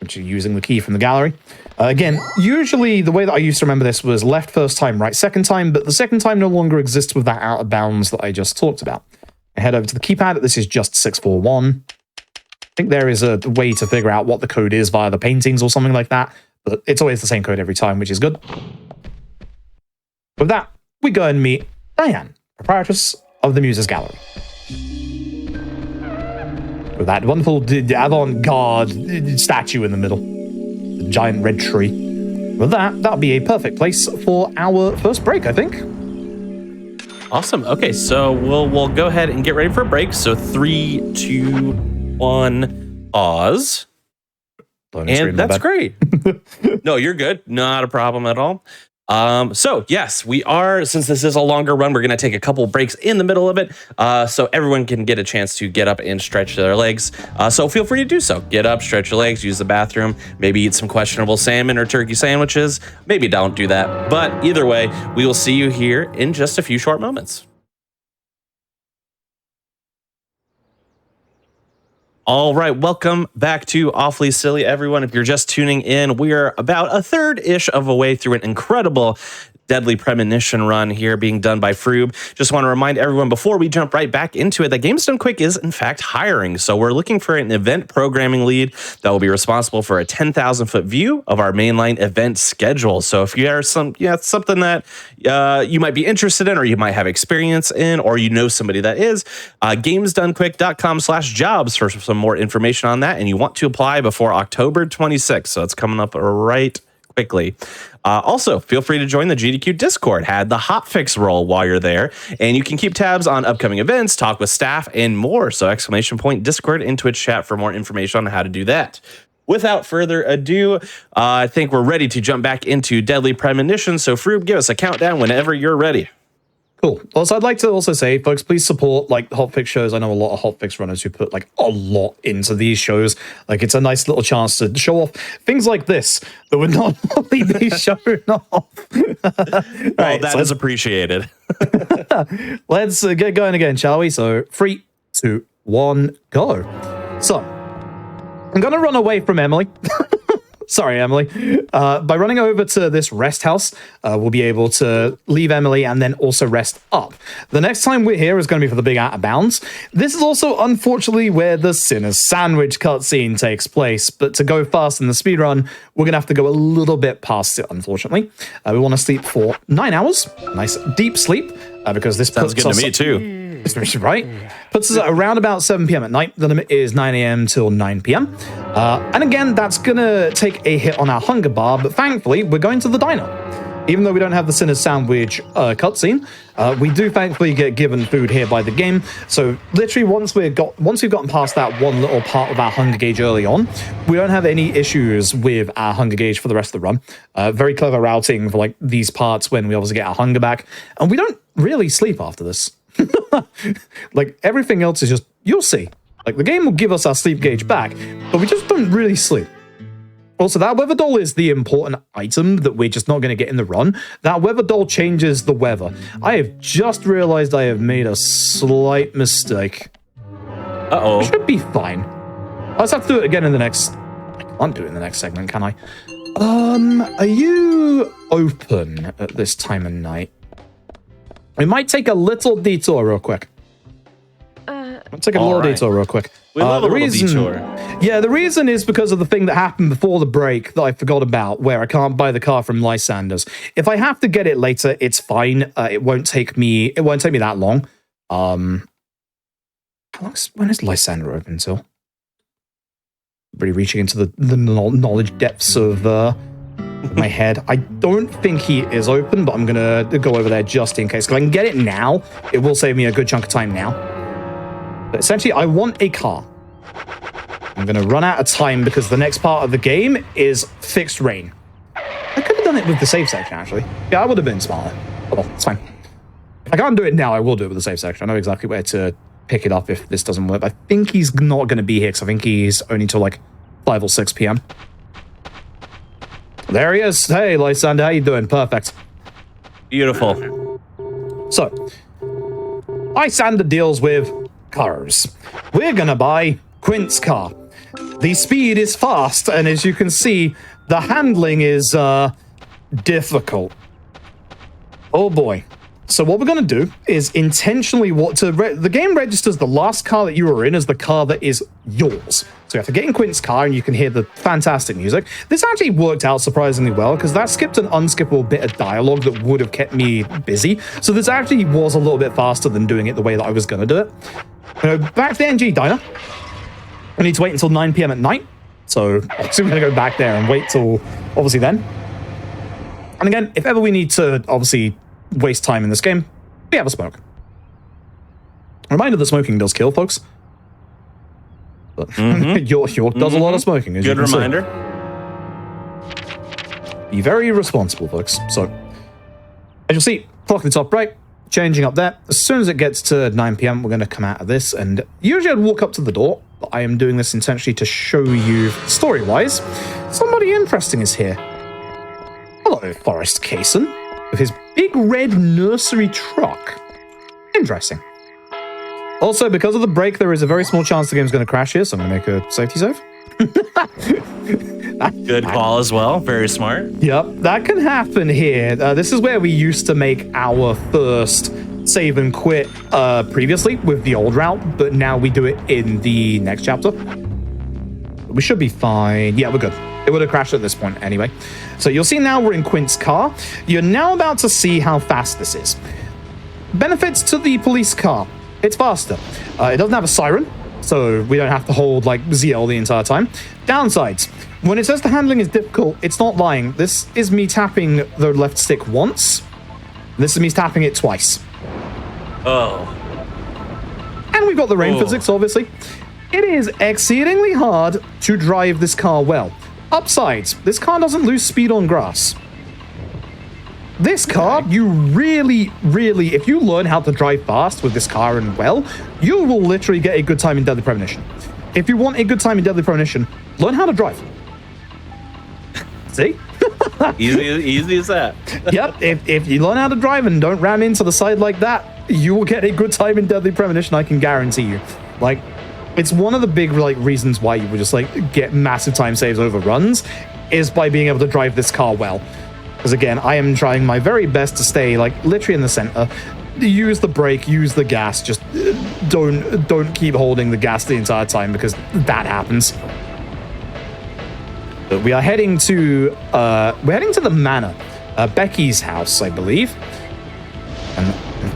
which is using the key from the gallery. Again, usually the way that I used to remember this was left first time, right second time, but the second time no longer exists with that out of bounds that I just talked about. I head over to the keypad. This is just 641. I think there is a way to figure out what the code is via the paintings or something like that. But it's always the same code every time, which is good. With that, we go and meet Diane, proprietress of the Muse's Gallery. With that wonderful avant-garde statue in the middle. The giant red tree. With that, that'll be a perfect place for our first break, I think. Awesome. Okay, so we'll go ahead and get ready for a break. So 3, 2, 1, pause. And that's great. No, you're good. Not a problem at all. So yes, we are, since this is a longer run, we're going to take a couple breaks in the middle of it. So everyone can get a chance to get up and stretch their legs. So feel free to do so. Get up, stretch your legs, use the bathroom, maybe eat some questionable salmon or turkey sandwiches. Maybe don't do that. But either way, we will see you here in just a few short moments. All right, welcome back to Awfully Silly, everyone. If you're just tuning in, we are about a third-ish of a way through an incredible Deadly Premonition run here being done by Froob. Just want to remind everyone before we jump right back into it that Games Done Quick is in fact hiring. So we're looking for an event programming lead that will be responsible for a 10,000-foot view of our mainline event schedule. So if you are something that you might be interested in, or you might have experience in, or you know somebody that is, gamesdonequick.com/jobs for some more information on that. And you want to apply before October 26th. So it's coming up right quickly. Also, feel free to join the GDQ Discord. Had the Hotfix role while you're there, and you can keep tabs on upcoming events, talk with staff, and more. So !Discord in Twitch chat for more information on how to do that. Without further ado, I think we're ready to jump back into Deadly Premonition. So Froob, give us a countdown whenever you're ready. Cool. Also, I'd like to also say, folks, please support like Hotfix shows. I know a lot of Hotfix runners who put like a lot into these shows. Like, it's a nice little chance to show off things like this that would not normally be shown off. Right, that is appreciated. Let's get going again, shall we? So 3, 2, 1, go. So I'm gonna run away from Emily. Sorry, Emily. By running over to this rest house, we'll be able to leave Emily and then also rest up. The next time we're here is going to be for the big out of bounds. This is also, unfortunately, where the Sinner's Sandwich cutscene takes place. But to go fast in the speedrun, we're going to have to go a little bit past it, unfortunately. We want to sleep for 9 hours. Nice deep sleep, because this sounds good to me, too. Right? Puts us at around about 7 p.m. at night. The limit is 9 a.m. till 9 p.m. And again, that's going to take a hit on our hunger bar, but thankfully, we're going to the diner. Even though we don't have the Sinner's Sandwich cutscene, we do thankfully get given food here by the game. So literally, once we've gotten past that one little part of our hunger gauge early on, we don't have any issues with our hunger gauge for the rest of the run. Very clever routing for like these parts when we obviously get our hunger back, and we don't really sleep after this. Like, everything else is just, you'll see. Like, the game will give us our sleep gauge back, but we just don't really sleep. Also, that weather doll is the important item that we're just not going to get in the run. That weather doll changes the weather. I have just realized I have made a slight mistake. Uh-oh. Should be fine. I'll just have to do it again in the next... I can't do it in the next segment, can I? Are you open at this time of night? We might take a little detour real quick. I'll take a little detour real quick. We love a little detour. Yeah, the reason is because of the thing that happened before the break that I forgot about, where I can't buy the car from Lysander's. If I have to get it later, it's fine. It won't take me that long. When is Lysander open till? Really reaching into the knowledge depths of my head. I don't think he is open, but I'm gonna go over there just in case. Because I can get it now. It will save me a good chunk of time now. But essentially, I want a car. I'm going to run out of time because the next part of the game is fixed rain. I could have done it with the save section, actually. Yeah, I would have been smarter. Oh, well, it's fine. If I can't do it now, I will do it with the save section. I know exactly where to pick it up if this doesn't work. I think he's not going to be here because I think he's only till like 5 or 6 p.m. There he is. Hey, Lysander, how you doing? Perfect. Beautiful. So, Lysander deals with cars. We're gonna buy Quint's car. The speed is fast, and as you can see, the handling is difficult. Oh boy. So what we're gonna do is intentionally the game registers the last car that you were in as the car that is yours. So you have to get in Quint's car and you can hear the fantastic music. This actually worked out surprisingly well because that skipped an unskippable bit of dialogue that would have kept me busy. So this actually was a little bit faster than doing it the way that I was gonna do it. Back to the NG diner. I need to wait until 9 p.m. at night. So obviously we're gonna go back there and wait till obviously then. And again, if ever we need to obviously waste time in this game, we have a smoke. Reminder that smoking does kill, folks. But York does a lot of smoking. As Good you can reminder. See. Be very responsible, folks. So, as you'll see, clock in the top right, changing up there. As soon as it gets to 9 p.m., we're going to come out of this. And usually I'd walk up to the door, but I am doing this intentionally to show you, story-wise, somebody interesting is here. Hello, Forrest Kaysen, with his big red nursery truck. Interesting. Also, because of the break, there is a very small chance the game's going to crash here, so I'm going to make a safety save. Good call as well. Very smart. Yep, that can happen here. This is where we used to make our first save and quit previously with the old route, but now we do it in the next chapter. We should be fine. Yeah, we're good. It would have crashed at this point anyway. So you'll see now we're in Quint's car. You're now about to see how fast this is. Benefits to the police car. It's faster. It doesn't have a siren, so we don't have to hold like ZL the entire time. Downsides. When it says the handling is difficult, it's not lying. This is me tapping the left stick once. This is me tapping it twice. Oh. And we've got the rain physics, obviously. It is exceedingly hard to drive this car well. Upsides, this car doesn't lose speed on grass. This car, you really, if you learn how to drive fast with this car and well, you will literally get a good time in Deadly Premonition. If you want a good time in Deadly Premonition, learn how to drive. See? Easy as that. Yep, if you learn how to drive and don't ram into the side like that, you will get a good time in Deadly Premonition, I can guarantee you. Like, it's one of the big reasons why you would just get massive time saves over runs, is by being able to drive this car well. Because again, I am trying my very best to stay literally in the center. Use the brake, use the gas. Just don't keep holding the gas the entire time because that happens. But we are heading to the manor, Becky's house, I believe. And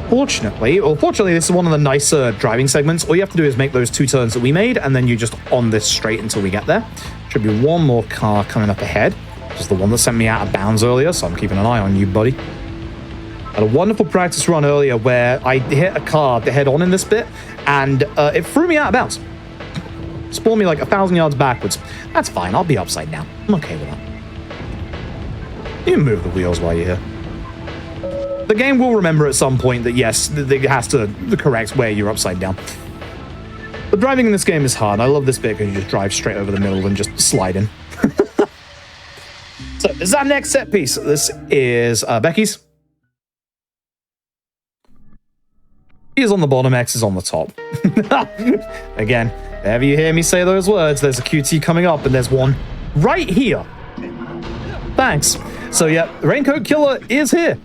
fortunately, this is one of the nicer driving segments. All you have to do is make those 2 turns that we made, and then you're just on this straight until we get there. Should be one more car coming up ahead. Which is the one that sent me out of bounds earlier, so I'm keeping an eye on you, buddy. I had a wonderful practice run earlier where I hit a car head on in this bit, and it threw me out of bounds. Spawned me 1,000 yards backwards. That's fine, I'll be upside down. I'm okay with that. You can move the wheels while you're here. The game will remember at some point that, yes, it has to correct where you're upside down. But driving in this game is hard. I love this bit because you just drive straight over the middle and just slide in. So, this is our next set piece. This is Becky's. E is on the bottom, X is on the top. Again, whenever you hear me say those words, there's a QT coming up, and there's one right here. Thanks. So, yeah, the Raincoat Killer is here.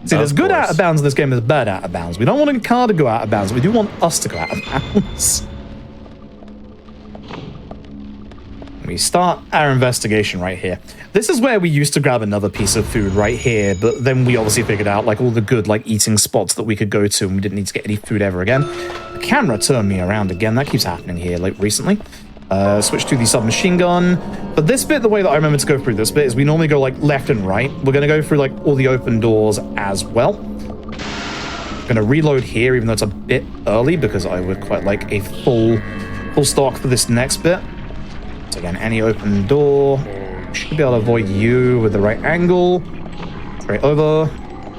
See, there's good out of bounds in this game, there's bad out of bounds. We don't want a car to go out of bounds, we do want us to go out of bounds. We start our investigation right here. This is where we used to grab another piece of food right here, but then we obviously figured out like all the good like eating spots that we could go to and we didn't need to get any food ever again. The camera turned me around again. That keeps happening here like recently. Switch to the submachine gun. But this bit, the way that I remember to go through this bit is we normally go like left and right. We're going to go through like all the open doors as well. I'm going to reload here, even though it's a bit early because I would quite like a full stock for this next bit. So again, any open door. Should be able to avoid you with the right angle. Straight over.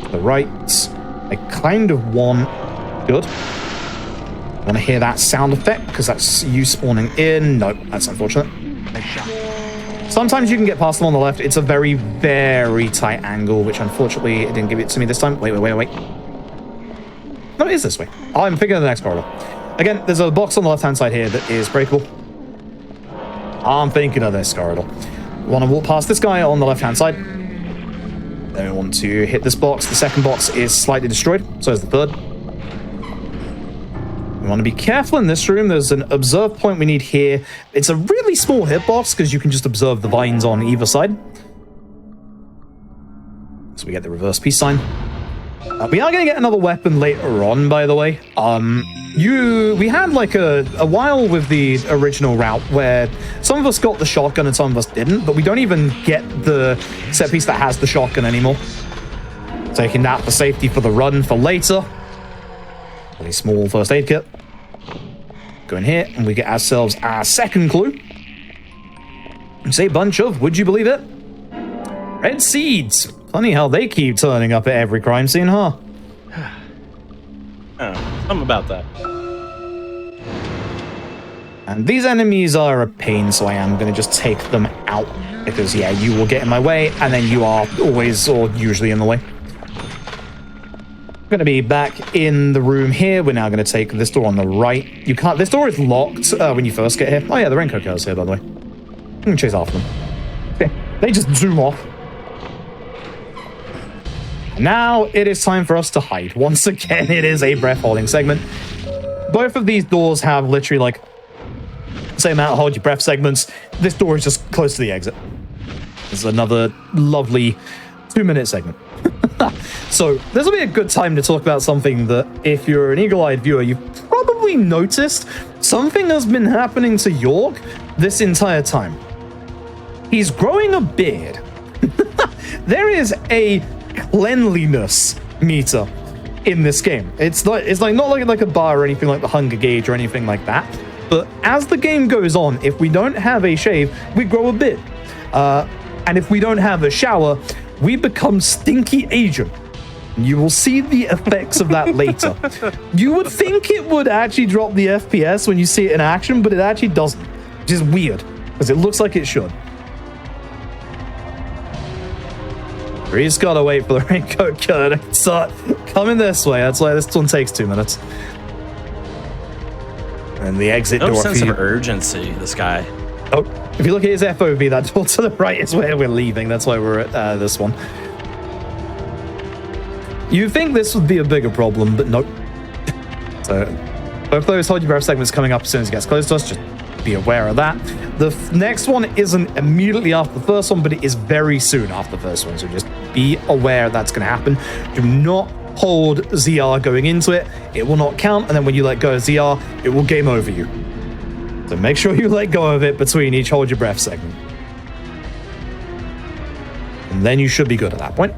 To the right. I kind of want... Good. I want to hear that sound effect because that's you spawning in. No, that's unfortunate. Sometimes you can get past them on the left. It's a very, very tight angle, which unfortunately it didn't give it to me this time. Wait. No, it is this way. I'm thinking of the next corridor. Again, there's a box on the left-hand side here that is breakable. I'm thinking of this corridor. We want to walk past this guy on the left-hand side. Then we want to hit this box. The second box is slightly destroyed. So is the third. We want to be careful in this room. There's an observe point we need here. It's a really small hitbox because you can just observe the vines on either side. So we get the reverse peace sign. We are going to get another weapon later on, by the way. We had like a while with the original route where some of us got the shotgun and some of us didn't, but we don't even get the set piece that has the shotgun anymore. Taking that for safety for the run for later. A small first aid kit. Go in here and we get ourselves our second clue. It's a bunch of, would you believe it? Red seeds. Funny how they keep turning up at every crime scene, huh? Oh, something about that. And these enemies are a pain, so I am going to just take them out. Because, yeah, you will get in my way, and then you are always or usually in the way. We're going to be back in the room here. We're now going to take this door on the right. You can't... This door is locked when you first get here. Oh, yeah, the raincoat girl's here, by the way. I'm going to chase after them. Okay. They just zoom off. Now it is time for us to hide. Once again, it is a breath-holding segment. Both of these doors have literally, like, same amount of hold your breath segments. This door is just close to the exit. This is another lovely 2-minute segment. So this will be a good time to talk about something that, if you're an eagle-eyed viewer, you've probably noticed something has been happening to York this entire time. He's growing a beard. There is a cleanliness meter in this game. It's not like a bar or anything like the hunger gauge or anything like that. But as the game goes on, if we don't have a shave, we grow a beard. And if we don't have a shower, we become Stinky Asian. You will see the effects of that later. You would think it would actually drop the FPS when you see it in action, but it actually doesn't. Which is weird, because it looks like it should. We just gotta wait for the raincoat killer to start coming this way. That's why this one takes 2 minutes. And the exit door. No sense of urgency, this guy. Oh, if you look at his FOV, that door to the right is where we're leaving. That's why we're at this one. You'd think this would be a bigger problem, but nope. So, both those hold your breath segments coming up as soon as it gets close to us. Just be aware of that. The next one isn't immediately after the first one, but it is very soon after the first one. So just be aware that's going to happen. Do not hold ZR going into it. It will not count. And then when you let go of ZR, it will game over you. So make sure you let go of it between each hold your breath segment. And then you should be good at that point.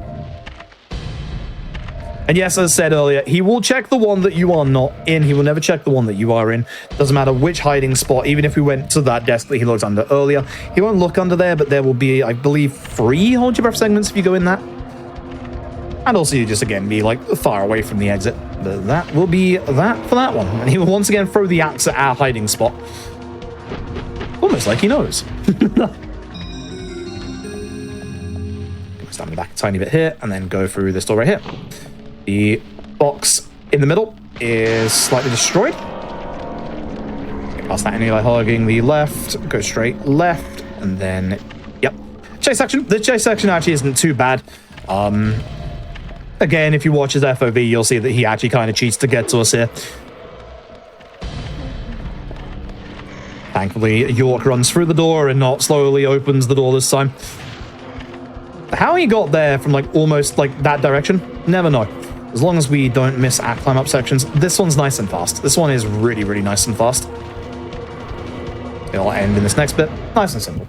And yes, as I said earlier, he will check the one that you are not in. He will never check the one that you are in. Doesn't matter which hiding spot. Even if we went to that desk that he looked under earlier, he won't look under there, but there will be, I believe, 3 hold your breath segments if you go in that. And also you just, again, be, like, far away from the exit. But that will be that for that one. And he will once again throw the axe at our hiding spot. Almost like he knows. Stand back a tiny bit here, and then go through this door right here. The box in the middle is slightly destroyed. Get past that enemy by hogging the left, go straight left, and then, yep. Chase section. The chase section actually isn't too bad. Again, if you watch his FOV, you'll see that he actually kind of cheats to get to us here. Thankfully, York runs through the door and not slowly opens the door this time. How he got there from like almost like that direction, never know. As long as we don't miss our climb up sections. This one's nice and fast. This one is really, really nice and fast. It'll end in this next bit. Nice and simple.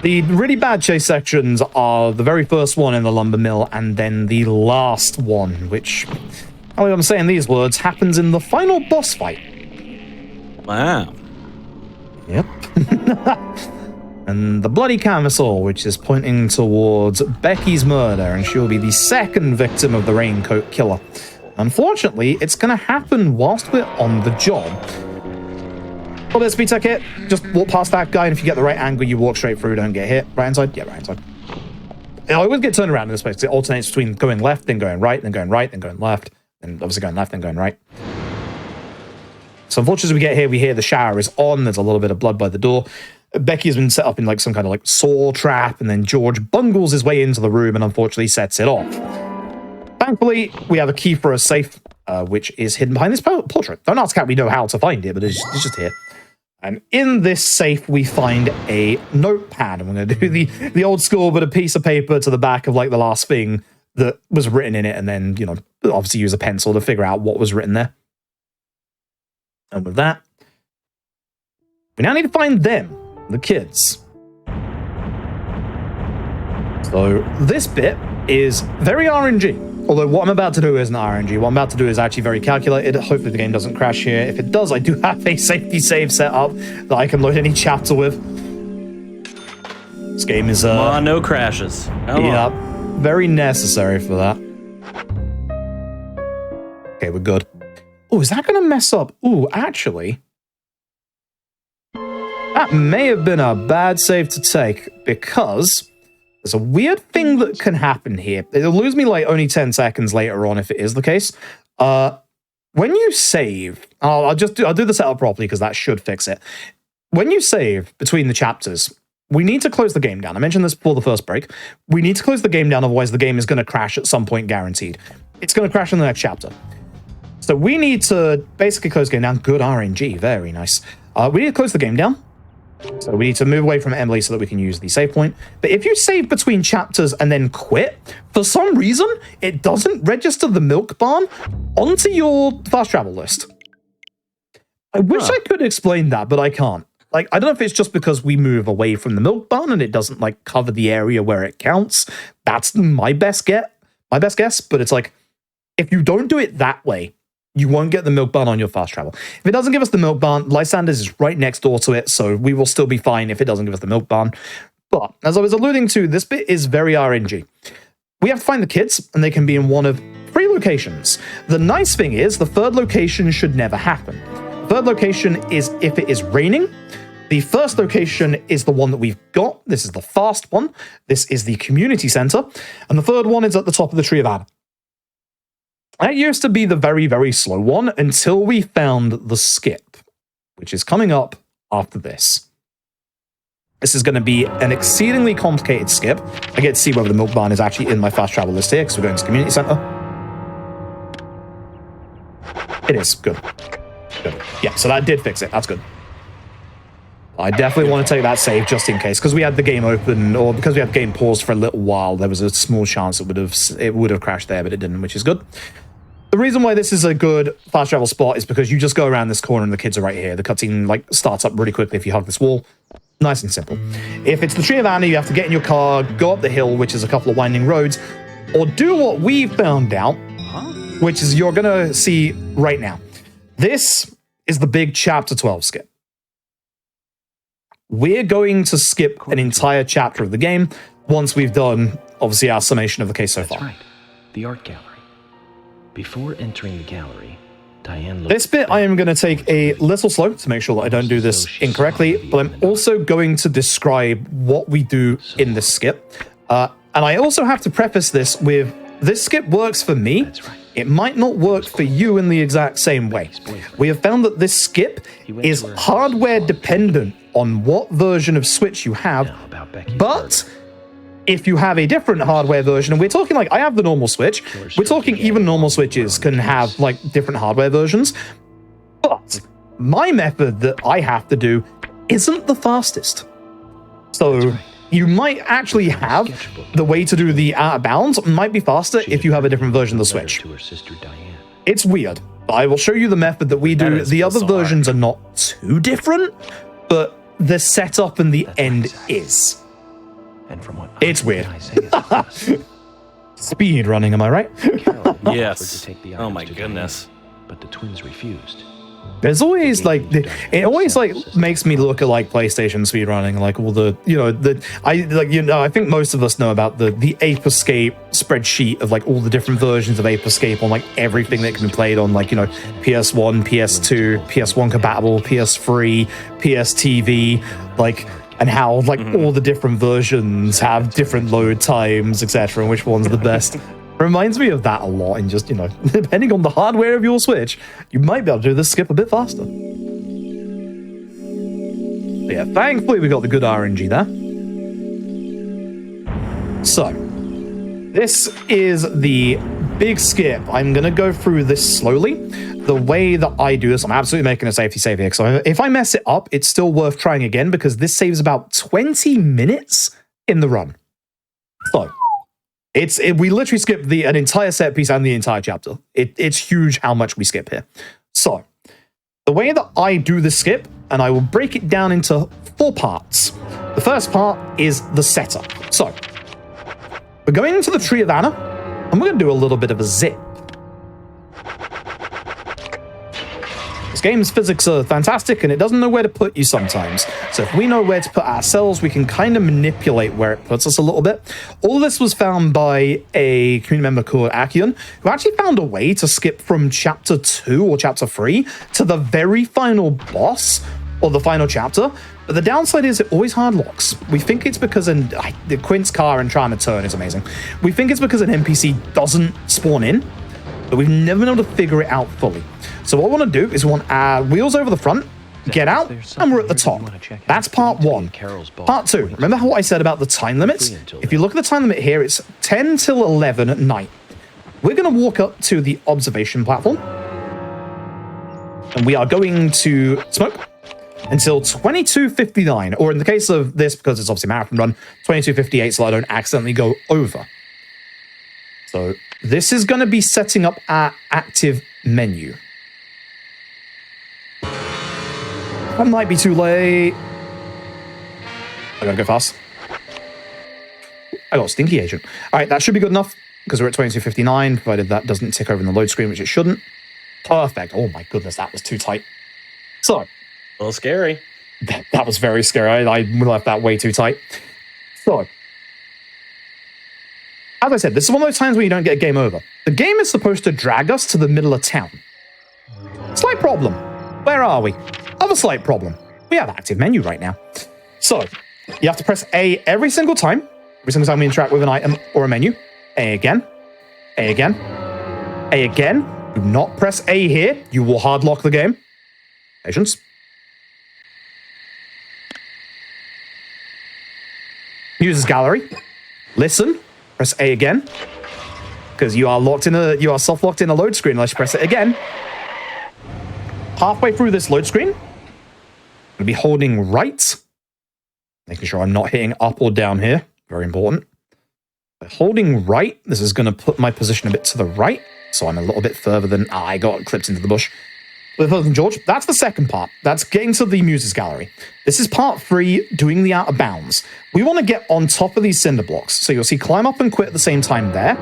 The really bad chase sections are the very first one in the lumber mill and then the last one, which, how I'm saying these words, happens in the final boss fight. Wow. Yep. And the bloody camisole, which is pointing towards Becky's murder, and she'll be the second victim of the Raincoat Killer. Unfortunately, it's going to happen whilst we're on the job. Oh, there's speed tech hit. Just walk past that guy, and if you get the right angle, you walk straight through, don't get hit. Right hand side? Yeah, right hand side. I always get turned around in this place. It alternates between going left, then going right, then going right, then going left, then obviously going left, then going right. So unfortunately, as we get here, we hear the shower is on. There's a little bit of blood by the door. Becky has been set up in like some kind of like saw trap, and then George bungles his way into the room and unfortunately sets it off. Thankfully, we have a key for a safe, which is hidden behind this portrait. Don't ask how we know how to find it, but it's just here. And in this safe, we find a notepad. And we're going to do the old school, but a piece of paper to the back of like the last thing that was written in it, and then, you know, obviously use a pencil to figure out what was written there. And with that, we now need to find them. The kids. So this bit is very RNG. Although what I'm about to do isn't RNG. What I'm about to do is actually very calculated. Hopefully the game doesn't crash here. If it does, I do have a safety save set up that I can load any chapter with. This game is... Come on, no crashes. Yeah, very necessary for that. Okay, we're good. Oh, is that going to mess up? Oh, actually... that may have been a bad save to take, because there's a weird thing that can happen here. It'll lose me like only 10 seconds later on if it is the case. When you save, I'll do the setup properly because that should fix it. When you save between the chapters, we need to close the game down. I mentioned this before the first break. We need to close the game down, otherwise the game is going to crash at some point, guaranteed. It's going to crash in the next chapter. So we need to basically close the game down. Good RNG, very nice. We need to close the game down. So we need to move away from Emily so that we can use the save point. But if you save between chapters and then quit, for some reason, it doesn't register the milk barn onto your fast travel list. I wish I could explain that, but I can't. Like, I don't know if it's just because we move away from the milk barn and it doesn't, like, cover the area where it counts. That's my best guess. But it's like, if you don't do it that way, you won't get the milk barn on your fast travel. If it doesn't give us the milk barn, Lysander's is right next door to it, so we will still be fine if it doesn't give us the milk barn. But, as I was alluding to, this bit is very RNG. We have to find the kids, and they can be in one of 3 locations. The nice thing is, the third location should never happen. The third location is if it is raining. The first location is the one that we've got. This is the fast one. This is the community center. And the third one is at the top of the Tree of Adam. That used to be the very, very slow one until we found the skip, which is coming up after this. This is going to be an exceedingly complicated skip. I get to see whether the milk barn is actually in my fast travel list here, because we're going to the community center. It is. Good. Good. Yeah, so that did fix it. That's good. I definitely want to take that save just in case, because we had the game open, or because we had the game paused for a little while, there was a small chance it would have crashed there, but it didn't, which is good. The reason why this is a good fast travel spot is because you just go around this corner and the kids are right here. The cutscene like starts up really quickly if you hug this wall. Nice and simple. If it's the Tree of Anna, you have to get in your car, go up the hill, which is a couple of winding roads, or do what we found out, which is you're going to see right now. This is the big Chapter 12 skip. We're going to skip an entire chapter of the game once we've done, obviously, our summation of the case so far. That's right. The art gallery. Before entering the gallery, Diane looked... This bit I am going to take a little slow to make sure that I don't do this incorrectly, but I'm also going to describe what we do in this skip. And I also have to preface this with, this skip works for me. That's right. It might not work for you in the exact same way. We have found that this skip is hardware dependent on what version of Switch you have, but If you have a different hardware version, and we're talking like, I have the normal Switch, we're talking even normal Switches can have like different hardware versions, but my method that I have to do isn't the fastest. So you might actually have the way to do the out of bounds might be faster if you have a different version of the Switch. It's weird. I will show you the method that we do. The other versions are not too different, but the setup and the end is. And from what it's weird. Speed running, am I right? Yes. Oh my goodness. But the twins refused. There's always like it always like makes me look at like PlayStation speedrunning, like all the I think most of us know about the Ape Escape spreadsheet of like all the different versions of Ape Escape on like everything that can be played on, like PS1, PS2, PS1 compatible, PS3, PS TV, like, and how like all the different versions have different load times, etc., and which one's the best. Reminds me of that a lot, and just, depending on the hardware of your Switch, you might be able to do this skip a bit faster. But yeah, thankfully we got the good RNG there. So, this is the big skip. I'm going to go through this slowly. The way that I do this, I'm absolutely making a safety save here. So if I mess it up, it's still worth trying again, because this saves about 20 minutes in the run. So, we literally skip an entire set piece and the entire chapter. It's huge how much we skip here. So, the way that I do the skip, and I will break it down into 4 parts. The first part is the setup. So, we're going into the Tree of Anna, and we're going to do a little bit of a zip. This game's physics are fantastic, and it doesn't know where to put you sometimes. So if we know where to put ourselves, we can kind of manipulate where it puts us a little bit. All of this was found by a community member called Akion, who actually found a way to skip from chapter 2 or chapter 3 to the very final boss, or the final chapter. But the downside is it always hard locks. We think it's because the Quint's car and trying to turn is amazing. We think it's because an NPC doesn't spawn in, but we've never been able to figure it out fully. So what we want to do is we want our wheels over the front, get out, and we're at the top. That's part 1. Part 2, remember how I said about the time limits? If you look at the time limit here, it's 10 till 11 at night. We're going to walk up to the observation platform, and we are going to smoke until 22:59, or in the case of this, because it's obviously a marathon run, 22:58, so I don't accidentally go over. So this is going to be setting up our active menu. That might be too late. I gotta go fast. I got a Stinky agent. All right, that should be good enough, because we're at 22:59, provided that doesn't tick over in the load screen, which it shouldn't. Perfect. Oh my goodness, that was too tight. So, A little scary. That was very scary. I left that way too tight. So, as I said, this is one of those times where you don't get game over. The game is supposed to drag us to the middle of town. Slight problem. Where are we? Other slight problem. We have active menu right now. So, you have to press A every single time we interact with an item or a menu. A again. A again. A again. Do not press A here. You will hard lock the game. Patience. Users gallery. Listen. Press A again. Because you are soft locked in a load screen unless you press it again. Halfway through this load screen, I'm going to be holding right. Making sure I'm not hitting up or down here. Very important. By holding right, this is going to put my position a bit to the right. So I'm a little bit further than I got clipped into the bush. Further than George. That's the second part. That's getting to the Muses Gallery. This is part 3, doing the out of bounds. We want to get on top of these cinder blocks. So you'll see climb up and quit at the same time there.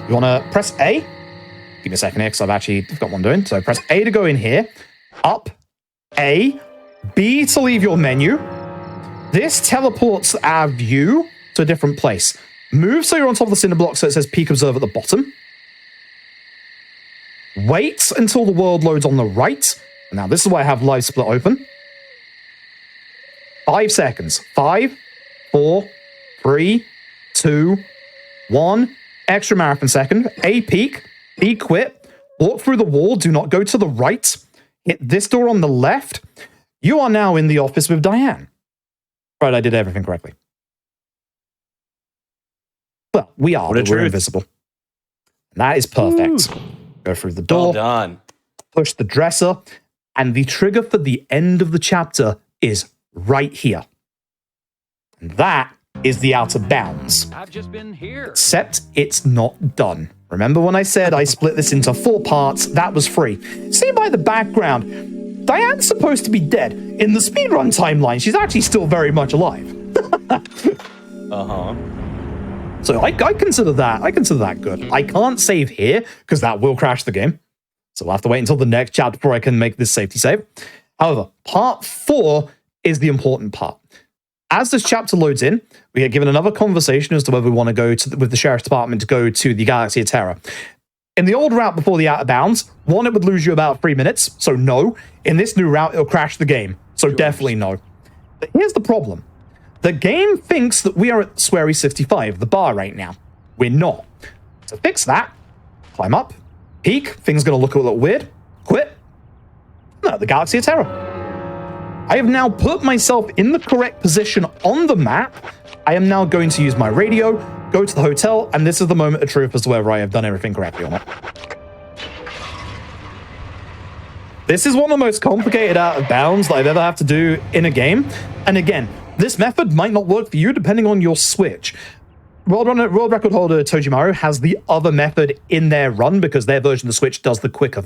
You want to press A. Give me a second here because I've actually got one doing. So press A to go in here. Up. A. B to leave your menu. This teleports our view to a different place. Move so you're on top of the cinder block so it says peak observe at the bottom. Wait until the world loads on the right. Now, this is why I have live split open. 5 seconds. 5, 4, 3, 2, 1. Extra marathon second. A peak. B quit. Walk through the wall. Do not go to the right. Hit this door on the left. You are now in the office with Diane. Right, I did everything correctly. Well, we are, What a but we're truth. invisible. And that is perfect. Go through the door, Well done. push the dresser, and the trigger for the end of the chapter is right here. And that is the outer bounds. I've just been here. Except it's not done. Remember when I said I split this into 4 parts? That was free. See by the background, Diane's supposed to be dead. In the speedrun timeline, she's actually still very much alive. Uh-huh. So I consider that good. I can't save here because that will crash the game. So I'll have to wait until the next chapter before I can make this safety save. However, part 4 is the important part. As this chapter loads in, we get given another conversation as to whether we want to go to with the sheriff's department to go to the Galaxy of Terror. In the old route before the Out of Bounds, 1, it would lose you about 3 minutes, so no. In this new route, it'll crash the game, so definitely no. But here's the problem. The game thinks that we are at Swery 65, the bar right now. We're not. To fix that, climb up, peek, things gonna look a little weird, quit. No, the Galaxy of Terror. I have now put myself in the correct position on the map. I am now going to use my radio, go to the hotel, and this is the moment of truth as to whether I have done everything correctly or not. This is one of the most complicated out of bounds that I've ever had to do in a game. And again, this method might not work for you depending on your switch. World record holder Tojimaru has the other method in their run because their version of the Switch does the quicker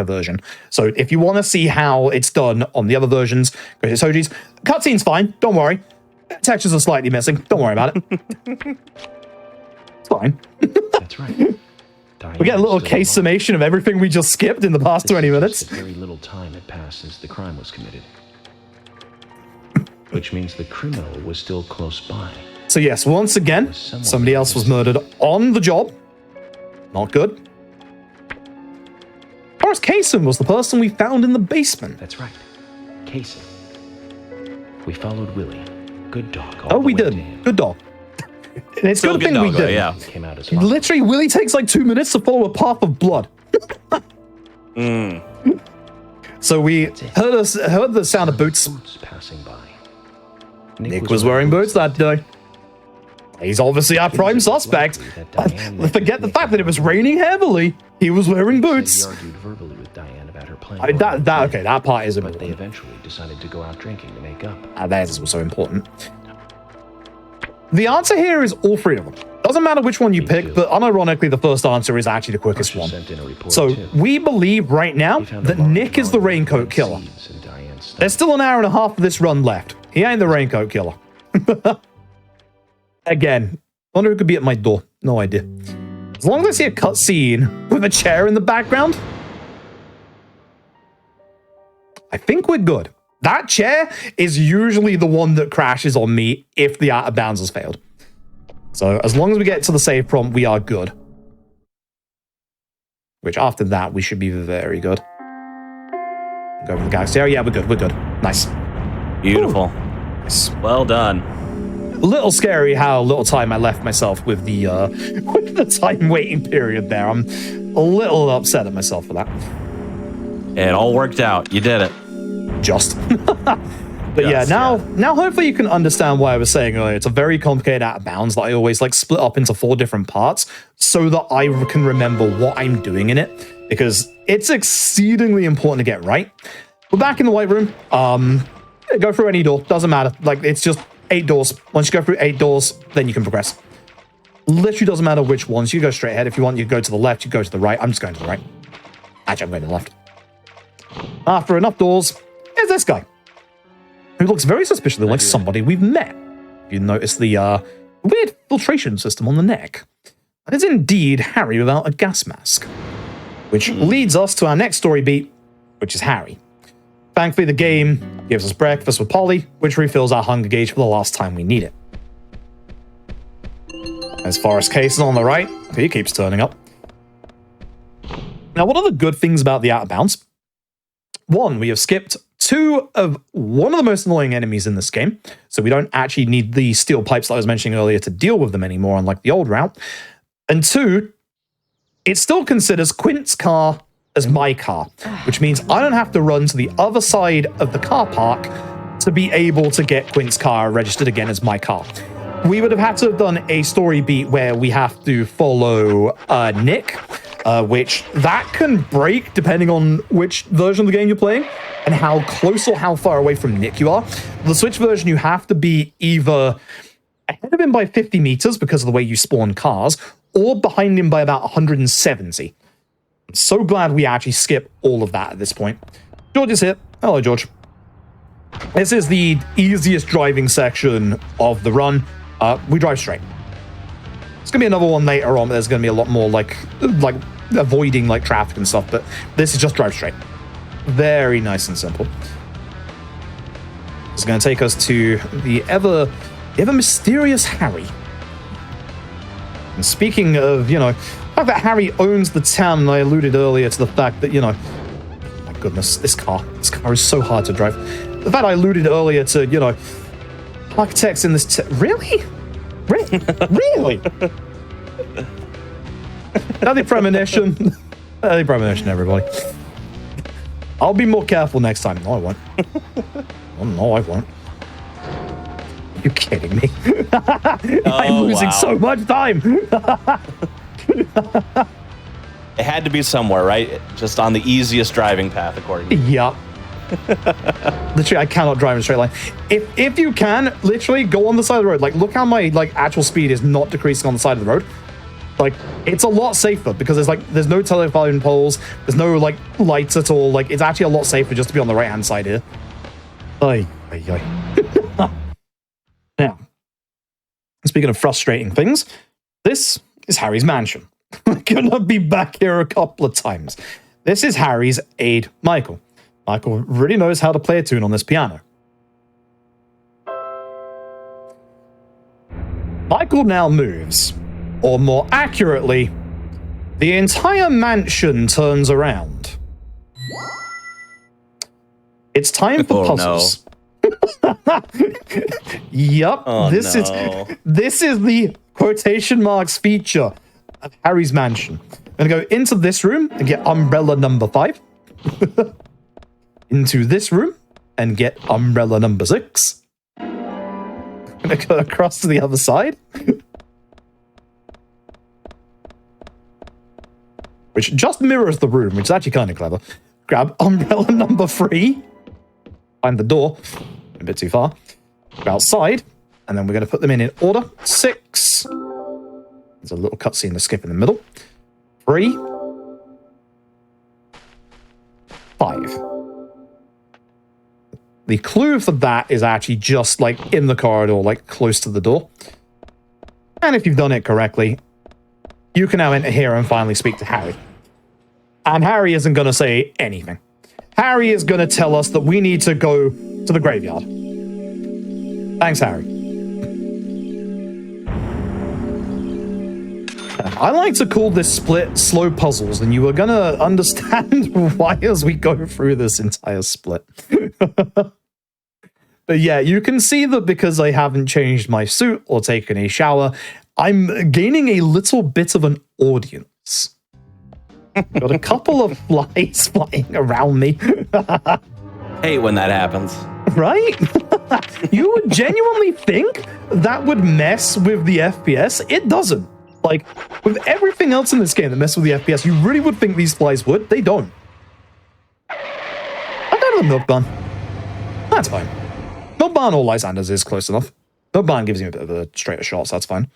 version. So if you want to see how it's done on the other versions, go to Toji's. Cutscene's fine, don't worry. Textures are slightly missing, don't worry about it. It's fine. That's right. We get a little case summation of everything we just skipped in the past 20 minutes. Very little time had passed since the crime was committed. Which means the criminal was still close by. So yes, once again, somebody else was murdered on the job. Not good. Horace Kaysen was the person we found in the basement. That's right. Kaysen. We followed Willie. Good dog. Oh, we did. Good dog. And it's a good thing we did. Yeah. Came out as Literally, Willie takes like 2 minutes to follow a path of blood. So we heard the sound of boots. Passing by. Nick was wearing boots that day. He's obviously our prime suspect. Forget the fact that it was raining heavily. He was wearing boots. He argued verbally with Diane about her plan. Okay, that part is But they important. eventually decided to go out drinking to make up. That is also important. The answer here is all 3 of them. Doesn't matter which one you pick, but unironically, the first answer is actually the quickest one. Sent in a report So too. we believe right now He found that a large Nick is the volume of raincoat killer. seeds in Diane's stuff. There's still an hour and a half of this run left. He ain't the raincoat killer. Again, wonder who could be at my door. No idea. As long as I see a cutscene with a chair in the background, I think we're good. That chair is usually the one that crashes on me if the out of bounds has failed. So as long as we get to the save prompt, we are good. Which after that, we should be very good. Go for the Galaxy. Oh yeah, we're good. We're good. Nice. Beautiful. Nice. Well done. A little scary how little time I left myself with the with the time waiting period there. I'm a little upset at myself for that. It all worked out. You did it. Just. But yeah, now hopefully you can understand why I was saying earlier. It's a very complicated out of bounds that I always like split up into 4 different parts so that I can remember what I'm doing in it, because it's exceedingly important to get right. We're back in the White Room. Go through any door. Doesn't matter. Like, it's just 8 doors. Once you go through 8 doors, then you can progress. Literally doesn't matter which ones. You go straight ahead. If you want, you go to the left, you go to the right. I'm just going to the right. Actually, I'm going to the left. After enough doors, here's this guy, who looks very suspiciously like somebody we've met. You notice the weird filtration system on the neck. That is indeed Harry without a gas mask. Which leads us to our next story beat, which is Harry. Thankfully, the game gives us breakfast with Polly, which refills our hunger gauge for the last time we need it. As far as Case is on the right, he keeps turning up. Now, what are the good things about the Out of Bounds? 1, we have skipped 2 of one of the most annoying enemies in this game, so we don't actually need the steel pipes that I was mentioning earlier to deal with them anymore, unlike the old route. And 2, it still considers Quint's car as my car, which means I don't have to run to the other side of the car park to be able to get Quint's car registered again as my car. we would have had to have done a story beat where we have to follow Nick, which that can break depending on which version of the game you're playing and how close or how far away from Nick you are. The Switch version, you have to be either ahead of him by 50 meters because of the way you spawn cars, or behind him by about 170. I'm so glad we actually skip all of that at this point. George is here. Hello, George. This is the easiest driving section of the run. We drive straight. There's going to be another one later on, but there's going to be a lot more like avoiding like traffic and stuff, but this is just drive straight. Very nice and simple. It's going to take us to the ever mysterious Harry. And speaking of, the fact that Harry owns the town, I alluded earlier to the fact that, my goodness, this car is so hard to drive. The fact I alluded earlier to, architects in this really? Really? Early Premonition. Early Premonition, everybody. I'll be more careful next time. No, I won't. Oh, no, I won't. Are you kidding me? I'm losing so much time. It had to be somewhere, right? Just on the easiest driving path, according to you. Yep. Literally, I cannot drive in a straight line. If you can, literally go on the side of the road. Like, look how my actual speed is not decreasing on the side of the road. Like, it's a lot safer because there's no telephone poles, there's no lights at all. Like, it's actually a lot safer just to be on the right hand side here. Ay. Now, speaking of frustrating things, this is Harry's mansion. We're gonna be back here a couple of times. This is Harry's aide, Michael. Michael really knows how to play a tune on this piano. Michael now moves, or more accurately, the entire mansion turns around. It's time for puzzles. Yup, this is the quotation marks feature of Harry's mansion. I'm gonna go into this room and get umbrella number 5. Into this room and get umbrella number 6. I'm gonna go across to the other side. Which just mirrors the room, which is actually kind of clever. Grab umbrella number 3. Find the door. A bit too far. Go outside. And then we're going to put them in order. 6. There's a little cutscene to skip in the middle. 3. 5. The clue for that is actually just in the corridor, close to the door. And if you've done it correctly, you can now enter here and finally speak to Harry. And Harry isn't going to say anything. Harry is going to tell us that we need to go to the graveyard. Thanks, Harry. I like to call this split slow puzzles, and you are going to understand why as we go through this entire split. But yeah, you can see that because I haven't changed my suit or taken a shower, I'm gaining a little bit of an audience. Got a couple of flies flying around me. Hate when that happens. Right? You would genuinely think that would mess with the FPS. It doesn't. With everything else in this game that messes with the FPS, you really would think these flies would. They don't. I've got a milk bun. That's fine. Milk bun or Lysander's is close enough. Milk bun gives you a bit of a straighter shot, so that's fine.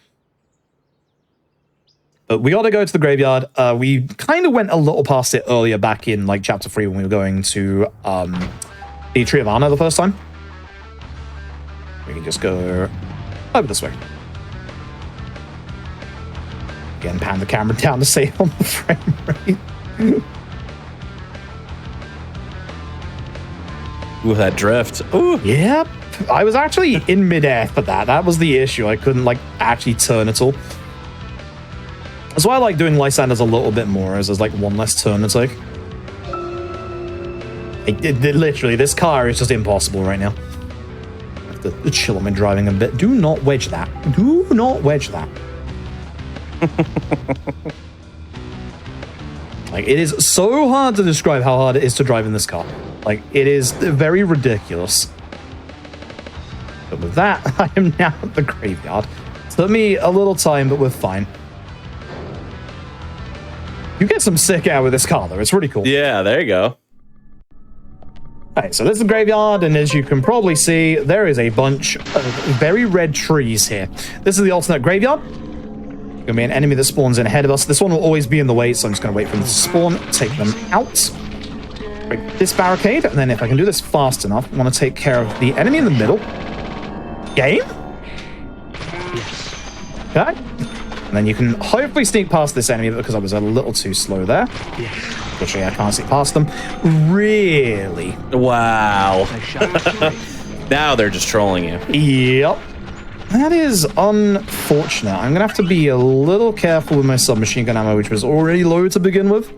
But we got to go to the graveyard. We kind of went a little past it earlier back in chapter 3 when we were going to the Tree of Honor the first time. We can just go over this way. Again, pan the camera down to save on the frame rate. Ooh, that drift. Ooh. Yep. I was actually in midair for that. That was the issue. I couldn't actually turn at all. That's why I like doing Lysander's a little bit more, as there's one less turn to take. Literally, this car is just impossible right now. I have to chill on my driving a bit. Do not wedge that. Do not wedge that. It is so hard to describe how hard it is to drive in this car. It is very ridiculous. But with that, I am now at the graveyard. Took me a little time, but we're fine. You get some sick air with this car, though. It's really cool. Yeah, there you go. Okay, so this is the graveyard, and as you can probably see, there is a bunch of very red trees here. This is the alternate graveyard. Gonna be an enemy that spawns in ahead of us. This one will always be in the way, so I'm just gonna wait for them to spawn, take them out. Break this barricade, and then if I can do this fast enough, I want to take care of the enemy in the middle. Game? Yes. Okay. And then you can hopefully sneak past this enemy because I was a little too slow there. Literally, I can't sneak past them. Really? Wow. I shot. Now they're just trolling you. Yep. That is unfortunate. I'm going to have to be a little careful with my submachine gun ammo, which was already low to begin with.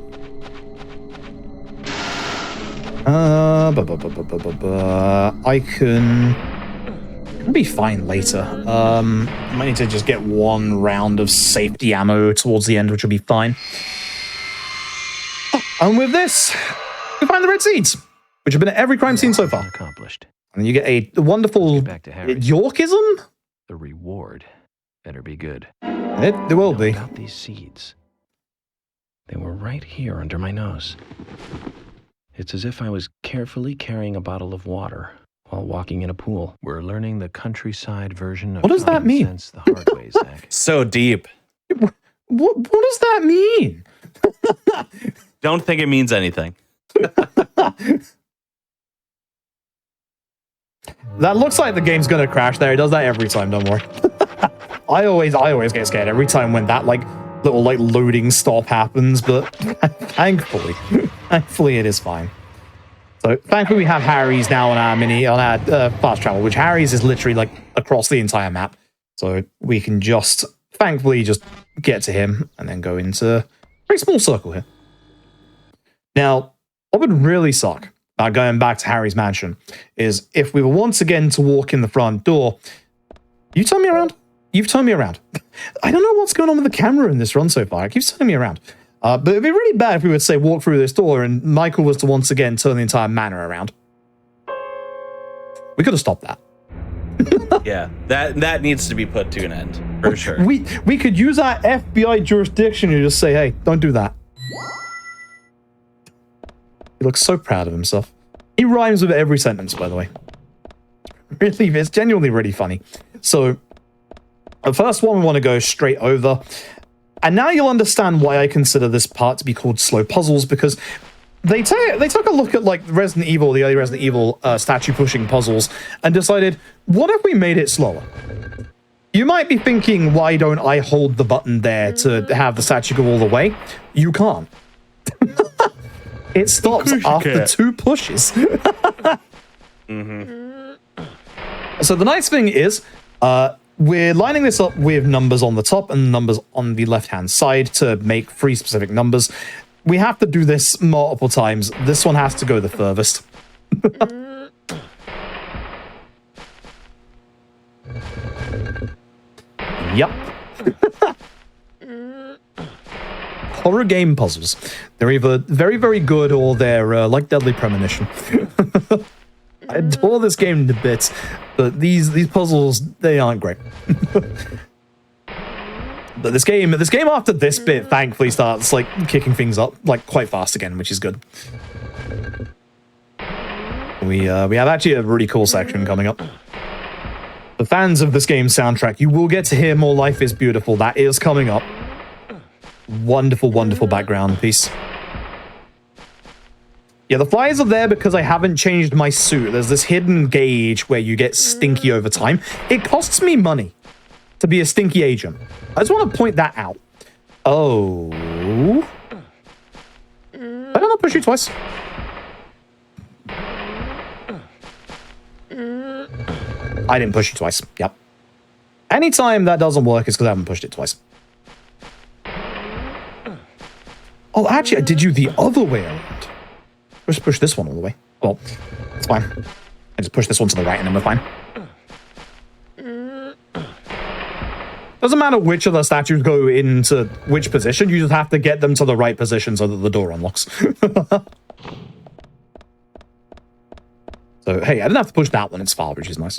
I can be fine later. I might need to just get one round of safety ammo towards the end, which will be fine. And with this, we find the red seeds, which have been at every crime scene so far. Accomplished. And you get a wonderful Get back to Harry. Yorkism? The reward better be good. It will be. About these seeds. They were right here under my nose. It's as if I was carefully carrying a bottle of water while walking in a pool. We're learning the countryside version of What does that common mean? sense the hard way, Zach. So deep. What does that mean? Don't think it means anything. That looks like the game's gonna crash there. It does that every time, don't worry. I always get scared every time when that little loading stop happens, but thankfully it is fine. So thankfully we have Harry's now on our fast travel, which Harry's is literally across the entire map. So we can thankfully just get to him and then go into a very small circle here. Now, what would really suck about going back to Harry's mansion is if we were once again to walk in the front door. You turn me around. You've turned me around. I don't know what's going on with the camera in this run so far. It keeps turning me around. But it'd be really bad if we would say walk through this door and Michael was to once again turn the entire manor around. We could have stopped that. Yeah, that needs to be put to an end, for sure. We could use our FBI jurisdiction and just say, hey, don't do that. He looks so proud of himself. He rhymes with every sentence, by the way. Really, it's genuinely really funny. So, the first one we want to go straight over. And now you'll understand why I consider this part to be called slow puzzles, because they took a look at Resident Evil, the early Resident Evil statue pushing puzzles, and decided, what if we made it slower? You might be thinking, why don't I hold the button there to have the statue go all the way? You can't. It stops after 2 pushes. So the nice thing is, we're lining this up with numbers on the top and numbers on the left-hand side to make 3 specific numbers. We have to do this multiple times. This one has to go the furthest. Yep. Horror game puzzles. They're either very, very good or they're like Deadly Premonition. I adore this game to bits, but these puzzles, they aren't great. But this game after this bit thankfully starts kicking things up quite fast again, which is good. We have actually a really cool section coming up. The fans of this game's soundtrack, you will get to hear more Life is Beautiful. That is coming up. Wonderful, wonderful background piece. Yeah, the flies are there because I haven't changed my suit. There's this hidden gauge where you get Stinky over time. It costs me money to be a Stinky agent. I just want to point that out. Oh. I don't know, push you twice. I didn't push you twice. Yep. Anytime that doesn't work, it's because I haven't pushed it twice. Oh, actually, I did you the other way around. Just push this one all the way. Well, it's fine. I just push this one to the right and then we're fine. Doesn't matter which of the statues go into which position, you just have to get them to the right position so that the door unlocks. So, hey, I didn't have to push that one, it's far, which is nice.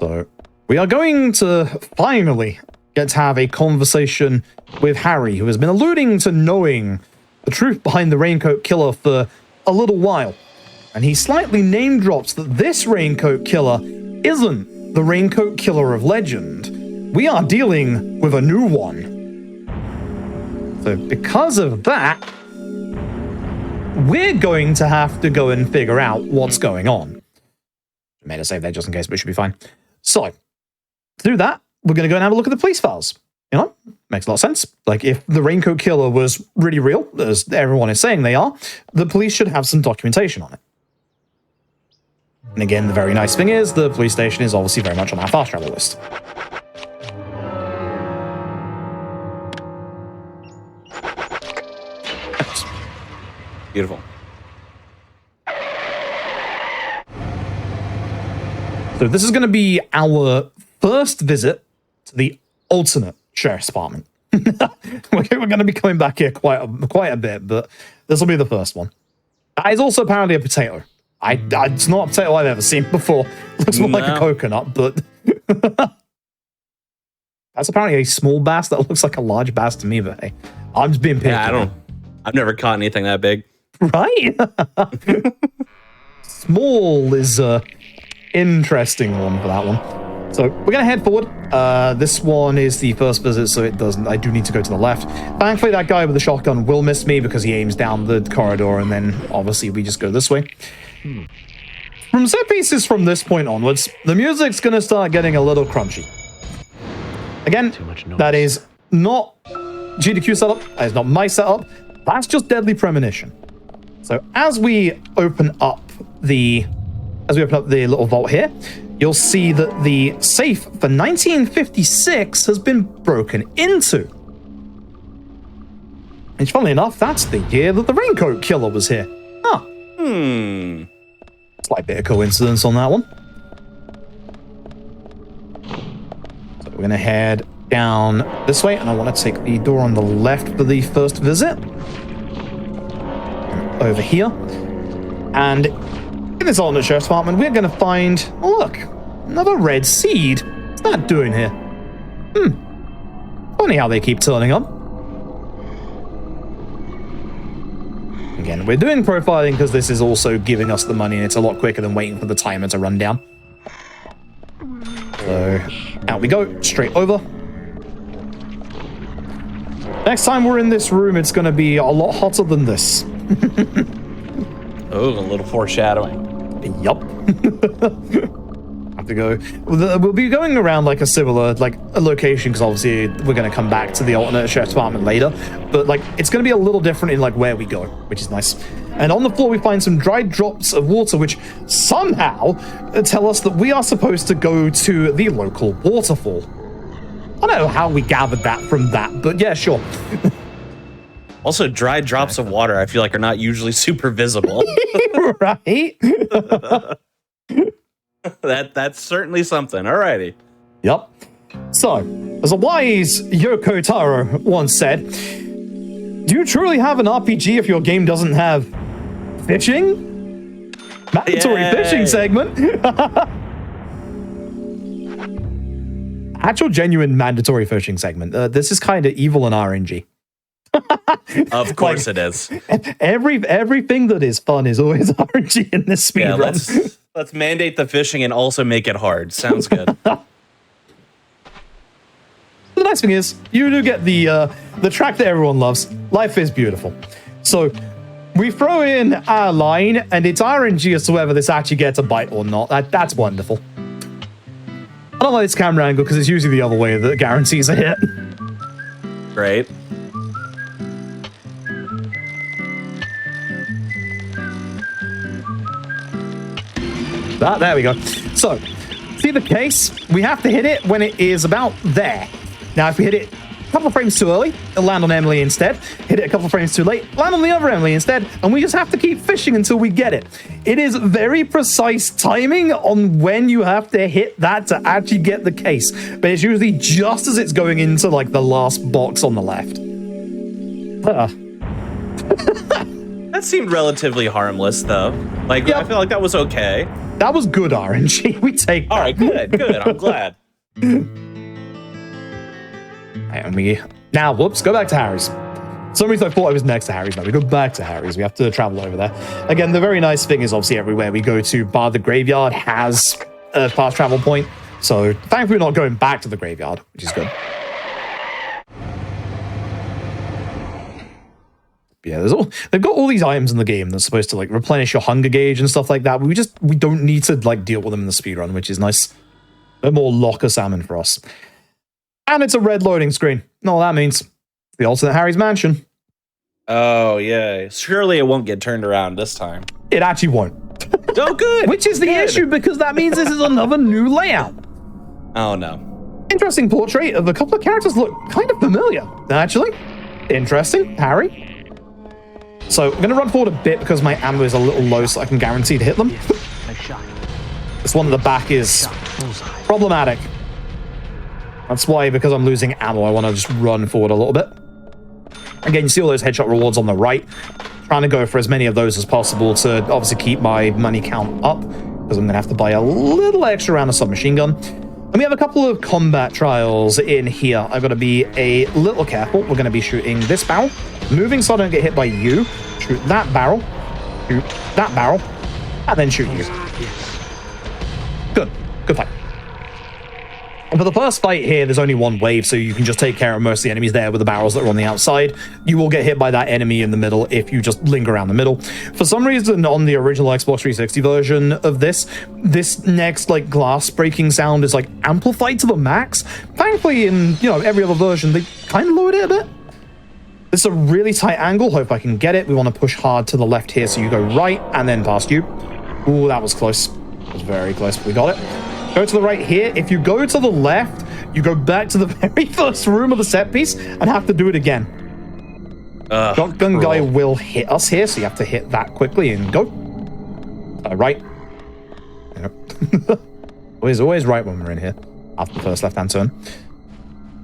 So we are going to finally get to have a conversation with Harry, who has been alluding to knowing the truth behind the Raincoat Killer for a little while. And he slightly name drops that this Raincoat Killer isn't the Raincoat Killer of legend. We are dealing with a new one. So because of that, we're going to have to go and figure out what's going on. I made a save there just in case, but it should be fine. So, to do that, we're going to go and have a look at the police files. You know, makes a lot of sense. Like, if the Raincoat Killer was really real, as everyone is saying they are, the police should have some documentation on it. And again, the very nice thing is, the police station is obviously very much on our fast travel list. Beautiful. So this is going to be our first visit to the alternate sheriff's department. We're going to be coming back here quite a bit, but this will be the first one. That is also apparently a potato. It's not a potato I've ever seen before. Looks more like a coconut, but that's apparently a small bass that looks like a large bass to me. But hey, I'm just being picky. Yeah, I've never caught anything that big. Right? Small is a interesting one for that one. So we're gonna head forward. This one is the first visit, so I do need to go to the left. Thankfully, that guy with the shotgun will miss me because he aims down the corridor, and then obviously we just go this way. From set pieces from this point onwards, the music's gonna start getting a little crunchy. Again, that is not GDQ setup. That is not my setup. That's just Deadly Premonition. So as we open up the little vault here, you'll see that the safe for 1956 has been broken into. And funnily enough, that's the year that the Raincoat Killer was here. Huh. Slight bit of coincidence on that one. So we're going to head down this way, and I want to take the door on the left for the first visit. Over here. And in this alternate sheriff's department, we're going to find, oh look, another red seed. What's that doing here? Funny how they keep turning up. Again, we're doing profiling because this is also giving us the money, and it's a lot quicker than waiting for the timer to run down. So, out we go, straight over. Next time we're in this room, it's going to be a lot hotter than this. Oh, a little foreshadowing. Yup. Have to go. We'll be going around like a similar, like a location, because obviously we're going to come back to the alternate sheriff's department later. But like, it's going to be a little different in like where we go, which is nice. And on the floor, we find some dried drops of water, which somehow tell us that we are supposed to go to the local waterfall. I don't know how we gathered that from that, but yeah, sure. Also, dried drops of water, I feel like, are not usually super visible. Right? That's certainly something. Alrighty. Yep. So, as a wise Yoko Taro once said, do you truly have an RPG if your game doesn't have fishing? Mandatory fishing segment. Actual genuine mandatory fishing segment. This is kind of evil and RNG. Of course it is. Everything that is fun is always RNG in this speedrun. Yeah, let's mandate the fishing and also make it hard. Sounds good. The nice thing is, you do get the track that everyone loves. Life is beautiful. So we throw in our line, and it's RNG as to whether this actually gets a bite or not. That's wonderful. I don't like this camera angle because it's usually the other way that guarantees a hit. Great. There we go. So, see the case? We have to hit it when it is about there. Now, if we hit it a couple of frames too early, it'll land on Emily instead. Hit it a couple of frames too late, land on the other Emily instead, and we just have to keep fishing until we get it. It is very precise timing on when you have to hit that to actually get the case, but it's usually just as it's going into, like, the last box on the left. That seemed relatively harmless, though. Like, Yep. I feel like that was okay. That was good RNG. We take that. All right, good. I'm glad. And we now, whoops, go back to Harry's. For some reason I thought I was next to Harry's. No, we go back to Harry's. We have to travel over there. Again, the very nice thing is obviously everywhere we go to, bar the graveyard, has a fast travel point. So thankfully we're not going back to the graveyard, which is good. Yeah, they've got all these items in the game that's supposed to like replenish your hunger gauge and stuff like that. But we don't need to like deal with them in the speedrun, which is nice. A bit more locker salmon for us. And it's a red loading screen. No, that means the alternate Harry's mansion. Oh, yeah. Surely it won't get turned around this time. It actually won't. Oh, good. Which is the issue, because that means this is another new layout. Oh, no. Interesting portrait of a couple of characters look kind of familiar, actually. Interesting. Harry. So I'm going to run forward a bit because my ammo is a little low, so I can guarantee to hit them. This one at the back is problematic. That's why, because I'm losing ammo, I want to just run forward a little bit. Again, you see all those headshot rewards on the right. Trying to go for as many of those as possible to obviously keep my money count up, because I'm going to have to buy a little extra round of submachine gun. And we have a couple of combat trials in here. I've got to be a little careful. We're going to be shooting this barrel, moving so I don't get hit by you. Shoot that barrel, shoot that barrel, and then shoot you. Good fight. And for the first fight here, there's only one wave, so you can just take care of most of the enemies there with the barrels that are on the outside. You will get hit by that enemy in the middle if you just linger around the middle. For some reason, on the original Xbox 360 version of this next like glass breaking sound is like amplified to the max. Thankfully, in every other version, they kind of lowered it a bit. This is a really tight angle. Hope I can get it. We want to push hard to the left here, so you go right and then past you. Ooh, that was close. That was very close, but we got it. Go to the right here. If you go to the left, you go back to the very first room of the set piece and have to do it again. Shotgun guy will hit us here, so you have to hit that quickly and go. Right. always right when we're in here. After the first left-hand turn.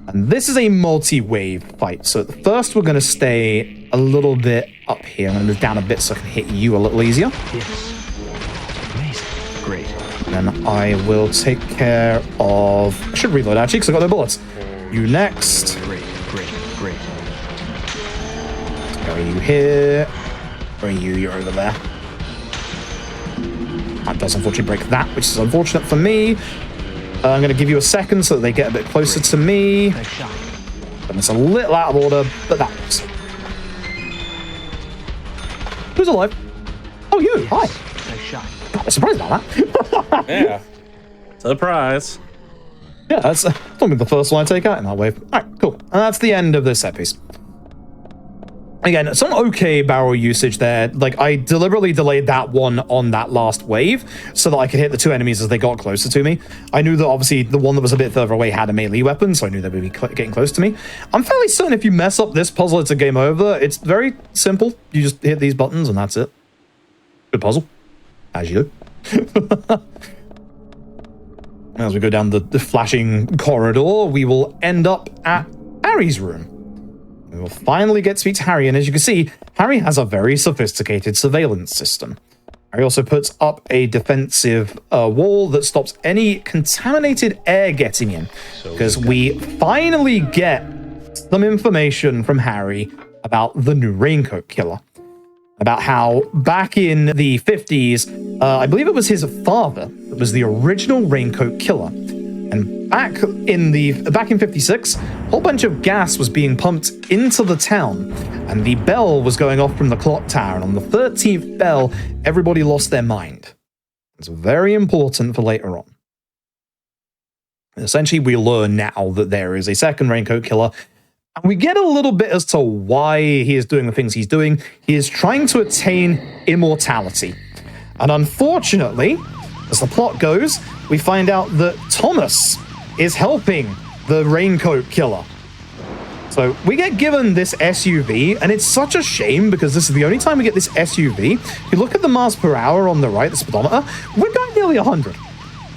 And this is a multi-wave fight. So at first we're going to stay a little bit up here. I'm going to move down a bit so I can hit you a little easier. Yes. Amazing. Great. And then I will take care of... I should reload actually, because I got no bullets. You next. Great. Where are you here? Where are you? You're over there. That does unfortunately break that, which is unfortunate for me. I'm going to give you a second so that they get a bit closer to me. And it's a little out of order, but that works. Who's alive? Oh, you. Hi. God, I'm surprised about that. Yeah. Surprise. Yeah, that's probably the first one I take out in that wave. All right, cool. And that's the end of this set piece. Again, some okay barrel usage there. Like, I deliberately delayed that one on that last wave so that I could hit the two enemies as they got closer to me. I knew that, obviously, the one that was a bit further away had a melee weapon, so I knew they would be getting close to me. I'm fairly certain if you mess up this puzzle, it's a game over. It's very simple. You just hit these buttons, and that's it. Good puzzle. As you do. As we go down the flashing corridor, we will end up at Harry's room. We will finally get to speak to Harry, and as you can see, Harry has a very sophisticated surveillance system. Harry also puts up a defensive wall that stops any contaminated air getting in, because we finally get some information from Harry about the new Raincoat Killer. About how back in the 50s, I believe it was his father that was the original Raincoat Killer. And back in 56, a whole bunch of gas was being pumped into the town, and the bell was going off from the clock tower, and on the 13th bell, everybody lost their mind. It's very important for later on. And essentially, we learn now that there is a second Raincoat Killer, and we get a little bit as to why he is doing the things he's doing. He is trying to attain immortality. And unfortunately, as the plot goes, we find out that Thomas is helping the Raincoat Killer. So we get given this SUV, and it's such a shame because this is the only time we get this SUV. If you look at the miles per hour on the right, the speedometer, we're going nearly 100.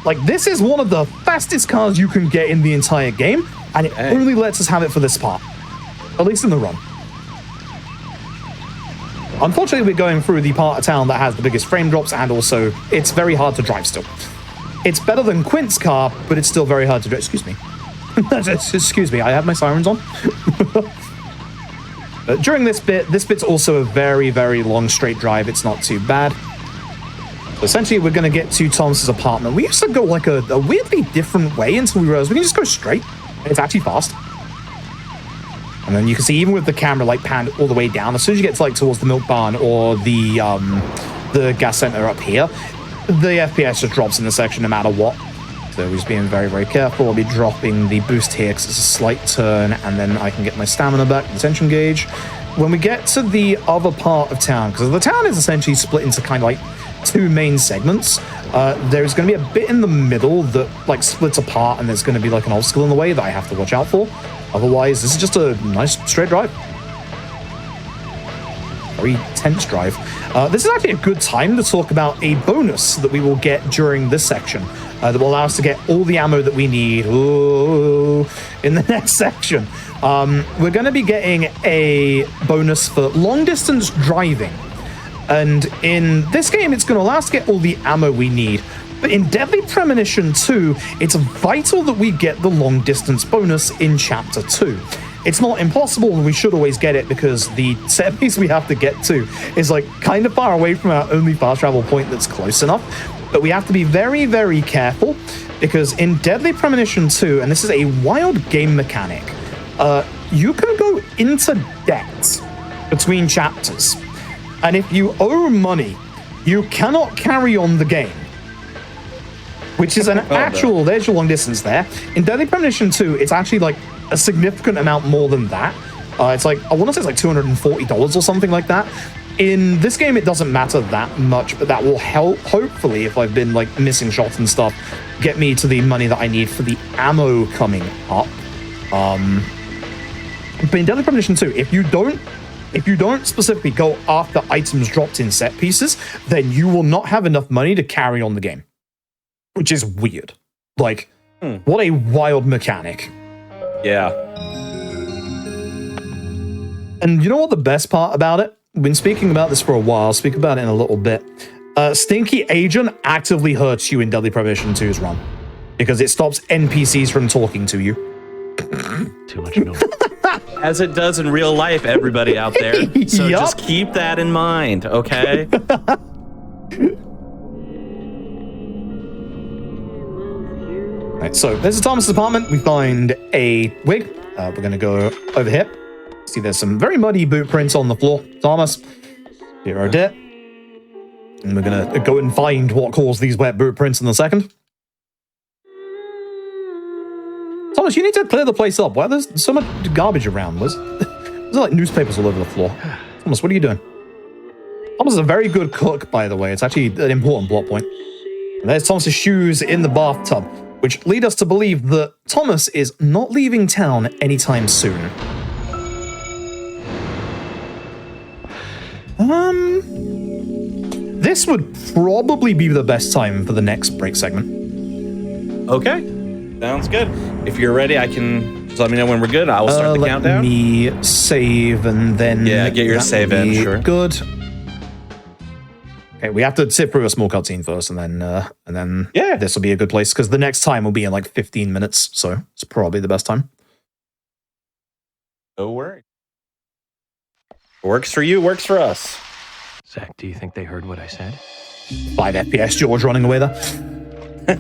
Like, this is one of the fastest cars you can get in the entire game, and it only lets us have it for this part. At least in the run. Unfortunately, we're going through the part of town that has the biggest frame drops, and also it's very hard to drive still. It's better than Quint's car, but it's still very hard to drive. Excuse me. Excuse me, I have my sirens on. During this bit's also a very, very long straight drive. It's not too bad. So essentially, we're going to get to Thomas's apartment. We used to go like a weirdly different way until we realized we can just go straight. It's actually fast. And then you can see, even with the camera like panned all the way down, as soon as you get to like towards the milk barn or the gas center up here, the FPS just drops in the section no matter what. So we're just being very, very careful. I'll be dropping the boost here because it's a slight turn, and then I can get my stamina back, the tension gauge. When we get to the other part of town, because the town is essentially split into kind of like two main segments, there's going to be a bit in the middle that like splits apart, and there's going to be like an obstacle in the way that I have to watch out for. Otherwise, this is just a nice straight drive. Very tense drive. This is actually a good time to talk about a bonus that we will get during this section that will allow us to get all the ammo that we need in the next section. We're going to be getting a bonus for long distance driving. And in this game, it's going to allow us to get all the ammo we need. But in Deadly Premonition 2, it's vital that we get the long distance bonus in Chapter 2. It's not impossible, and we should always get it because the set piece we have to get to is like kind of far away from our only fast travel point that's close enough. But we have to be very, very careful because in Deadly Premonition 2, and this is a wild game mechanic, you can go into debt between chapters. And if you owe money, you cannot carry on the game. Which is an actual, there's your long distance there. In Deadly Premonition 2, it's actually like a significant amount more than that. It's like, I want to say it's like $240 or something like that. In this game, it doesn't matter that much, but that will help, hopefully, if I've been like missing shots and stuff, get me to the money that I need for the ammo coming up. But in Deadly Premonition 2, if you don't specifically go after items dropped in set pieces, then you will not have enough money to carry on the game. Which is weird. Like, what a wild mechanic. Yeah. And you know what the best part about it? We've been speaking about this for a while. I'll speak about it in a little bit. Stinky Agent actively hurts you in Deadly Premonition 2's run. Because it stops NPCs from talking to you. Too much noise. As it does in real life, everybody out there. So just keep that in mind, okay? Right, so there's Thomas's apartment. We find a wig. We're going to go over here. See, there's some very muddy boot prints on the floor. Thomas, here are dead. And we're going to go and find what caused these wet boot prints in a second. Thomas, you need to clear the place up. Why there's so much garbage around? There's like newspapers all over the floor. Thomas, what are you doing? Thomas is a very good cook, by the way. It's actually an important plot point. And there's Thomas's shoes in the bathtub, which lead us to believe that Thomas is not leaving town anytime soon. This would probably be the best time for the next break segment. Okay, sounds good. If you're ready, I can just let me know when we're good. I will start the countdown. Let me save and then... Yeah, get your save in, sure. Good. Okay, we have to sit through a small cutscene first, and then yeah, this will be a good place because the next time will be in like 15 minutes, so it's probably the best time. No worries. Works for you, works for us. Zach, do you think they heard what I said? 5 FPS, George running away there.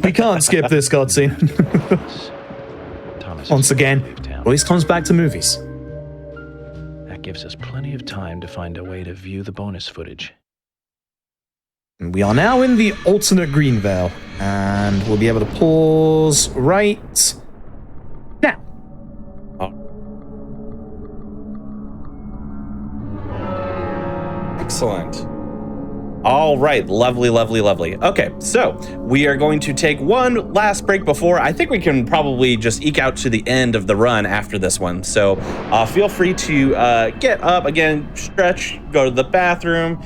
We can't skip this cutscene. Once again, always comes back to movies. That gives us plenty of time to find a way to view the bonus footage. We are now in the alternate Greenvale, and we'll be able to pause right now. Excellent. All right, lovely, lovely, lovely. Okay, so we are going to take one last break before. I think we can probably just eke out to the end of the run after this one. So feel free to get up again, stretch, go to the bathroom,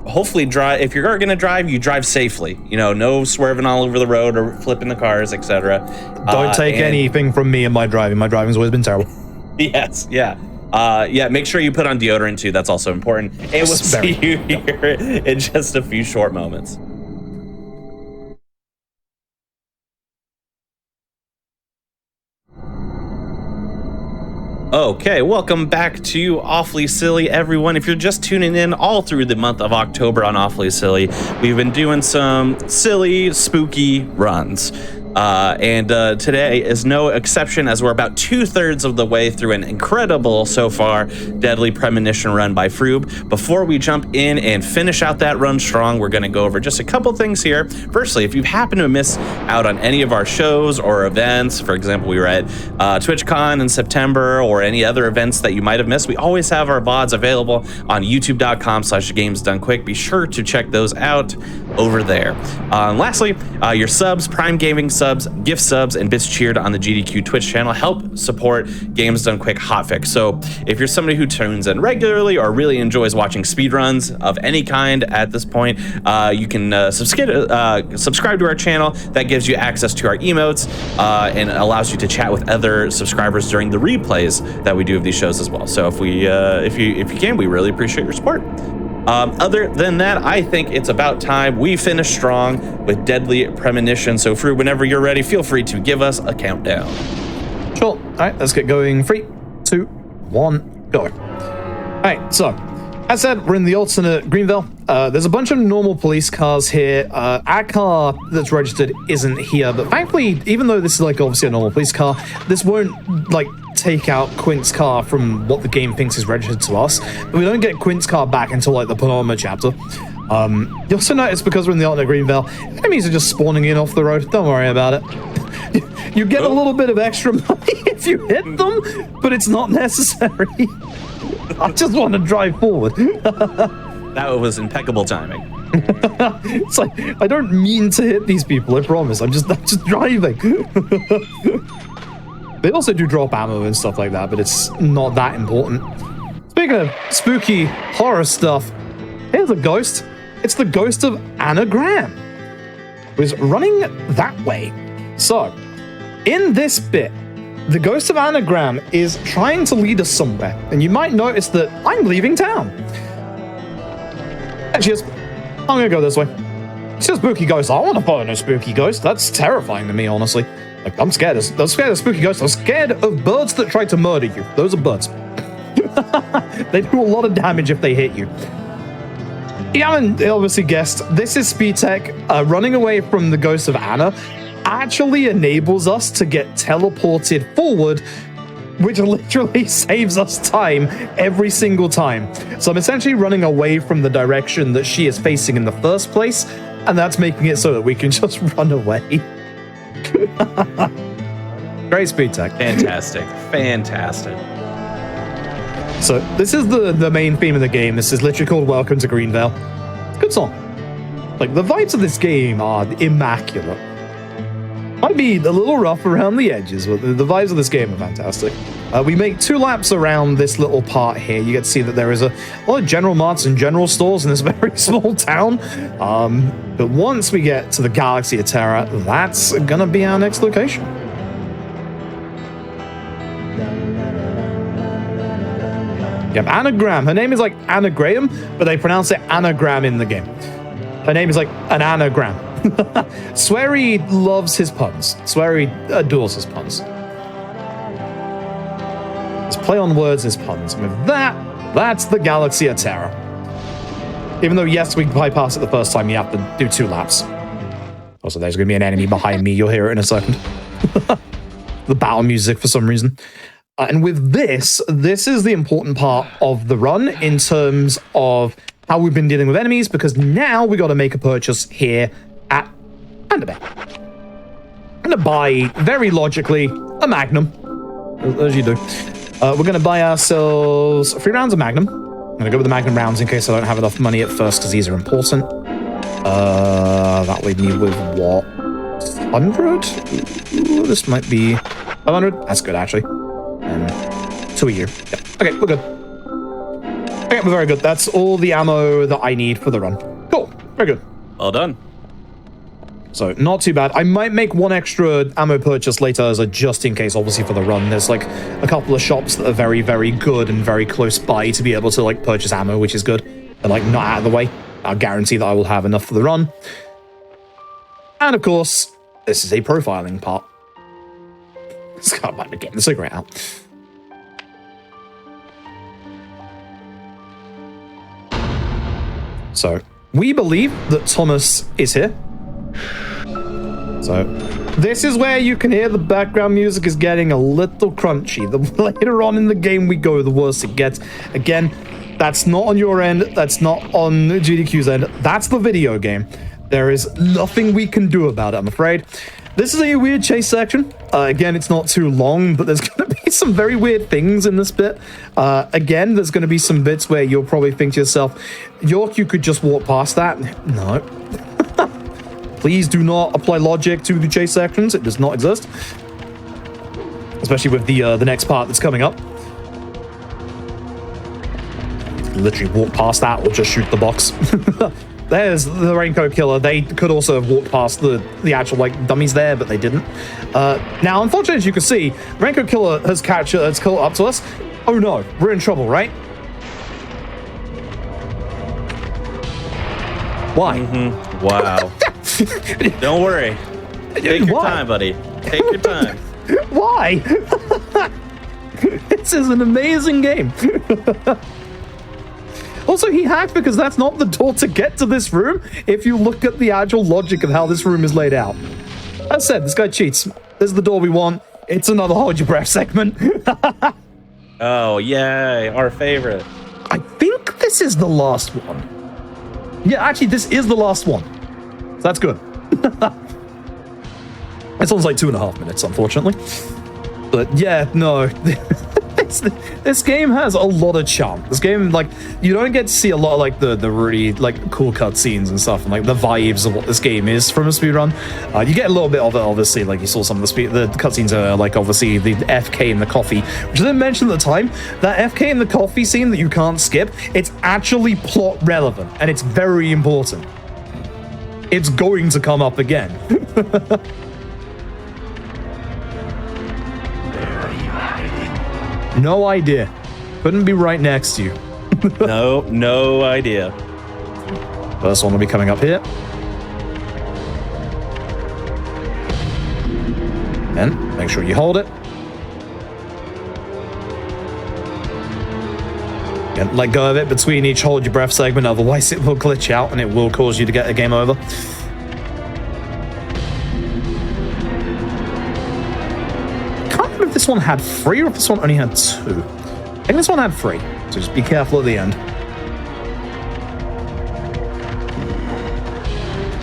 hopefully drive. If you're going to drive, you drive safely. No swerving all over the road or flipping the cars, etc. Don't take anything from me in my driving. My driving's always been terrible. Yes, yeah. Yeah, make sure you put on deodorant too. That's also important. And we'll see you here in just a few short moments. Okay, welcome back to Awfully Silly, everyone. If you're just tuning in all through the month of October on Awfully Silly, we've been doing some silly, spooky runs. And today is no exception, as we're about 2/3 of the way through an incredible, so far, Deadly Premonition run by Froob. Before we jump in and finish out that run strong, we're going to go over just a couple things here. Firstly, if you happen to miss out on any of our shows or events, for example, we were at TwitchCon in September, or any other events that you might have missed, we always have our VODs available on youtube.com/gamesdonequick. Be sure to check those out over there. Lastly, your subs, Prime Gaming subs, gift subs, and bits cheered on the GDQ Twitch channel help support Games Done Quick Hotfix. So if you're somebody who tunes in regularly or really enjoys watching speedruns of any kind at this point, you can subscribe to our channel. That gives you access to our emotes and allows you to chat with other subscribers during the replays that we do of these shows as well. So if you can, we really appreciate your support. Other than that, I think it's about time we finish strong with Deadly Premonition. So, Froob, whenever you're ready, feel free to give us a countdown. Sure. All right, let's get going. 3, 2, 1, go. All right, so as said, we're in the alternate Greenville. There's a bunch of normal police cars here. Our car that's registered isn't here, but thankfully, even though this is like obviously a normal police car, this won't like take out Quint's car from what the game thinks is registered to us. But we don't get Quint's car back until like the penultimate chapter. You also notice, because we're in the alternate Greenville, enemies are just spawning in off the road. Don't worry about it. You get a little bit of extra money if you hit them, but it's not necessary. I just want to drive forward. That was impeccable timing. It's like, I don't mean to hit these people, I promise. I'm just driving. They also do drop ammo and stuff like that, but it's not that important. Speaking of spooky horror stuff, here's a ghost. It's the ghost of Anagram, who's running that way. So, in this bit, the ghost of Anagram is trying to lead us somewhere, and you might notice that I'm leaving town. There she is. I'm gonna go this way. It's a spooky ghost. I don't want to follow no spooky ghost. That's terrifying to me, honestly. Like, I'm scared of spooky ghosts. I'm scared of birds that try to murder you. Those are birds. They do a lot of damage if they hit you. You haven't obviously guessed, this is SpeedTech. Running away from the ghost of Anna actually enables us to get teleported forward, which literally saves us time every single time. So I'm essentially running away from the direction that she is facing in the first place, and that's making it so that we can just run away. Great SpeedTech. Fantastic. Fantastic. So this is the main theme of the game. This is literally called Welcome to Greenville. It's a good song. Like, the vibes of this game are immaculate. Might be a little rough around the edges, but the vibes of this game are fantastic. We make 2 laps around this little part here. You get to see that there is a lot of general marts and general stores in this very small town. But once we get to the Galaxy of Terror, that's gonna be our next location. Yep, Anagram. Her name is like Anna Graham, but they pronounce it Anagram in the game. Her name is like an anagram. Swery loves his puns. Swery adores his puns. His play on words is puns. And with that, that's the Galaxy of Terror. Even though, yes, we bypass it the first time, you have to do 2 laps. Also, there's going to be an enemy behind me. You'll hear it in a second. The battle music for some reason. And with this is the important part of the run in terms of how we've been dealing with enemies, because now we got to make a purchase here at Panda. I'm going to buy, very logically, a Magnum, as you do. We're going to buy ourselves 3 rounds of Magnum. I'm going to go with the Magnum rounds in case I don't have enough money at first, because these are important. That leave me with what? 100? Ooh, this might be 500. That's good, actually. And 2 a year. Yep. Okay, we're good. Okay, we're very good. That's all the ammo that I need for the run. Cool. Very good. Well done. So not too bad. I might make one extra ammo purchase later as a just in case, obviously, for the run. There's like a couple of shops that are very, very good and very close by to be able to like purchase ammo, which is good. And like not out of the way. I'll guarantee that I will have enough for the run. And of course, this is a profiling part. Scott might be getting the cigarette out. So, we believe that Thomas is here. So, this is where you can hear the background music is getting a little crunchy. The later on in the game we go, the worse it gets. Again, that's not on your end. That's not on GDQ's end. That's the video game. There is nothing we can do about it, I'm afraid. This is a weird chase section. Again, it's not too long, but there's going to be some very weird things in this bit. Again, there's going to be some bits where you'll probably think to yourself, York, you could just walk past that. No. Please do not apply logic to the chase sections. It does not exist. Especially with the next part that's coming up. Literally walk past that or just shoot the box. There's the Raincoat Killer. They could also have walked past the actual, like, dummies there, but they didn't. Now, unfortunately, as you can see, Raincoat Killer has caught up to us. Oh no, we're in trouble, right? Why? Mm-hmm. Wow. Don't worry. Take your time, buddy. Take your time. Why? This is an amazing game. Also, he hacked because that's not the door to get to this room if you look at the actual logic of how this room is laid out. As said, this guy cheats. This is the door we want. It's another hold your breath segment. Oh, yay. Our favorite. I think this is the last one. Yeah, actually, this is the last one. So that's good. This one's like 2.5 minutes, unfortunately. But yeah, no. This game has a lot of charm. This game, like, you don't get to see a lot of, like, the really, like, cool cutscenes and stuff, and, like, the vibes of what this game is from a speedrun. You get a little bit of it, obviously, like, you saw some of the cutscenes are, like, obviously, the FK in the coffee, which I didn't mention at the time. That FK in the coffee scene that you can't skip, it's actually plot relevant, and it's very important. It's going to come up again. No idea. Couldn't be right next to you. No idea. First one will be coming up here. And make sure you hold it. And let go of it between each hold your breath segment, otherwise it will glitch out and it will cause you to get a game over. If this one had 3 or if this one only had 2. I think this one had 3, so just be careful at the end.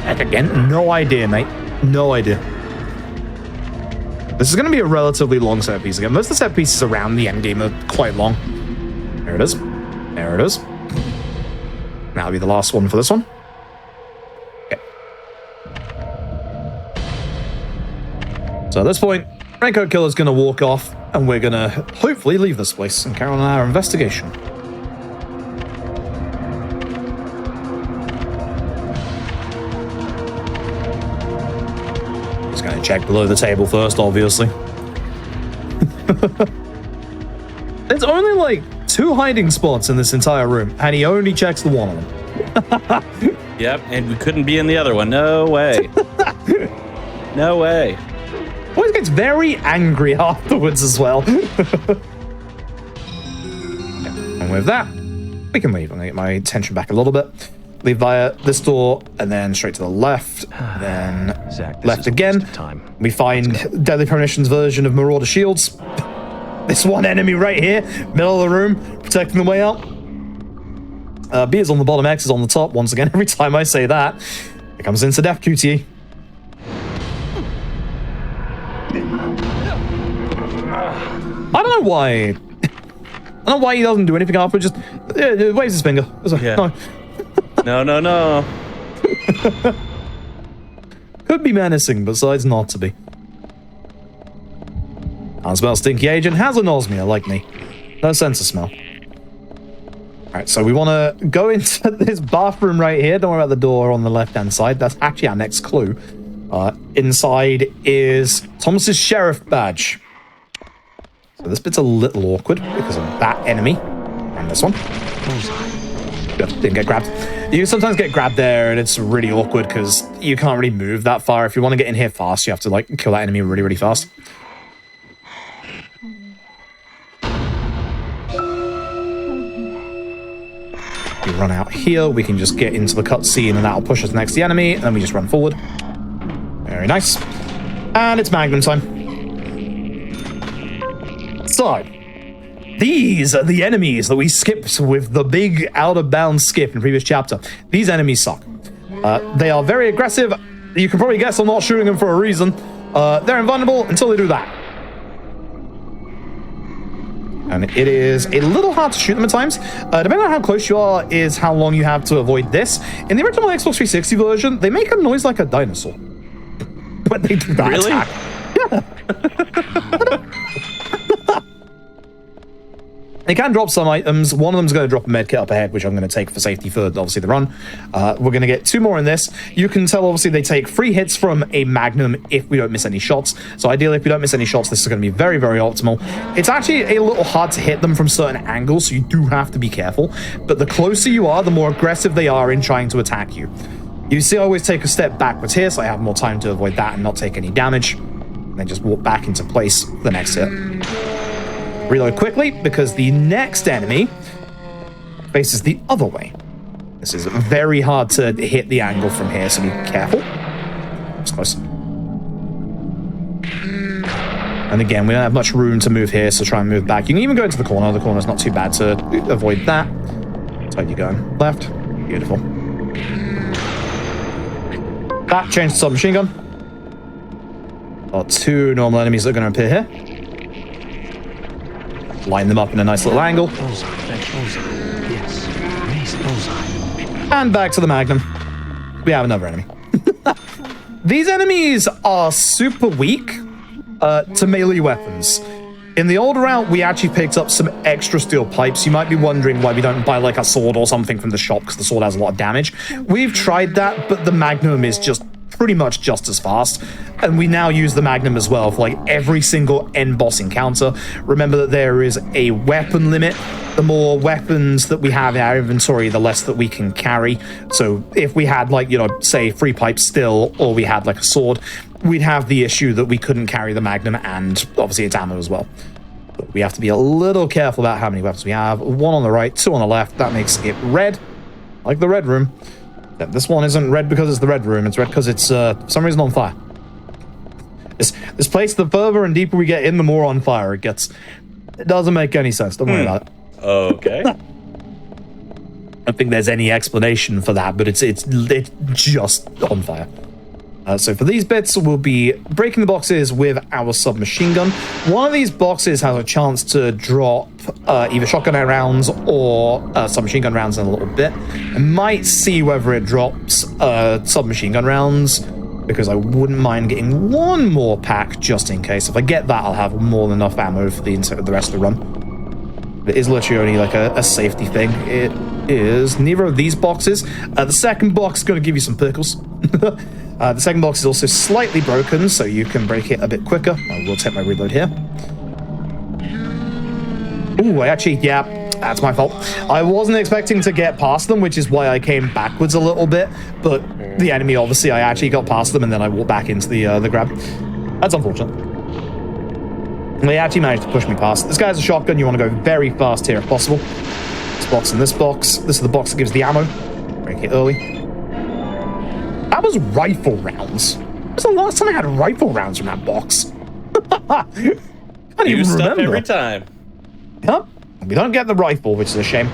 Heck, again, no idea, mate. No idea. This is going to be a relatively long set piece again. Most of the set pieces around the end game are quite long. There it is. There it is. That'll be the last one for this one. Okay. So at this point, Raincoat Killer's going to walk off, and we're going to hopefully leave this place and carry on our investigation. Just going to check below the table first, obviously. There's only like 2 hiding spots in this entire room, and he only checks the one of them. Yep, and we couldn't be in the other one. No way. No way. Always gets very angry afterwards as well. And with that, we can leave. I'm going to get my attention back a little bit. Leave via this door, and then straight to the left, then Zach, left again. We find Deadly Premonition's version of Marauder Shields. This one enemy right here, middle of the room, protecting the way out. B is on the bottom, X is on the top. Once again, every time I say that, it comes into Def QTE. I don't know why. I don't know why he doesn't do anything after. Just waves his finger. Like, yeah. No. Could be menacing, besides not to be. Can't smell Stinky Agent. Has anosmia, like me. No sense of smell. Alright, so we want to go into this bathroom right here. Don't worry about the door on the left-hand side. That's actually our next clue. Inside is Thomas's sheriff badge. So this bit's a little awkward because of that enemy. And this one. Didn't get grabbed. You sometimes get grabbed there and it's really awkward because you can't really move that far. If you want to get in here fast, you have to like kill that enemy really, really fast. We run out here, we can just get into the cutscene and that'll push us next to the enemy, and then we just run forward. Very nice. And it's Magnum time. So, these are the enemies that we skipped with the big out-of-bounds skip in the previous chapter. These enemies suck. They are very aggressive. You can probably guess I'm not shooting them for a reason. They're invulnerable until they do that. And it is a little hard to shoot them at times. Depending on how close you are is how long you have to avoid this. In the original Xbox 360 version, they make a noise like a dinosaur. When they do that attack. Yeah. They can drop some items. One of them is going to drop a medkit up ahead, which I'm going to take for safety for, obviously, the run. We're going to get 2 more in this. You can tell, obviously, they take 3 hits from a Magnum if we don't miss any shots. So ideally, if we don't miss any shots, this is going to be very, very optimal. It's actually a little hard to hit them from certain angles, so you do have to be careful. But the closer you are, the more aggressive they are in trying to attack you. You see, I always take a step backwards here, so I have more time to avoid that and not take any damage. And then just walk back into place for the next hit. Reload quickly, because the next enemy faces the other way. This is very hard to hit the angle from here, so be careful. It's close. And again, we don't have much room to move here, so try and move back. You can even go into the corner. The corner's not too bad to avoid that. So you're going left. Beautiful. That changed to submachine gun. Got 2 normal enemies that are going to appear here. Line them up in a nice little angle. And back to the Magnum. We have another enemy. These enemies are super weak to melee weapons. In the old route, we actually picked up some extra steel pipes. You might be wondering why we don't buy like a sword or something from the shop, because the sword has a lot of damage. We've tried that, but the Magnum is just pretty much just as fast. And we now use the Magnum as well for like every single end boss encounter. Remember that there is a weapon limit. The more weapons that we have in our inventory, the less that we can carry. So if we had like, you know, say 3 pipes still, or we had like a sword, we'd have the issue that we couldn't carry the Magnum and obviously its ammo as well. But we have to be a little careful about how many weapons we have. 1 on the right, 2 on the left. That makes it red, like the red room. This one isn't red because it's the red room. It's red because it's for some reason on fire. This place, the further and deeper we get in, the more on fire it gets. It doesn't make any sense. Don't worry about it. Okay. I don't think there's any explanation for that, but it's just on fire. So for these bits, we'll be breaking the boxes with our submachine gun. One of these boxes has a chance to drop either shotgun rounds or submachine gun rounds in a little bit. I might see whether it drops submachine gun rounds, because I wouldn't mind getting 1 more pack just in case. If I get that, I'll have more than enough ammo for the rest of the run. It is literally only like a safety thing. It is neither of these boxes. The second box is going to give you some pickles. The second box is also slightly broken, so you can break it a bit quicker. I will take my reload here. Ooh, yeah, that's my fault. I wasn't expecting to get past them, which is why I came backwards a little bit, but the enemy, obviously, I actually got past them, and then I walked back into the grab. That's unfortunate. They actually managed to push me past. This guy's a shotgun. You want to go very fast here if possible. This box and this box. This is the box that gives the ammo. Break it early. That was rifle rounds. When was the last time I had rifle rounds from that box? I can't even remember. Every time. Yep. We don't get the rifle, which is a shame.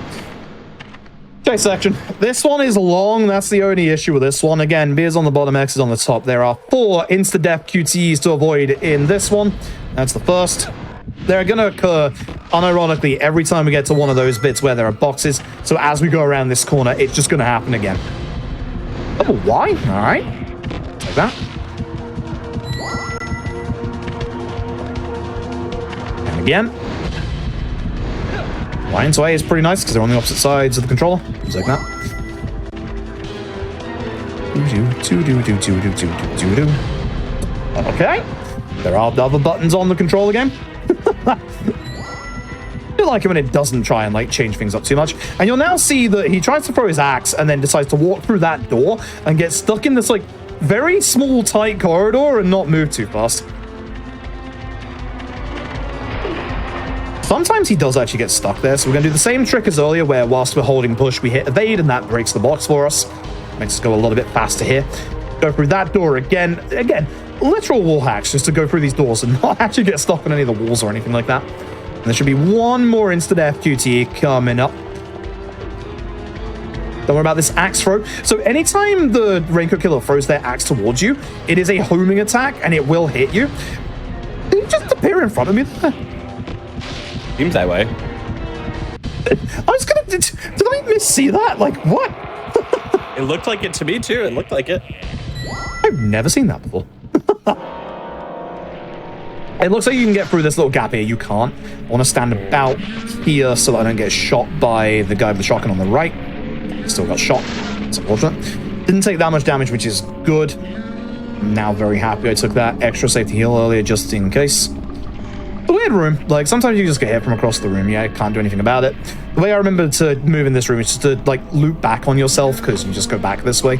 Okay, section. This one is long. That's the only issue with this one. Again, B is on the bottom, X is on the top. There are 4 insta-death QTEs to avoid in this one. That's the first. They're going to occur, unironically, every time we get to one of those bits where there are boxes. So as we go around this corner, it's just going to happen again. Oh, why? All right. Like that. And again. Lion's Way is pretty nice because they're on the opposite sides of the controller. Just like that. Okay. There are other buttons on the controller game. I do like it when it doesn't try and like change things up too much. And you'll now see that he tries to throw his axe and then decides to walk through that door and get stuck in this like very small, tight corridor and not move too fast. Sometimes he does actually get stuck there, so we're going to do the same trick as earlier, where whilst we're holding push, we hit evade, and that breaks the box for us. Makes us go a little bit faster here. Go through that door again. Again, literal wall hacks just to go through these doors and not actually get stuck on any of the walls or anything like that. And there should be one more instant FQT coming up. Don't worry about this axe throw. So anytime the Raincoat Killer throws their axe towards you, it is a homing attack, and it will hit you. Did he just appear in front of me there? Seems that way. I was gonna... Did I miss-see that? Like, what? It looked like it to me, too. It looked like it. I've never seen that before. It looks like you can get through this little gap here. You can't. I want to stand about here so that I don't get shot by the guy with the shotgun on the right. Still got shot. It's unfortunate. Didn't take that much damage, which is good. I'm now very happy I took that extra safety heal earlier just in case. The weird room. Like, sometimes you just get hit from across the room. Yeah, I can't do anything about it. The way I remember to move in this room is just to, like, loop back on yourself, because you just go back this way.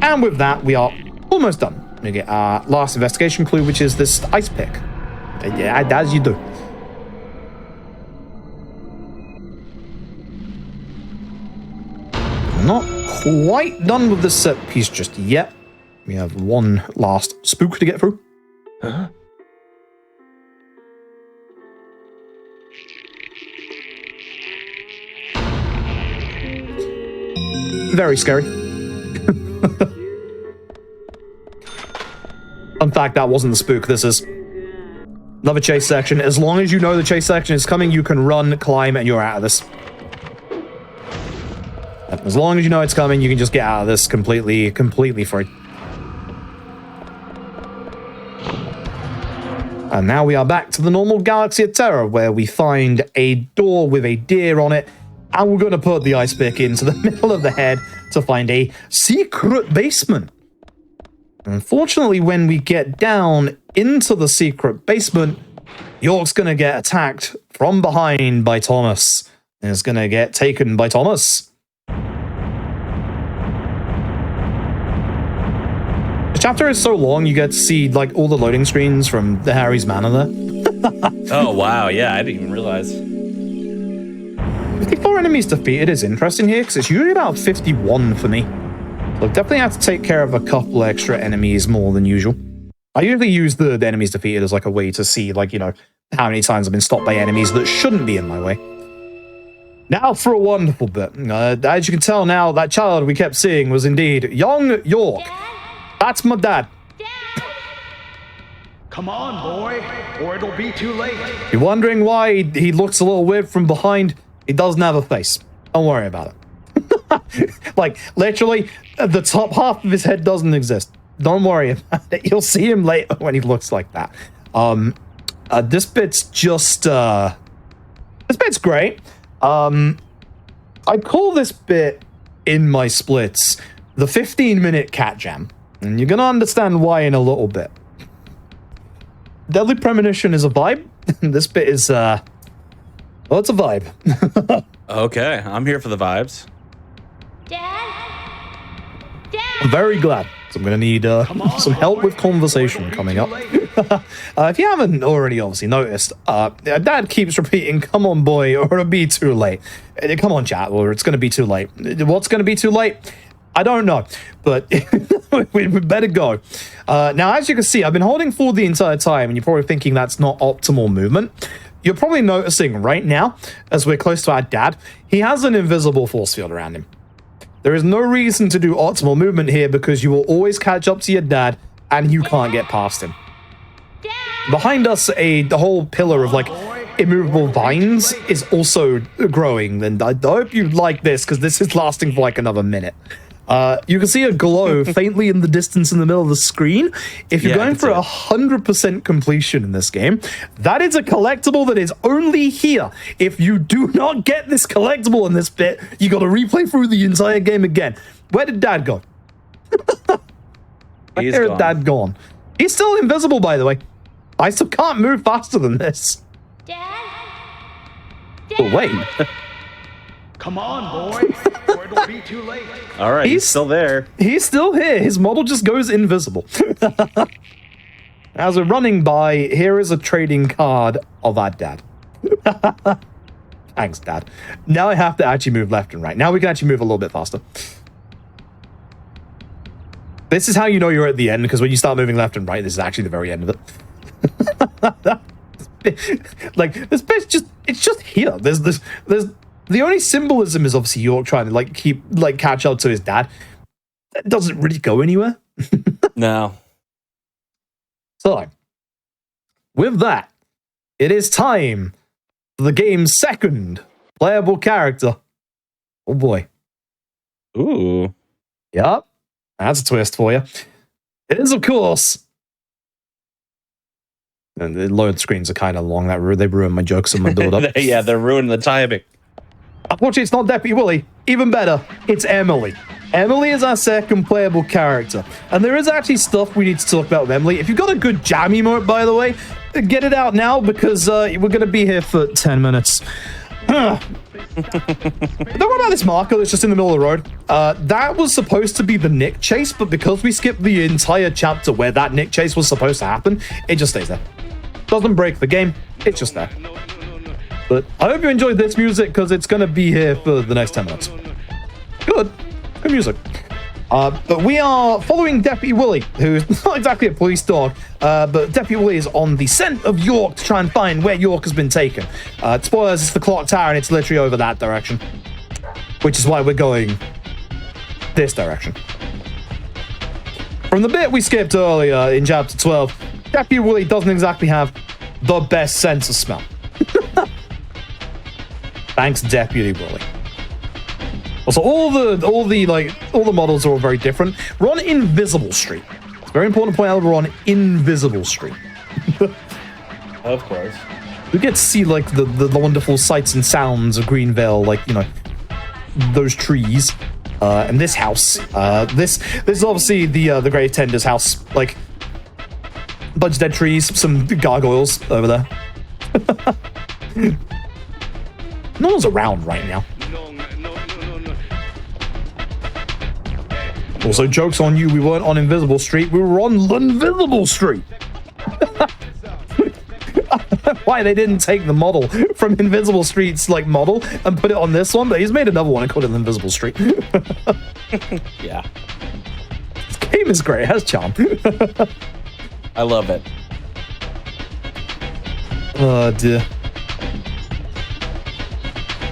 And with that, we are almost done. We get our last investigation clue, which is this ice pick. Yeah, as you do. Not quite done with this set piece just yet. We have one last spook to get through. Huh? Very scary. In fact, that wasn't the spook. This is another chase section. As long as you know the chase section is coming, you can run, climb, and you're out of this. As long as you know it's coming, you can just get out of this completely free. And now we are back to the normal Galaxy of Terror, where we find a door with a deer on it, and we're going to put the ice pick into the middle of the head to find a secret basement. Unfortunately, when we get down into the secret basement, York's going to get attacked from behind by Thomas, and is going to get taken by Thomas. The chapter is so long, you get to see like all the loading screens from the Harry's Manor there. Oh, wow. Yeah, I didn't even realize. 54 enemies defeated is interesting here, because it's usually about 51 for me. So definitely have to take care of a couple extra enemies more than usual. I usually use the enemies defeated as like a way to see, like, you know, how many times I've been stopped by enemies that shouldn't be in my way. Now for a wonderful bit. As you can tell now, that child we kept seeing was indeed young York. That's my dad. Come on, boy, or it'll be too late. You're wondering why he looks a little weird from behind? He doesn't have a face. Don't worry about it. Like, literally, the top half of his head doesn't exist. Don't worry about it. You'll see him later when he looks like that. This bit's just, this bit's great. I call this bit in my splits the 15-minute cat jam. And you're gonna understand why in a little bit. Deadly Premonition is a vibe. This bit is, well, it's a vibe. Okay, I'm here for the vibes. Dad? I'm very glad. So I'm going to need some help with conversation coming up. If you haven't already obviously noticed, Dad keeps repeating, come on, boy, or it'll be too late. Come on, chat, or it's going to be too late. What's going to be too late? I don't know, but we better go. Now, as you can see, I've been holding forward the entire time, and you're probably thinking that's not optimal movement. You're probably noticing right now, as we're close to our dad, he has an invisible force field around him. There is no reason to do optimal movement here because you will always catch up to your dad and you can't get past him. Behind us, the whole pillar of like immovable vines is also growing, and I hope you like this because this is lasting for like another minute. You can see a glow faintly in the distance in the middle of the screen. If you're going for 100% completion in this game, that is a collectible that is only here. If you do not get this collectible in this bit, you got to replay through the entire game again. Where did Dad go? He's There's gone. Dad gone. He's still invisible, by the way. I still can't move faster than this. Dad? But wait. Come on, boy, or it'll be too late. All right, he's still there. He's still here. His model just goes invisible. As we're running by, here is a trading card of our dad. Thanks, Dad. Now I have to actually move left and right. Now we can actually move a little bit faster. This is how you know you're at the end, because when you start moving left and right, this is actually the very end of it. Like, this bit's it's just here. There's the only symbolism is obviously York trying to catch up to his dad. That doesn't really go anywhere. No. So, with that, it is time for the game's second playable character. Oh boy. Ooh. Yup. That's a twist for you. It is, of course. And the load screens are kind of long. They ruin my jokes and my build-up. Yeah, they're ruining the timing. Unfortunately, it's not Deputy Willie. Even better, it's Emily. Emily is our second playable character. And there is actually stuff we need to talk about with Emily. If you've got a good jam emote, by the way, get it out now, because we're going to be here for 10 minutes. Don't worry about this marker that's just in the middle of the road. That was supposed to be the Nick chase, but because we skipped the entire chapter where that Nick chase was supposed to happen, it just stays there. Doesn't break the game, it's just there. But I hope you enjoyed this music, because it's going to be here for the next 10 minutes. Good music. But we are following Deputy Willie, who's not exactly a police dog, but Deputy Willie is on the scent of York to try and find where York has been taken. Spoilers, it's the clock tower, and it's literally over that direction. Which is why we're going this direction. From the bit we skipped earlier in Chapter 12, Deputy Willie doesn't exactly have the best sense of smell. Thanks, Deputy Willie. Also, all the models are all very different. We're on Invisible Street. It's very important to point out we're on Invisible Street. Of course. We get to see the wonderful sights and sounds of Greenvale, those trees, and this house. This is obviously the Grave Tender's house. Bunch of dead trees, some gargoyles over there. No one's around right now. Also, joke's on you, we weren't on Invisible Street, we were on Invisible Street! Why they didn't take the model from Invisible Street's, model and put it on this one, but he's made another one and called it Invisible Street. Yeah. This game is great, it has charm. I love it. Oh, dear.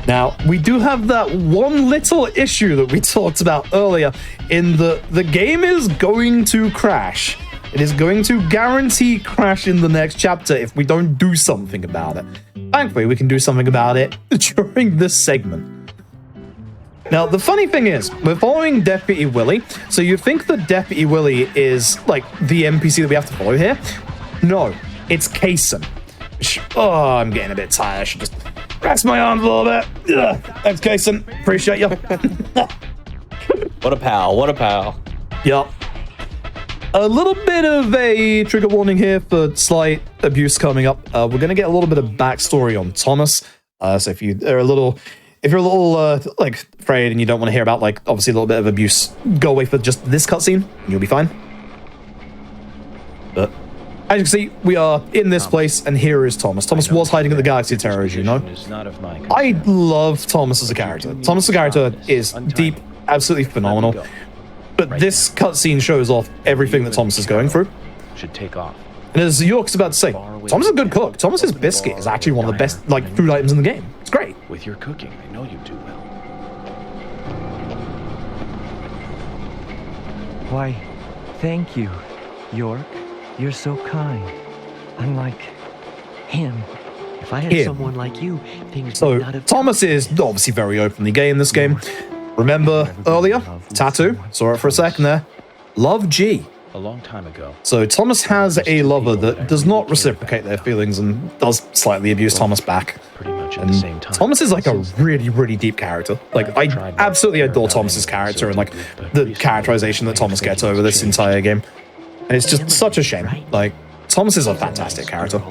Now, we do have that one little issue that we talked about earlier in the game is going to crash. It is going to guarantee crash in the next chapter if we don't do something about it. Thankfully, we can do something about it during this segment. Now, the funny thing is, we're following Deputy Willie, so you think that Deputy Willie is, the NPC that we have to follow here? No, it's Kaysen. Oh, I'm getting a bit tired. I should just rest my arms a little bit. Ugh. Thanks, Kaysen. Appreciate you. What a pal. What a pal. Yup. A little bit of a trigger warning here for slight abuse coming up. We're going to get a little bit of backstory on Thomas. So if you're a little afraid and you don't want to hear about, obviously a little bit of abuse, go away for just this cutscene and you'll be fine. But as you can see, we are in this place, and here is Thomas. Thomas was hiding at the Galaxy Terror, as you know. I love Thomas as a character. Thomas as a character is deep, absolutely phenomenal. But this cutscene shows off everything that Thomas is going through. Should take off. And as York's about to say, Thomas is a good cook. Thomas's biscuit is actually one of the best food items in the game. It's great. With your cooking, I know you do well. Why, thank you, York. You're so kind. Unlike him. If I had someone like you, things would not have... Thomas is obviously very openly gay in this game. Remember earlier? Tattoo. Saw it for a second there. Love G. A long time ago. So Thomas has a lover that does not reciprocate their feelings and does slightly abuse Thomas back. Pretty much at the same time. Thomas is a really, really deep character. I absolutely adore Thomas's character and the characterization that Thomas gets over this entire game. And it's just such a shame. Like, Thomas is a fantastic character.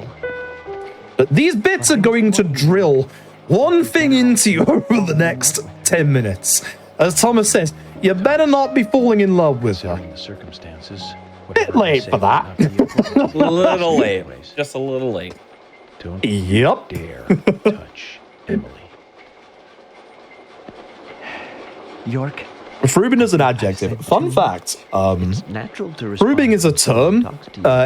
But these bits are going to drill one thing into you over the next 10 minutes. As Thomas says, you better not be falling in love with her. The circumstances. Bit late for that. A little late. Just a little late. Don't Yep. dare touch Emily. York, Frubing is an adjective. Fun fact, it's natural to respond. frubing is a term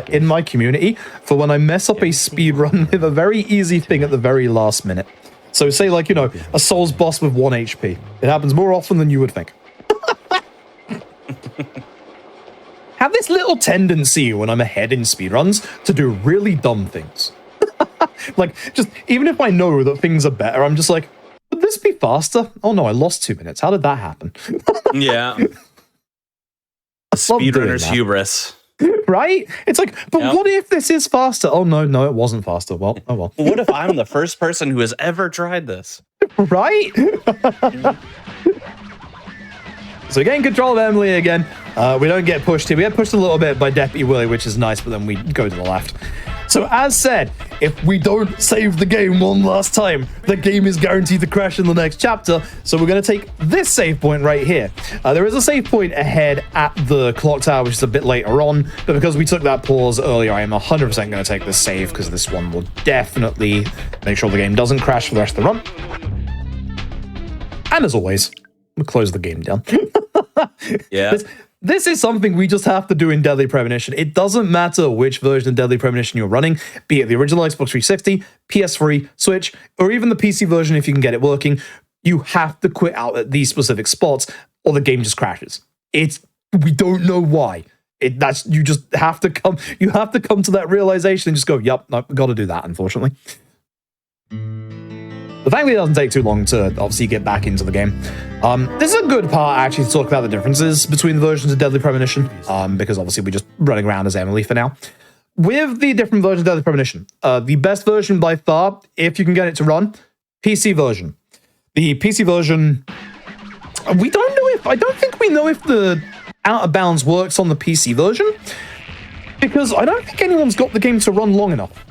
in my community for when I mess up a speed run with a very easy thing at the very last minute. So say like, you know, a Souls boss with 1 HP. It happens more often than you would think. Have this little tendency when I'm ahead in speedruns to do really dumb things. Like, just, even if I know that things are better, I'm just like, would this be faster? Oh no, I lost 2 minutes. How did that happen? Yeah. Speedrunner's hubris. Right? It's like, but what if this is faster? Oh no, it wasn't faster. Well, oh well. What if I'm the first person who has ever tried this? Right? So getting control of Emily again. We don't get pushed here. We get pushed a little bit by Deputy Willie, which is nice, but then we go to the left. So as said, if we don't save the game one last time, the game is guaranteed to crash in the next chapter. So we're going to take this save point right here. There is a save point ahead at the clock tower, which is a bit later on. But because we took that pause earlier, I am 100% going to take this save because this one will definitely make sure the game doesn't crash for the rest of the run. And as always, we'll close the game down. Yeah. This is something we just have to do in Deadly Premonition. It doesn't matter which version of Deadly Premonition you're running, be it the original Xbox 360, PS3, Switch, or even the PC version if you can get it working. You have to quit out at these specific spots or the game just crashes. We don't know why. You just have to come to that realization and just go, yep, no, I've got to do that, unfortunately. But thankfully, it doesn't take too long to obviously get back into the game. This is a good part, actually, to talk about the differences between the versions of Deadly Premonition, because obviously we're just running around as Emily for now. With the different versions of Deadly Premonition, the best version by far, if you can get it to run, PC version. The PC version, I don't think we know if the Out of Bounds works on the PC version, because I don't think anyone's got the game to run long enough.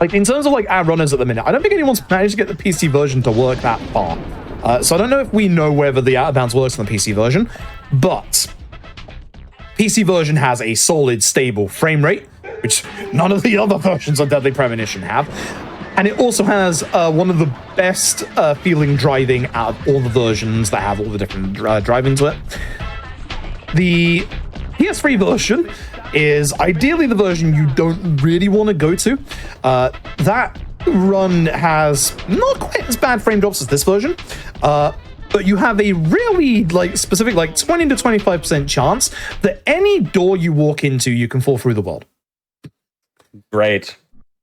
Like, in terms of, like, our runners at the minute, I don't think anyone's managed to get the PC version to work that far. So I don't know if we know whether the Out of Bounds works on the PC version, but PC version has a solid, stable frame rate, which none of the other versions of Deadly Premonition have. And it also has one of the best feeling driving out of all the versions that have all the different driving to it. The PS3 version is ideally the version you don't really want to go to. That run has not quite as bad frame drops as this version, but you have a really specific 20 to 25% chance that any door you walk into, you can fall through the world. Great.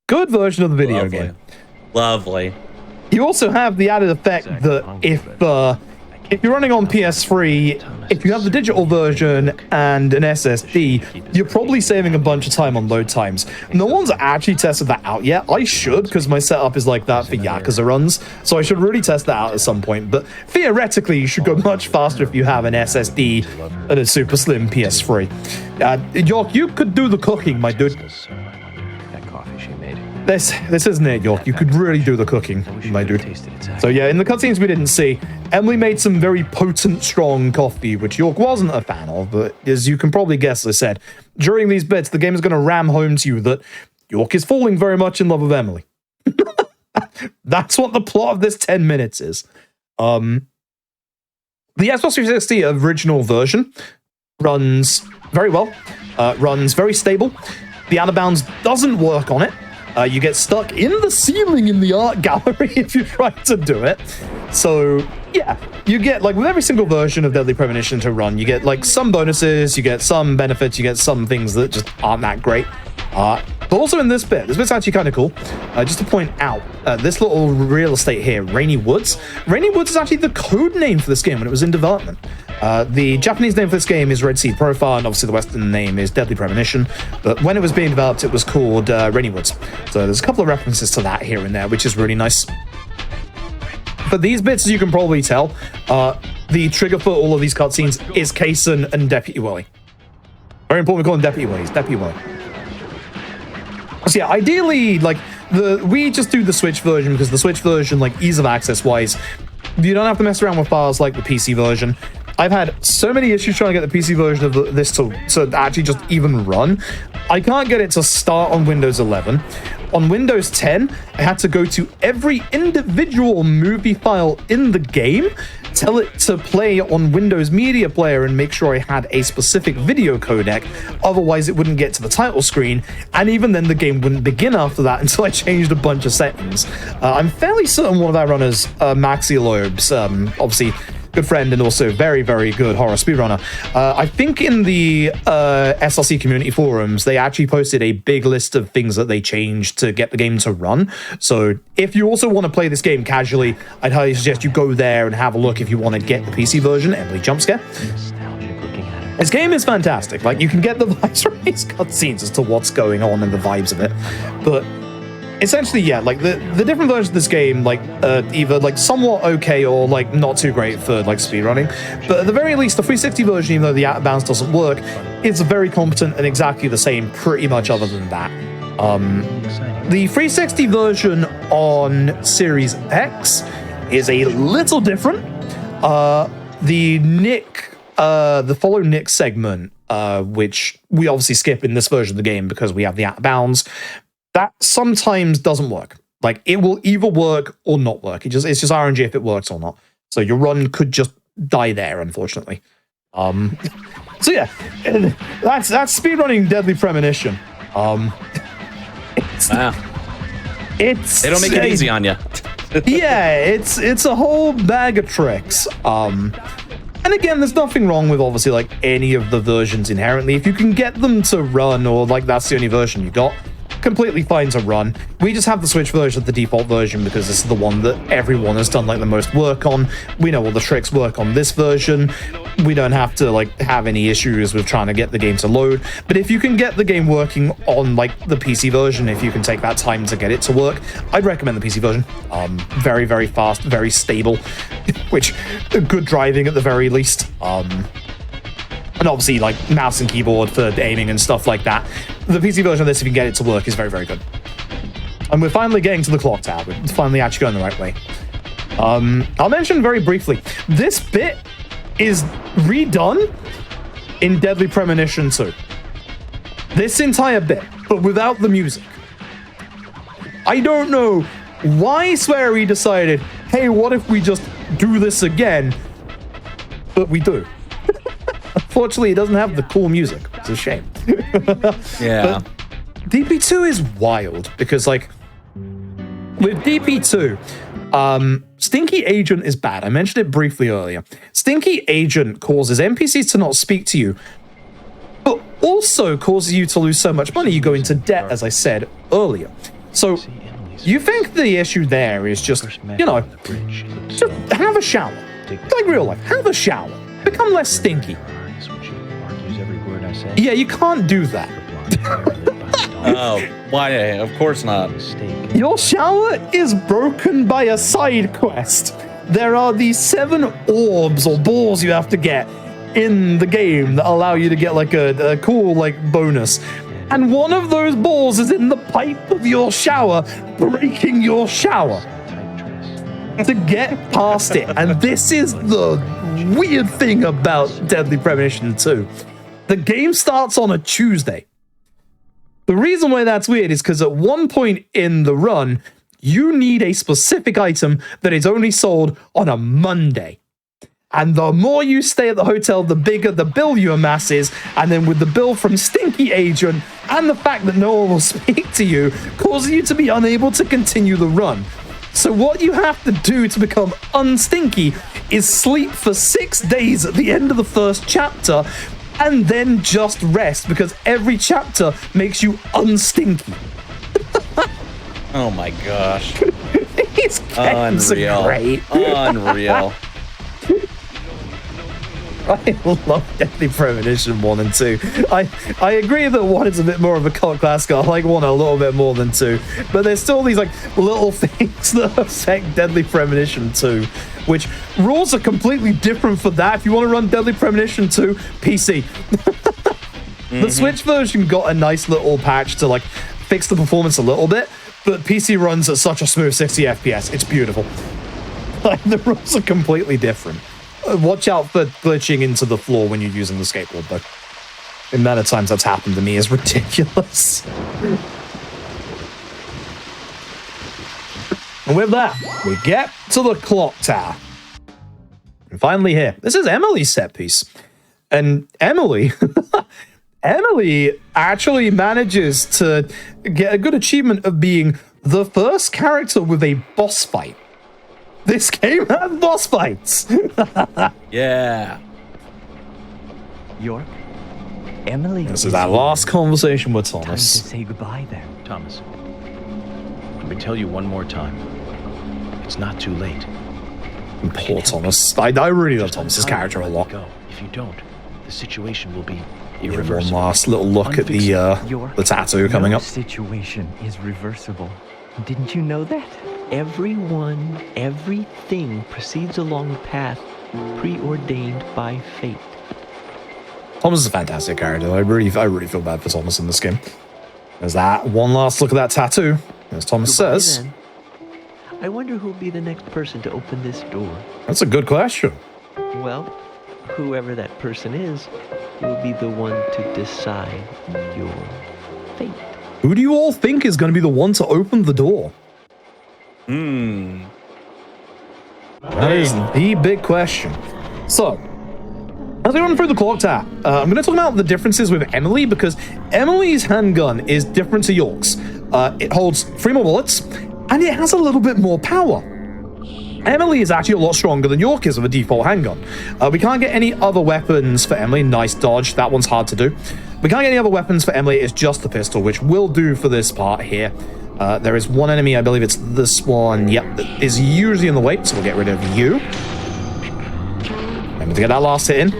Good version of the video game. Lovely. You also have the added effect that if you're running on PS3, if you have the digital version and an SSD, you're probably saving a bunch of time on load times. No one's actually tested that out yet. I should, because my setup is like that for Yakuza runs, so I should really test that out at some point. But theoretically, you should go much faster if you have an SSD and a super slim PS3. York, you could do the cooking, my dude. That coffee she made. This isn't it, York. You could really do the cooking, my dude. So yeah, in the cutscenes we didn't see, Emily made some very potent, strong coffee, which York wasn't a fan of, but as you can probably guess, as I said, during these bits, the game is going to ram home to you that York is falling very much in love with Emily. That's what the plot of this 10 minutes is. The Xbox 360 original version runs very well, runs very stable. The Out of Bounds doesn't work on it. You get stuck in the ceiling in the art gallery if you try to do it. So, yeah, you get, with every single version of Deadly Premonition to run, you get, some bonuses, you get some benefits, you get some things that just aren't that great. But also in this bit's actually kind of cool. Just to point out, this little real estate here, Rainy Woods. Rainy Woods is actually the code name for this game when it was in development. The Japanese name for this game is Red Sea Profile, and obviously the Western name is Deadly Premonition. But when it was being developed, it was called Rainy Woods. So there's a couple of references to that here and there, which is really nice. For these bits, as you can probably tell, the trigger for all of these cutscenes is Kaysen and Deputy Willie. Very important we call them Deputy Willies. Deputy Willie. So yeah, ideally, like, we just do the Switch version because the Switch version, like, ease of access-wise, you don't have to mess around with files like the PC version. I've had so many issues trying to get the PC version of this to actually just even run. I can't get it to start on Windows 11. On Windows 10, I had to go to every individual movie file in the game, tell it to play on Windows Media Player and make sure I had a specific video codec, otherwise it wouldn't get to the title screen, and even then the game wouldn't begin after that until I changed a bunch of settings. I'm fairly certain one of our runners, Maxi Loebs, obviously good friend and also very, very good horror speedrunner. I think in the SLC community forums, they actually posted a big list of things that they changed to get the game to run. So if you also want to play this game casually, I'd highly suggest you go there and have a look if you want to get the PC version. Emily Jumpscare. This game is fantastic. Like, you can get the vibes from these cutscenes as to what's going on and the vibes of it. But essentially, yeah, like the different versions of this game, like either like somewhat okay or like not too great for like speedrunning, but at the very least, the 360 version, even though the out of bounds doesn't work, is very competent and exactly the same pretty much other than that. The 360 version on Series X is a little different. The follow Nick segment, which we obviously skip in this version of the game because we have the out of bounds, that sometimes doesn't work. Like, it will either work or not work. It's just RNG if it works or not. So your run could just die there, unfortunately. So yeah, that's speedrunning Deadly Premonition. Wow. They don't make it easy on you. Yeah, it's a whole bag of tricks. And again, there's nothing wrong with obviously like any of the versions inherently. If you can get them to run, or like that's the only version you got, completely fine to run. We just have the Switch version, the default version, because this is the one that everyone has done like the most work on. We know all the tricks work on this version. We don't have to like have any issues with trying to get the game to load. But if you can get the game working on like the PC version, if you can take that time to get it to work, I'd recommend the PC version. Very, very fast, very stable, which good driving at the very least. And obviously, like, mouse and keyboard for aiming and stuff like that. The PC version of this, if you can get it to work, is very, very good. And we're finally getting to the clock tower. We're finally actually going the right way. I'll mention very briefly, this bit is redone in Deadly Premonition 2. This entire bit, but without the music. I don't know why Swery decided, hey, what if we just do this again? But we do. Unfortunately, it doesn't have the cool music. It's a shame. Yeah. But DP2 is wild because, like, with DP2, Stinky Agent is bad. I mentioned it briefly earlier. Stinky Agent causes NPCs to not speak to you, but also causes you to lose so much money you go into debt, as I said earlier. So you think the issue there is just, you know, just have a shower. Like real life, have a shower. Become less stinky. Yeah, you can't do that. Oh, why? Of course not. Your shower is broken by a side quest. There are these 7 orbs or balls you have to get in the game that allow you to get like a cool like bonus. And one of those balls is in the pipe of your shower, breaking your shower. To get past it. And this is the weird thing about Deadly Premonition 2. The game starts on a Tuesday. The reason why that's weird is because at one point in the run, you need a specific item that is only sold on a Monday. And the more you stay at the hotel, the bigger the bill you amass is. And then with the bill from Stinky Agent and the fact that no one will speak to you, causes you to be unable to continue the run. So what you have to do to become unstinky is sleep for 6 days at the end of the first chapter and then just rest because every chapter makes you unstinky. Oh my gosh. These games are great. Unreal. I love Deadly Premonition 1 and 2. I agree that 1 is a bit more of a cult classic. I like 1 a little bit more than 2. But there's still these like little things that affect Deadly Premonition 2, which rules are completely different for that. If you want to run Deadly Premonition 2, PC. The Switch version got a nice little patch to like fix the performance a little bit, but PC runs at such a smooth 60 FPS. It's beautiful. Like, the rules are completely different. Watch out for glitching into the floor when you're using the skateboard, though. The amount of times that's happened to me is ridiculous. And with that, we get to the clock tower. And finally here, this is Emily's set piece. And Emily, Emily actually manages to get a good achievement of being the first character with a boss fight. This game has boss fights. Yeah. York, Emily. This is our last conversation with Time to Thomas. say goodbye then. Thomas, let me tell you one more time. It's not too late. Poor Thomas. I really love Just Thomas's untie character a and lot. let me go. If you don't, the situation will be One irreversible. last little look at York, the tattoo coming no up. situation is reversible. Didn't you know that? Everyone, everything proceeds along a path preordained by fate. Thomas is a fantastic character. I really feel bad for Thomas in this game. There's that one last look at that tattoo. As Thomas Goodbye says. then. I wonder who'll be the next person to open this door. That's a good question. Well, whoever that person is will be the one to decide your fate. Who do you all think is going to be the one to open the door? That is the big question. So, as we run through the clock tower, I'm going to talk about the differences with Emily, because Emily's handgun is different to York's. It holds 3 more bullets, and it has a little bit more power. Emily is actually a lot stronger than York is with a default handgun. We can't get any other weapons for Emily. Nice dodge. That one's hard to do. We can't get any other weapons for Emily. It's just the pistol, which will do for this part here. There is one enemy, I believe it's this one. Yep, that is usually in the way, so we'll get rid of you. Remember to get that last hit in.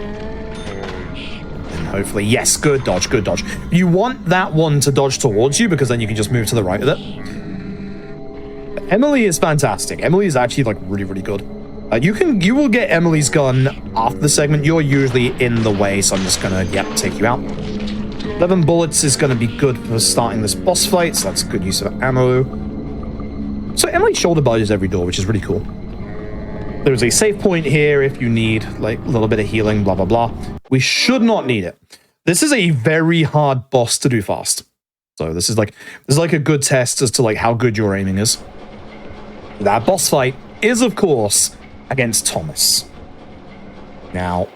And hopefully, yes, good dodge, good dodge. You want that one to dodge towards you, because then you can just move to the right of it. Emily is fantastic. Emily is actually like really good. You will get Emily's gun after the segment. You're usually in the way, so I'm just gonna take you out. 11 bullets is gonna be good for starting this boss fight, so that's good use of ammo. So Emily shoulder barges every door, which is really cool. There's a save point here if you need like a little bit of healing, blah blah blah. We should not need it. This is a very hard boss to do fast. So this is like a good test as to like how good your aiming is. That boss fight is, of course, against Thomas. Now,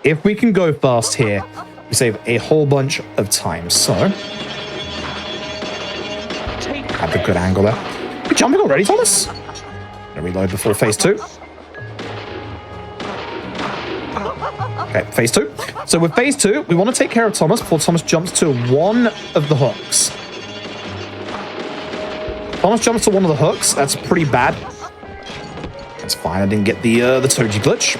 if we can go fast here, we save a whole bunch of time. So, have a good angle there. You're jumping already, Thomas? Gonna reload before phase 2. Okay, phase 2. So with phase 2, we want to take care of Thomas before Thomas jumps to one of the hooks. Thomas jumps to one of the hooks. That's pretty bad. That's fine. I didn't get the Toji glitch.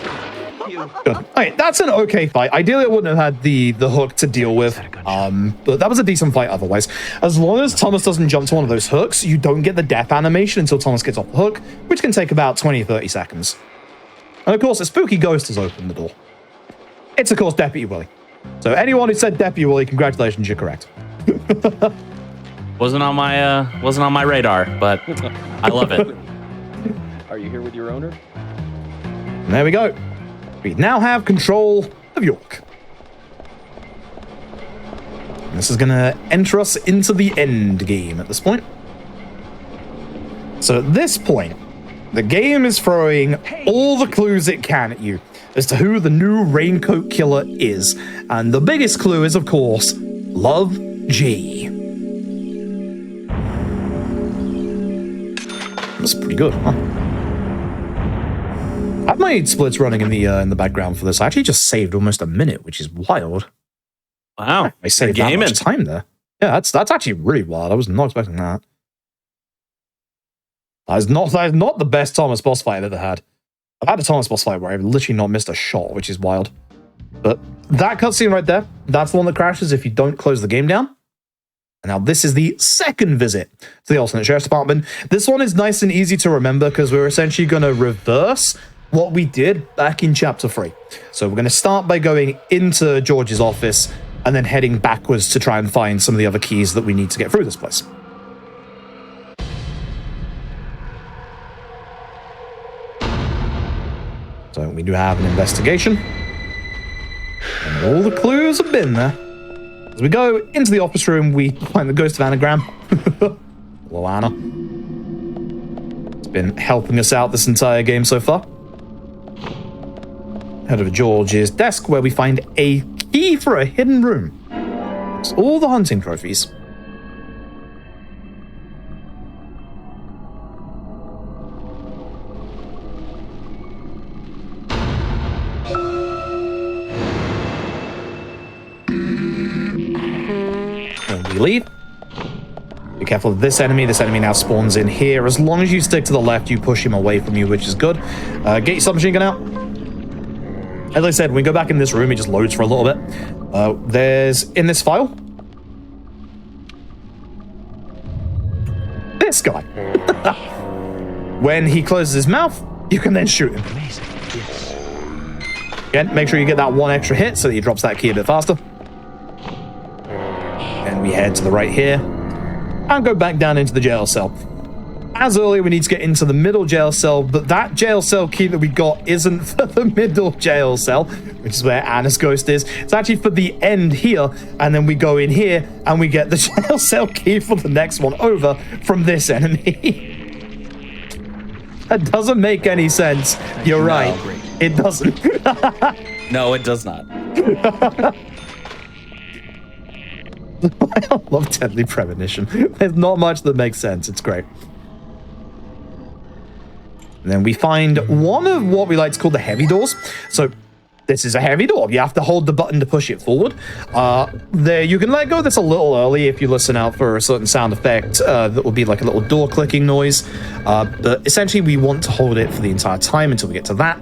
Good. Okay, that's an okay fight. Ideally, I wouldn't have had the hook to deal with. But that was a decent fight otherwise. As long as Thomas doesn't jump to one of those hooks, you don't get the death animation until Thomas gets off the hook, which can take about 20-30 seconds. And of course, a spooky ghost has opened the door. It's of course Deputy Willie. So anyone who said Deputy Willie, congratulations, you're correct. Wasn't on my radar, but I love it. Are you here with your owner? And there we go. We now have control of York. And this is going to enter us into the end game at this point. So at this point, the game is throwing all the clues it can at you as to who the new Raincoat Killer is. And the biggest clue is, of course, Love G. That's pretty good, huh? I've made splits running in the background for this. I actually just saved almost a minute, which is wild. Wow, I saved that much time there. Yeah, that's actually really wild. I was not expecting that. That is not the best Thomas boss fight I've ever had. I've had a Thomas boss fight where I've literally not missed a shot, which is wild. But that cutscene right there, that's the one that crashes if you don't close the game down. And now this is the second visit to the alternate sheriff's department. This one is nice and easy to remember because we're essentially going to reverse what we did back in chapter 3. So we're going to start by going into George's office and then heading backwards to try and find some of the other keys that we need to get through this place. So we do have an investigation. And all the clues have been there. As we go into the office room, we find the ghost of Anagram. Hello, Anna. It's been helping us out this entire game so far. Head over to George's desk, where we find a key for a hidden room. It's all the hunting trophies. And we leave. Be careful of this enemy. This enemy now spawns in here. As long as you stick to the left, you push him away from you, which is good. Get your submachine gun out. As I said, when we go back in this room, it just loads for a little bit. There's, in this file, this guy. When he closes his mouth, you can then shoot him. Again, make sure you get that one extra hit so that he drops that key a bit faster. And we head to the right here and go back down into the jail cell. As earlier, we need to get into the middle jail cell, but that jail cell key that we got isn't for the middle jail cell, which is where Anna's ghost is. It's actually for the end here, and then we go in here and we get the jail cell key for the next one over from this enemy. That doesn't make any sense. You're right. It doesn't. No, it does not. I love Deadly Premonition. There's not much that makes sense. It's great. And then we find one of what we like to call the heavy doors. So this is a heavy door. You have to hold the button to push it forward. There, you can let go of this a little early if you listen out for a certain sound effect that will be like a little door clicking noise. But essentially, we want to hold it for the entire time until we get to that.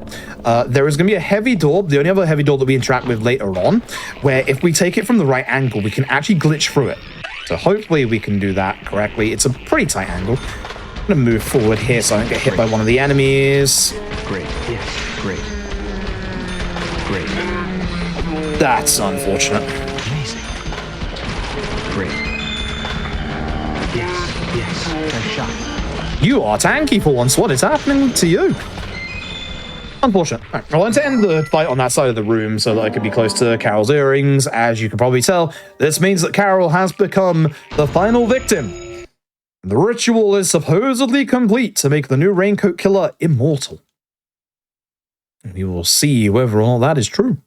There is going to be a heavy door, the only other heavy door that we interact with later on, where if we take it from the right angle, we can actually glitch through it. So hopefully we can do that correctly. It's a pretty tight angle. I'm going to move forward here so I don't get hit by one of the enemies. Great. Yes. Great. Great. That's unfortunate. Amazing. Great. Yes. Nice shot. You are tanky for once. What is happening to you? Unfortunate. Right. I want to end the fight on that side of the room so that I could be close to Carol's earrings. As you can probably tell, this means that Carol has become the final victim. The ritual is supposedly complete to make the new Raincoat Killer immortal. We will see whether or not that is true.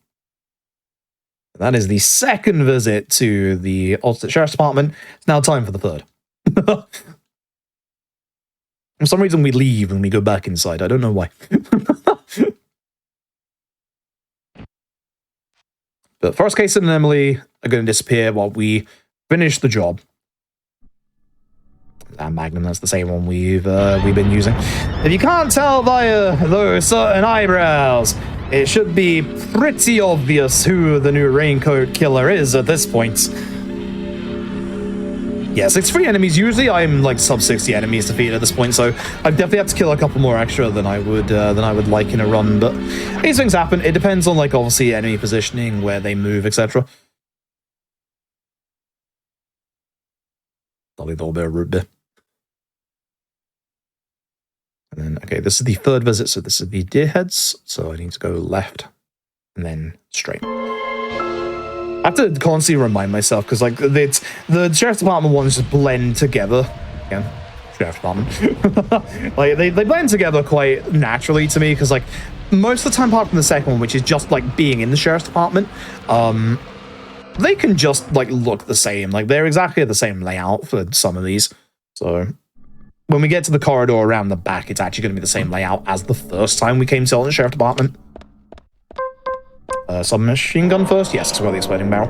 That is the second visit to the alternate sheriff's department. It's now time for the third. For some reason, we leave and we go back inside. I don't know why. But Forrest, Casey, and Emily are going to disappear while we finish the job. That Magnum, that's the same one we've been using. If you can't tell by those certain eyebrows, it should be pretty obvious who the new Raincoat Killer is at this point. Yes, it's 3 enemies. Usually I'm like sub 60 enemies defeated at this point, so I definitely have to kill a couple more extra than I would like in a run. But these things happen. It depends on like obviously enemy positioning, where they move, etc. I'll leave a little bit of root beer. And then, okay, this is the third visit, so this is the deer heads. So I need to go left and then straight. I have to constantly remind myself, because like the sheriff's department ones just blend together. Again, sheriff's department. Like they blend together quite naturally to me, because like most of the time, apart from the second one, which is just like being in the sheriff's department, they can just like look the same. Like they're exactly the same layout for some of these. So when we get to the corridor around the back, it's actually going to be the same layout as the first time we came to the sheriff department. Submachine gun first? Yes, because we've got the exploding barrel.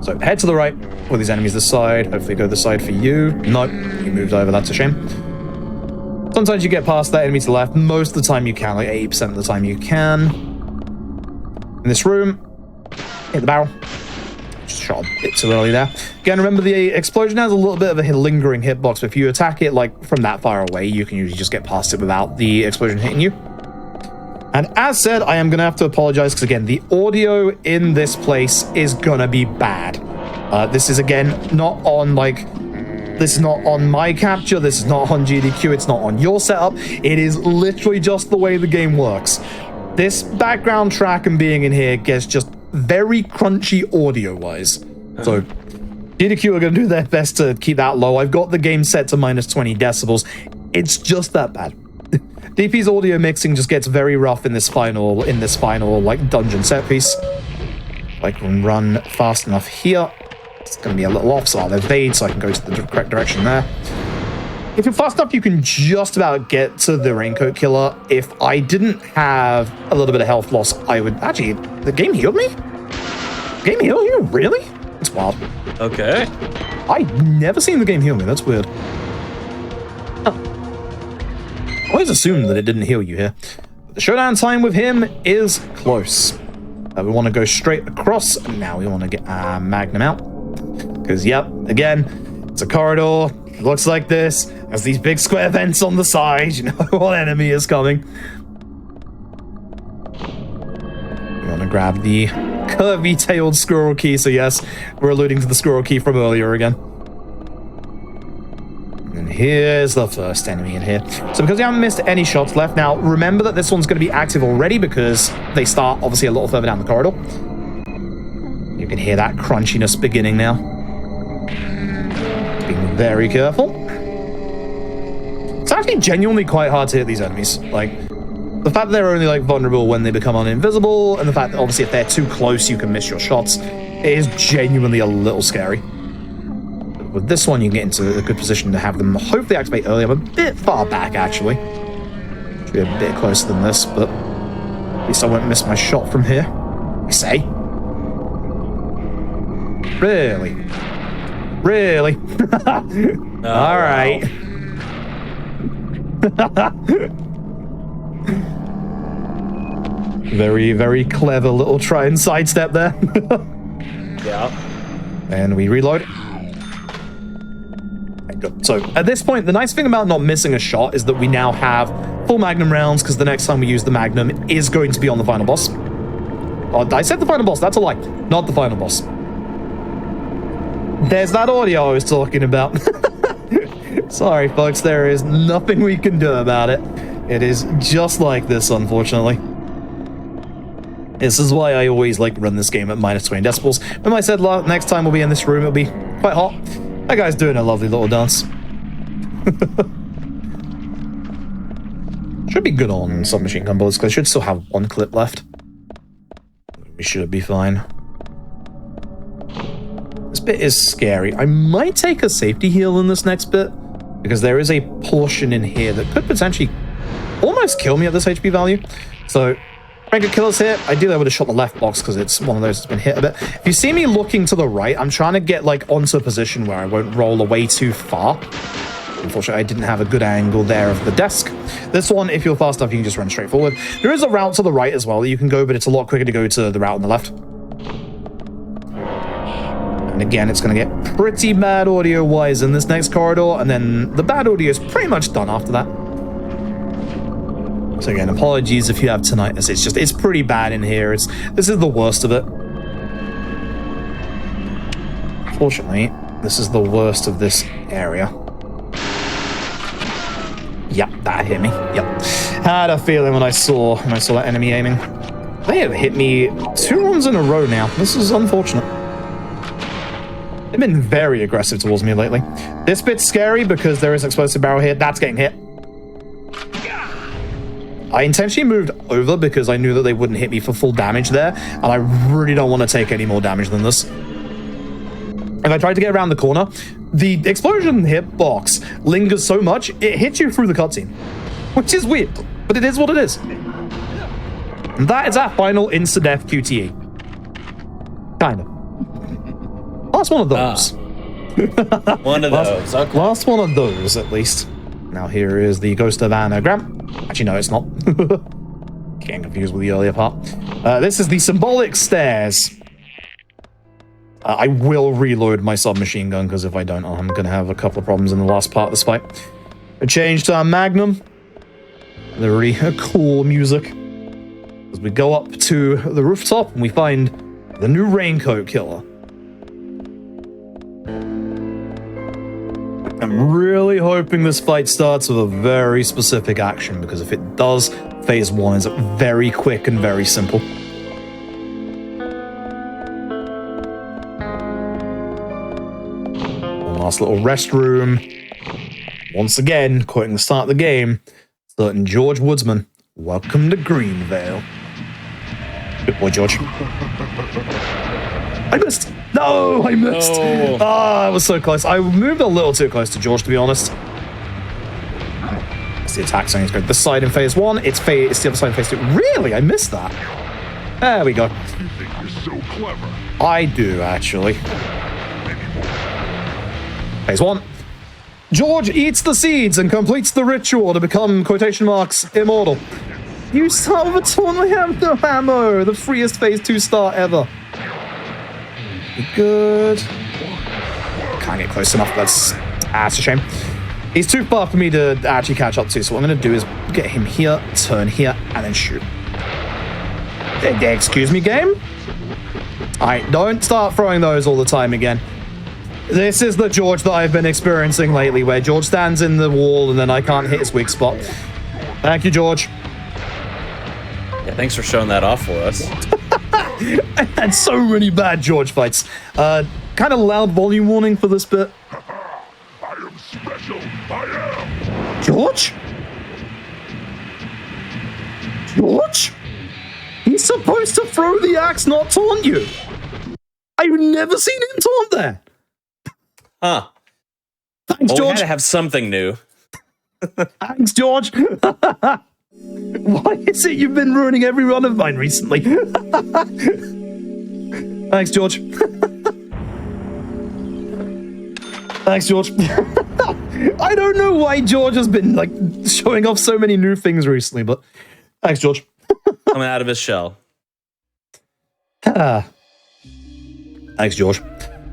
So head to the right with these enemies this side. Hopefully go this side for you. Nope, you moved over, that's a shame. Sometimes you get past that enemy to the left. Most of the time you can, like 80% of the time you can. In this room, hit the barrel. Just shot a bit too early there. Again, remember the explosion has a little bit of a lingering hitbox, but if you attack it like from that far away, you can usually just get past it without the explosion hitting you. And as said, I am going to have to apologize because, again, the audio in this place is going to be bad. This is, again, not on, like... This is not on my capture, this is not on GDQ, it's not on your setup. It is literally just the way the game works. This background track and being in here gets just very crunchy audio-wise. So, GDQ are going to do their best to keep that low. I've got the game set to minus 20 decibels. It's just that bad. DP's audio mixing just gets very rough in this final, like, dungeon set piece. I can run fast enough here. It's going to be a little off, so I'll evade so I can go to the correct direction there. If you're fast enough, you can just about get to the Raincoat Killer. If I didn't have a little bit of health loss, I would... Actually, the game healed me? The game healed you? Really? That's wild. Okay. I've never seen the game heal me. That's weird. Huh. I always assumed that it didn't heal you here. The showdown time with him is close. We want to go straight across. Now we want to get our Magnum out. Because, yep, again, it's a corridor. It looks like this. Has these big square vents on the side. You know what enemy is coming. We want to grab the curvy-tailed squirrel key. So, yes, we're alluding to the squirrel key from earlier again. And here's the first enemy in here. So, because we haven't missed any shots left, now, remember that this one's going to be active already because they start, obviously, a little further down the corridor. You can hear that crunchiness beginning now. Being very careful. It's actually genuinely quite hard to hit these enemies. Like, the fact that they're only, like, vulnerable when they become uninvisible, and the fact that, obviously, if they're too close, you can miss your shots, it is genuinely a little scary. But with this one, you can get into a good position to have them hopefully activate early. I'm a bit far back, actually. Should be a bit closer than this, but at least I won't miss my shot from here. I say. Really? Really? All right. Very, very clever little try and sidestep there. Yeah. And we reload. So at this point, the nice thing about not missing a shot is that we now have full Magnum rounds because the next time we use the Magnum is going to be on the final boss. Oh, I said the final boss. That's a lie. Not the final boss. There's that audio I was talking about. Sorry, folks. There is nothing we can do about it. It is just like this, unfortunately. This is why I always like run this game at minus 20 decibels. When I said next time we'll be in this room, it'll be quite hot. That guy's doing a lovely little dance. Should be good on submachine gun bullets because I should still have one clip left. We should be fine. This bit is scary. I might take a safety heal in this next bit because there is a portion in here that could potentially almost kill me at this HP value. So, Raincoat Killer's here. Ideally, I would have shot the left box because it's one of those that's been hit a bit. If you see me looking to the right, I'm trying to get like onto a position where I won't roll away too far. Unfortunately, I didn't have a good angle there of the desk. This one, if you're fast enough, you can just run straight forward. There is a route to the right as well that you can go, but it's a lot quicker to go to the route on the left. And again, it's going to get pretty bad audio-wise in this next corridor, and then the bad audio is pretty much done after that. So again, apologies if you have tinnitus. It's pretty bad in here. This is the worst of it. Fortunately, this is the worst of this area. Yep, that hit me. Yep. Had a feeling when I saw that enemy aiming. They have hit me 2 runs in a row now. This is unfortunate. They've been very aggressive towards me lately. This bit's scary because there is an explosive barrel here. That's getting hit. I intentionally moved over because I knew that they wouldn't hit me for full damage there, and I really don't want to take any more damage than this. If I tried to get around the corner, the explosion hitbox lingers so much, it hits you through the cutscene. Which is weird, but it is what it is. And that is our final insta-death QTE. Kind of. Last one of those. One of those, okay. Last one of those, at least. Now here is the Ghost of Anagram. Actually, no, it's not. Getting confused with the earlier part. This is the symbolic stairs. I will reload my submachine gun, because if I don't, I'm going to have a couple of problems in the last part of this fight. A change to our Magnum. The really cool music. As we go up to the rooftop and we find the new Raincoat Killer. I'm really hoping this fight starts with a very specific action, because if it does, phase 1 is very quick and very simple. One last little restroom. Once again, quoting the start of the game, certain George Woodsman, welcome to Greenvale. Good boy, George. I missed! No, I missed! Oh. I was so close. I moved a little too close to George, to be honest. It's the attack zone. It's going this side in phase 1. It's the other side in phase 2. Really? I missed that. There we go. You think you're so clever. I do, actually. Phase 1. George eats the seeds and completes the ritual to become, quotation marks, immortal. You start with a taunt, I have no ammo. The freest phase 2 start ever. Good. Can't get close enough. That's a shame. He's too far for me to actually catch up to, so what I'm going to do is get him here, turn here, and then shoot. Excuse me, game? Alright, don't start throwing those all the time again. This is the George that I've been experiencing lately, where George stands in the wall and then I can't hit his weak spot. Thank you, George. Yeah, thanks for showing that off for us. I had so many bad George fights. Kind of loud volume warning for this bit. I am special. I am. George? George? He's supposed to throw the axe, not taunt you. I've never seen him taunt there. Huh. Thanks, Well, George. we had to have something new. Thanks, George. Why is it you've been ruining every run of mine recently? Thanks, George. Thanks, George. I don't know why George has been like showing off so many new things recently, but thanks, George. Coming out of his shell. Thanks, George.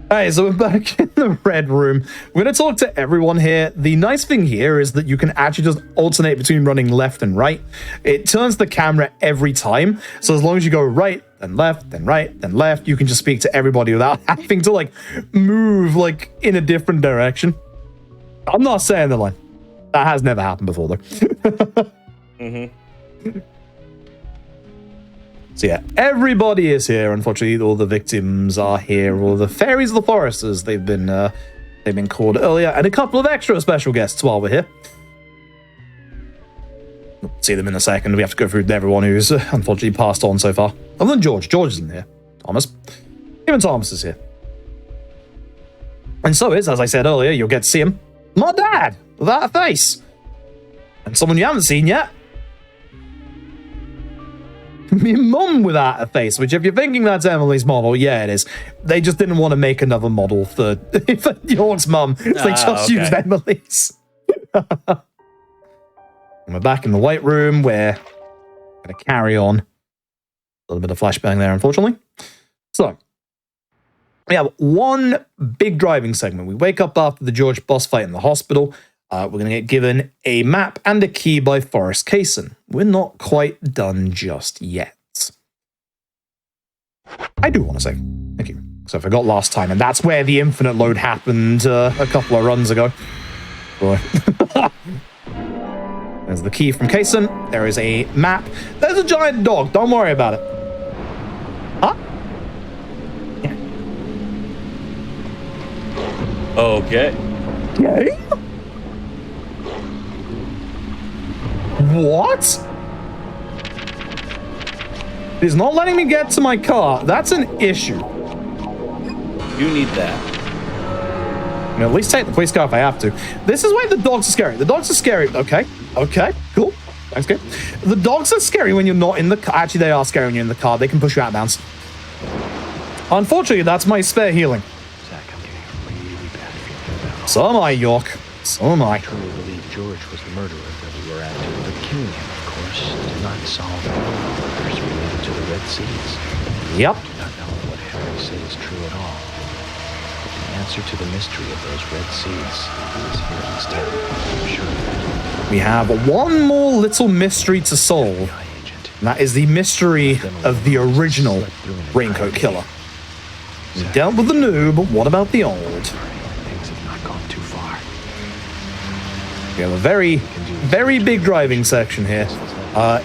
Alright, so we're back in the red room. We're going to talk to everyone here. The nice thing here is that you can actually just alternate between running left and right. It turns the camera every time. So as long as you go right, then left, then right, then left, you can just speak to everybody without having to like move like in a different direction. I'm not saying the line. That has never happened before though. Mm-hmm. So yeah, everybody is here. Unfortunately, all the victims are here. All the fairies of the forest, as they've been called earlier, and a couple of extra special guests while we're here. We'll see them in a second. We have to go through everyone who's unfortunately passed on so far. Other than George. George isn't here. Thomas. Even Thomas is here. And so is, as I said earlier, you'll get to see him. My dad, without a face. And someone you haven't seen yet. My mum without a face, which if you're thinking that's Emily's model, yeah, it is. They just didn't want to make another model for York's mum, so they just used Emily's. And we're back in the white room. We're going to carry on. A little bit of flashbang there, unfortunately. So, we have one big driving segment. We wake up after the George boss fight in the hospital. We're going to get given a map and a key by Forrest Kaysen. We're not quite done just yet. I do want to say thank you. So I forgot last time, and that's where the infinite load happened a couple of runs ago. Boy. There's the key from Kaysen. There is a map. There's a giant dog. Don't worry about it. Huh? Yeah. Okay. Okay. What? It's not letting me get to my car. That's an issue. You need that. I mean, at least take the police car if I have to. This is why the dogs are scary. The dogs are scary. Okay. Okay. Cool. Thanks, good. The dogs are scary when you're not in the car. Actually, they are scary when you're in the car. They can push you out of bounds. Unfortunately, that's my spare healing. Zach, I'm getting a really bad feeling about So am I, York. So am I. I truly believe George was the murderer that we were after, but killing him, of course, did not solve any matters related to the Red Seeds. Yep. I do not know what Harry said is true at all. But the answer to the mystery of those Red Seeds is here in this town. I'm sure of that. We have one more little mystery to solve. FBI agent, And that is the mystery of the original Raincoat Killer. We dealt with the new, but what about the old? Things have not gone too far. We have a very, very big driving section here.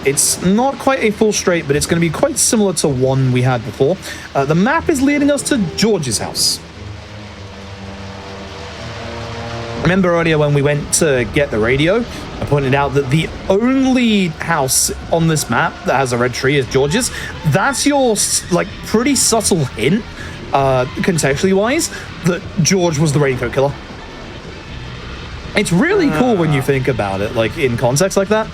It's not quite a full straight, but it's going to be quite similar to one we had before. The map is leading us to George's house. Remember earlier when we went to get the radio, I pointed out that the only house on this map that has a red tree is George's. That's your, like, pretty subtle hint, contextually wise, that George was the Raincoat Killer. It's really cool when you think about it, like, in context like that.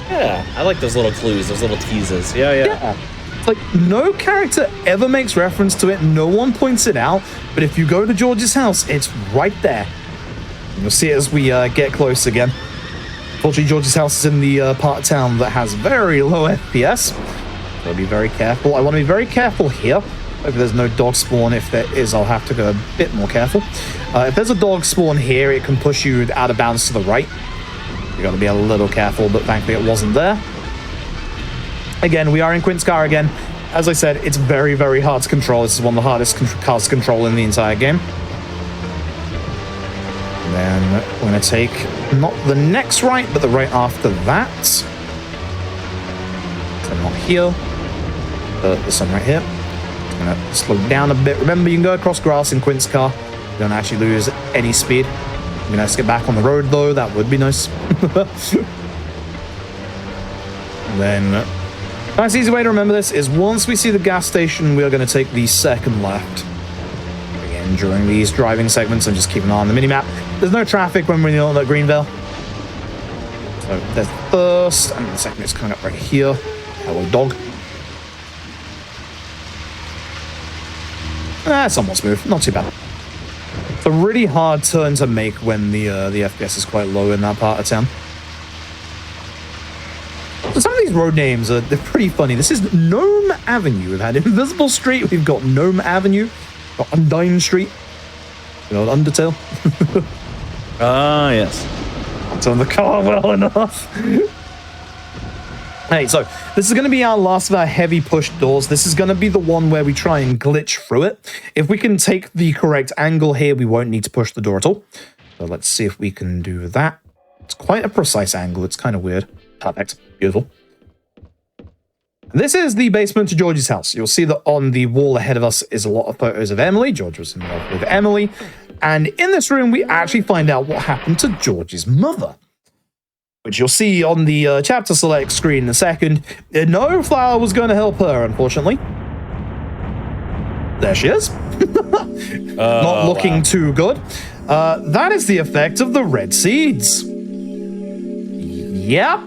Yeah, I like those little clues, those little teases. Yeah. It's like, no character ever makes reference to it, no one points it out, but if you go to George's house, it's right there. You'll see it as we get close again. Fortunately, George's house is in the part of town that has very low FPS. So be very careful. I want to be very careful here. Hopefully there's no dog spawn. If there is, I'll have to go a bit more careful. If there's a dog spawn here, it can push you out of bounds to the right. You got to be a little careful, but thankfully it wasn't there. Again, we are in Quint's car again. As I said, it's very, very hard to control. This is one of the hardest cars to control in the entire game. And then we're going to take not the next right, but the right after that. So not here, but this one right here. It's going to slow down a bit. Remember, you can go across grass in Quint's car. You don't actually lose any speed. It'd be nice to get back on the road, though. That would be nice. And then, nice easy way to remember this is once we see the gas station, we are going to take the second left. Again, during these driving segments, I'm just keeping an eye on the minimap. There's no traffic when we're on Greenville. So there's the first, and the second is coming up right here. Hello, dog. Somewhat smooth, not too bad. It's a really hard turn to make when the FPS is quite low in that part of town. So some of these road names they're pretty funny. This is Gnome Avenue. We've had Invisible Street. We've got Gnome Avenue. We've got Undyne Street. You know, Undertale. Yes. It's on the car well enough. Hey, so this is going to be our last of our heavy push doors. This is going to be the one where we try and glitch through it. If we can take the correct angle here, we won't need to push the door at all. So let's see if we can do that. It's quite a precise angle. It's kind of weird. Perfect. Beautiful. And this is the basement to George's house. You'll see that on the wall ahead of us is a lot of photos of Emily. George was in love with Emily. And in this room, we actually find out what happened to George's mother, which you'll see on the chapter select screen in a second. No flower was going to help her, unfortunately. There she is. Not looking too good. That is the effect of the red seeds. Yep.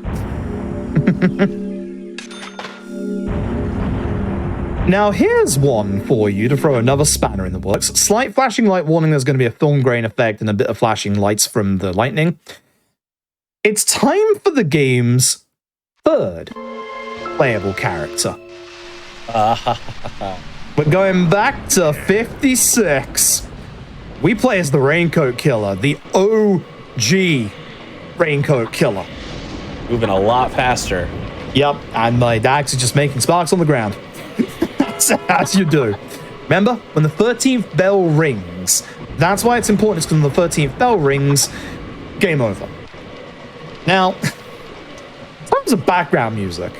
Now here's one for you to throw another spanner in the works. Slight flashing light warning, there's going to be a film grain effect and a bit of flashing lights from the lightning. It's time for the game's third playable character. We're going back to 56. We play as the Raincoat Killer, the OG Raincoat Killer. Moving a lot faster. Yep, and my dags are just making sparks on the ground. As you do. Remember, when the 13th bell rings, that's why it's important, it's because when the 13th bell rings, game over. Now, in terms of background music,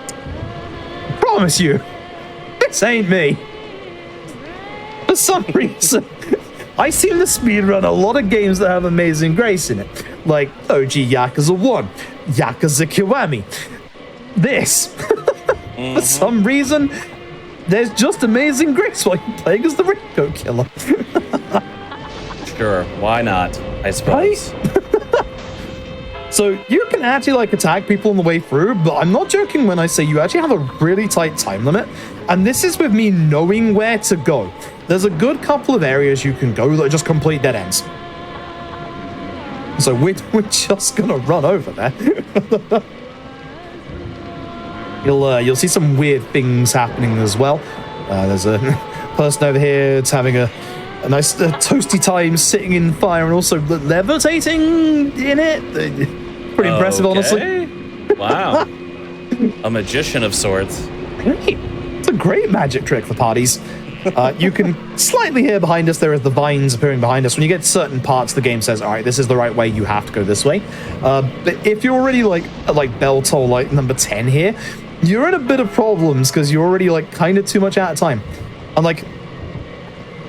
I promise you, this ain't me. For some reason, I seem to speedrun a lot of games that have Amazing Grace in it, like OG Yakuza 1, Yakuza Kiwami. This, for some reason, there's just Amazing Grace while you're playing as the Raincoat Killer. Sure, why not? I suppose. Right? So you can actually like attack people on the way through, but I'm not joking when I say you actually have a really tight time limit. And this is with me knowing where to go. There's a good couple of areas you can go that are just complete dead ends. So we're just gonna run over there. You'll see some weird things happening as well. There's a person over here that's having a nice toasty time sitting in fire and also levitating in it. Pretty impressive, honestly. Wow. A magician of sorts. Great. It's a great magic trick for parties. You can slightly hear behind us, there are the vines appearing behind us. When you get to certain parts, the game says, all right, this is the right way, you have to go this way. But if you're already like bell toll like number 10 here, you're in a bit of problems because you're already like kind of too much out of time. And like,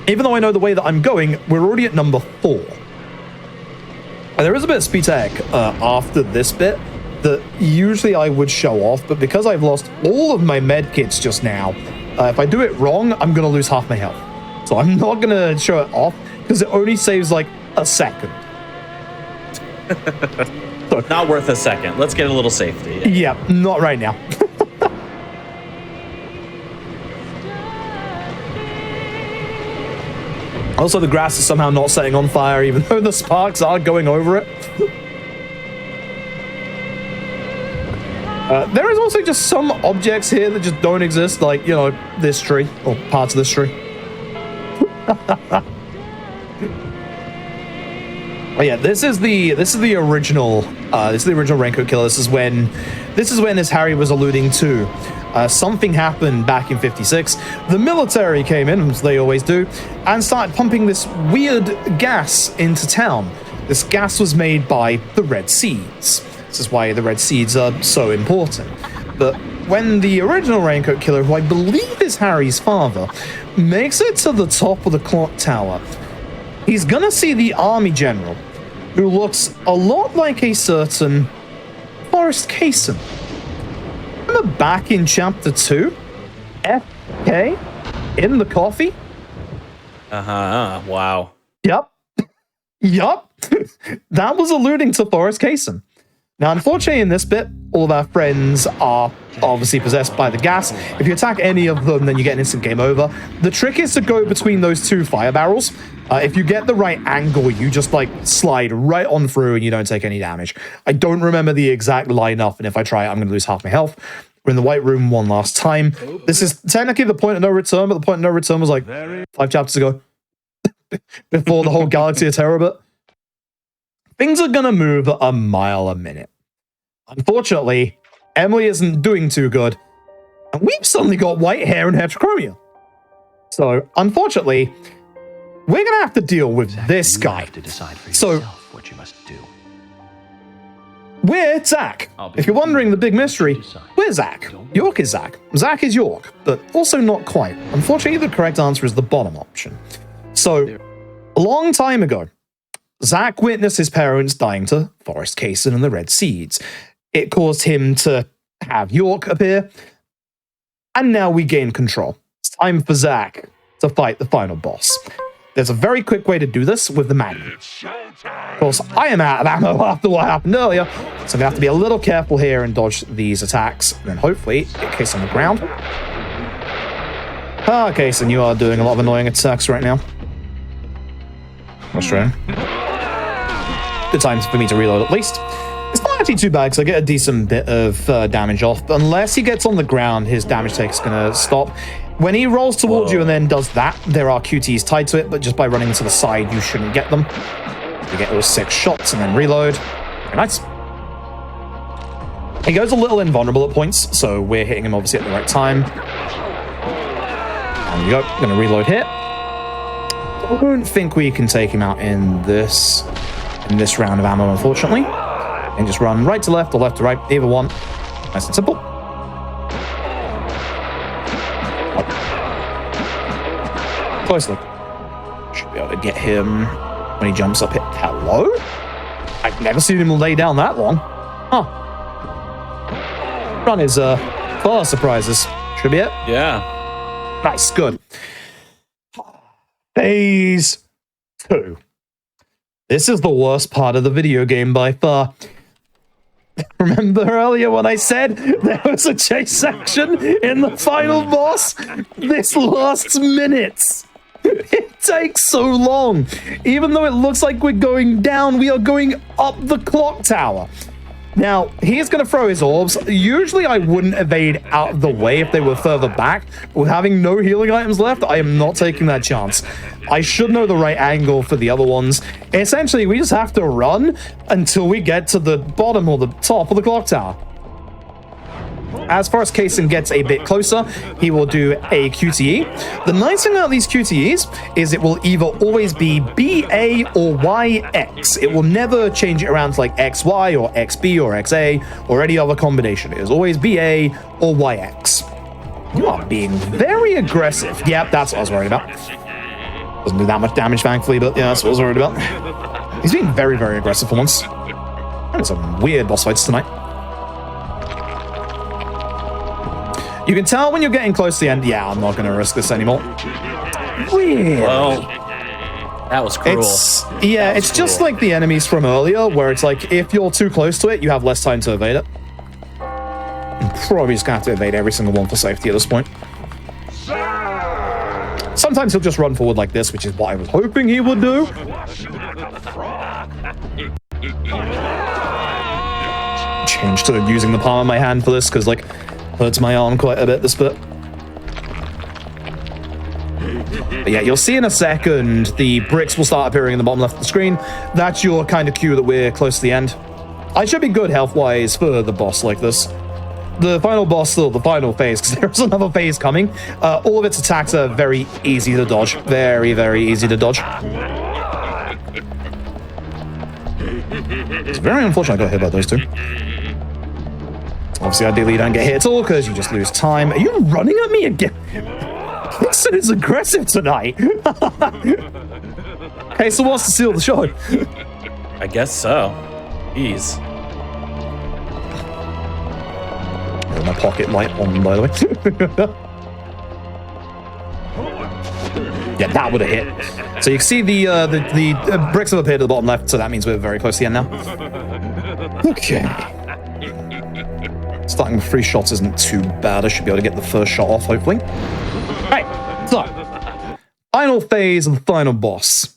even though I know the way that I'm going, we're already at number 4. And there is a bit of speed tech after this bit that usually I would show off, but because I've lost all of my med kits just now, if I do it wrong, I'm going to lose half my health. So I'm not going to show it off because it only saves like a second. So, not worth a second. Let's get a little safety. Yeah, not right now. Also, the grass is somehow not setting on fire, even though the sparks are going over it. There is also just some objects here that just don't exist, like, you know, this tree, or parts of this tree. Oh yeah, this is the original Raincoat Killer. This is when, as Harry was alluding to, something happened back in 56. The military came in, as they always do, and started pumping this weird gas into town. This gas was made by the red seeds. This is why the red seeds are so important. But when the original Raincoat Killer, who I believe is Harry's father, makes it to the top of the clock tower, he's gonna see the army general, who looks a lot like a certain Forrest Kaysen. Remember back in chapter 2? FK? In the coffee? Wow. Yup. Yup. That was alluding to Forrest Kaysen. Now, unfortunately, in this bit, all of our friends are obviously possessed by the gas. If you attack any of them, then you get an instant game over. The trick is to go between those two fire barrels. If you get the right angle, you just, like, slide right on through and you don't take any damage. I don't remember the exact lineup, and if I try it, I'm going to lose half my health. We're in the White Room one last time. This is technically the point of no return, but the point of no return was, like, 5 chapters ago. Before the whole Galaxy of Terror bit. Things are going to move a mile a minute. Unfortunately, Emily isn't doing too good, and we've suddenly got white hair and heterochromia. So, unfortunately, we're going to have to deal with this guy. To decide for so, yourself what you must do. We're Zach. If you're wondering the big mystery, we're Zach. York is Zach. Zach is York, but also not quite. Unfortunately, the correct answer is the bottom option. So, a long time ago, Zach witnessed his parents dying to Forrest Kaysen and the Red Seeds. It caused him to have York appear, and now we gain control. It's time for Zach to fight the final boss. There's a very quick way to do this with the Magnum. Of course, I am out of ammo after what happened earlier, so I'm going to have to be a little careful here and dodge these attacks, and then hopefully get Kaysen on the ground. Ah, Kaysen, you are doing a lot of annoying attacks right now. Frustrating. Good times for me to reload at least. It's not actually too bad because I get a decent bit of damage off. But unless he gets on the ground, his damage take is going to stop. When he rolls towards you and then does that, there are QTs tied to it, but just by running to the side, you shouldn't get them. You get those 6 shots and then reload. Very nice. He goes a little invulnerable at points, so we're hitting him obviously at the right time. And you go. I'm going to reload here. I don't think we can take him out in this round of ammo, unfortunately. And just run right to left or left to right, either one. Nice and simple. Close look. Should be able to get him when he jumps up here. Hello? I've never seen him lay down that long. Huh. Run is full of surprises. Should be it. Yeah. Nice, good. Phase 2. This is the worst part of the video game by far. Remember earlier when I said there was a chase section in the final boss? This lasts minutes. It takes so long. Even though it looks like we're going down, we are going up the clock tower. Now, he's going to throw his orbs. Usually I wouldn't evade out of the way if they were further back. But with having no healing items left, I am not taking that chance. I should know the right angle for the other ones. Essentially, we just have to run until we get to the bottom or the top of the clock tower. As Forest Kason gets a bit closer, he will do a QTE. The nice thing about these QTEs is it will either always be BA or YX. It will never change it around to like XY or XB or XA or any other combination. It is always BA or YX. You are being very aggressive. Yep, that's what I was worried about. Doesn't do that much damage, thankfully, but yeah, that's what I was worried about. He's being very, very aggressive for once. Having some weird boss fights tonight. You can tell when you're getting close to the end. Yeah, I'm not going to risk this anymore. Weird. Well, that was cruel. It's just like the enemies from earlier, where it's like, if you're too close to it, you have less time to evade it. I'm probably just going to have to evade every single one for safety at this point. Sometimes he'll just run forward like this, which is what I was hoping he would do. Change to using the palm of my hand for this, because, like, hurts my arm quite a bit, this bit. But yeah, you'll see in a second, the bricks will start appearing in the bottom left of the screen. That's your kind of cue that we're close to the end. I should be good health-wise for the boss like this. The final boss, still the final phase, because there's another phase coming. All of its attacks are very easy to dodge. Very, very easy to dodge. It's very unfortunate I got hit by those two. Obviously, ideally, you don't get hit at all, because you just lose time. Are you running at me again? Kason is aggressive tonight. Kason wants to seal the show. I guess so. Jeez. My pocket light on, by the way. Yeah, that would have hit. So you can see the bricks have appeared at the bottom left, so that means we're very close to the end now. Okay. Starting with 3 shots isn't too bad. I should be able to get the first shot off, hopefully. Right, so final phase of the final boss.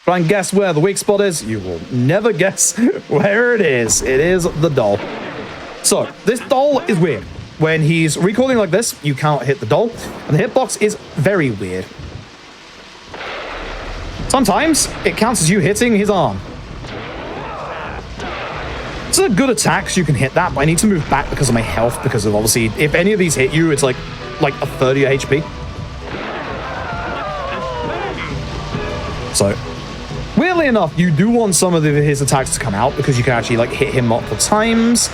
Try and guess where the weak spot is. You will never guess where it is. It is the doll. So, this doll is weird. When he's recoiling like this, you can't hit the doll, and the hitbox is very weird. Sometimes, it counts as you hitting his arm. It's a good attack, so you can hit that, but I need to move back because of my health, because of, obviously, if any of these hit you, it's like a third of your HP. So, weirdly enough, you do want some of his attacks to come out, because you can actually, like, hit him multiple times.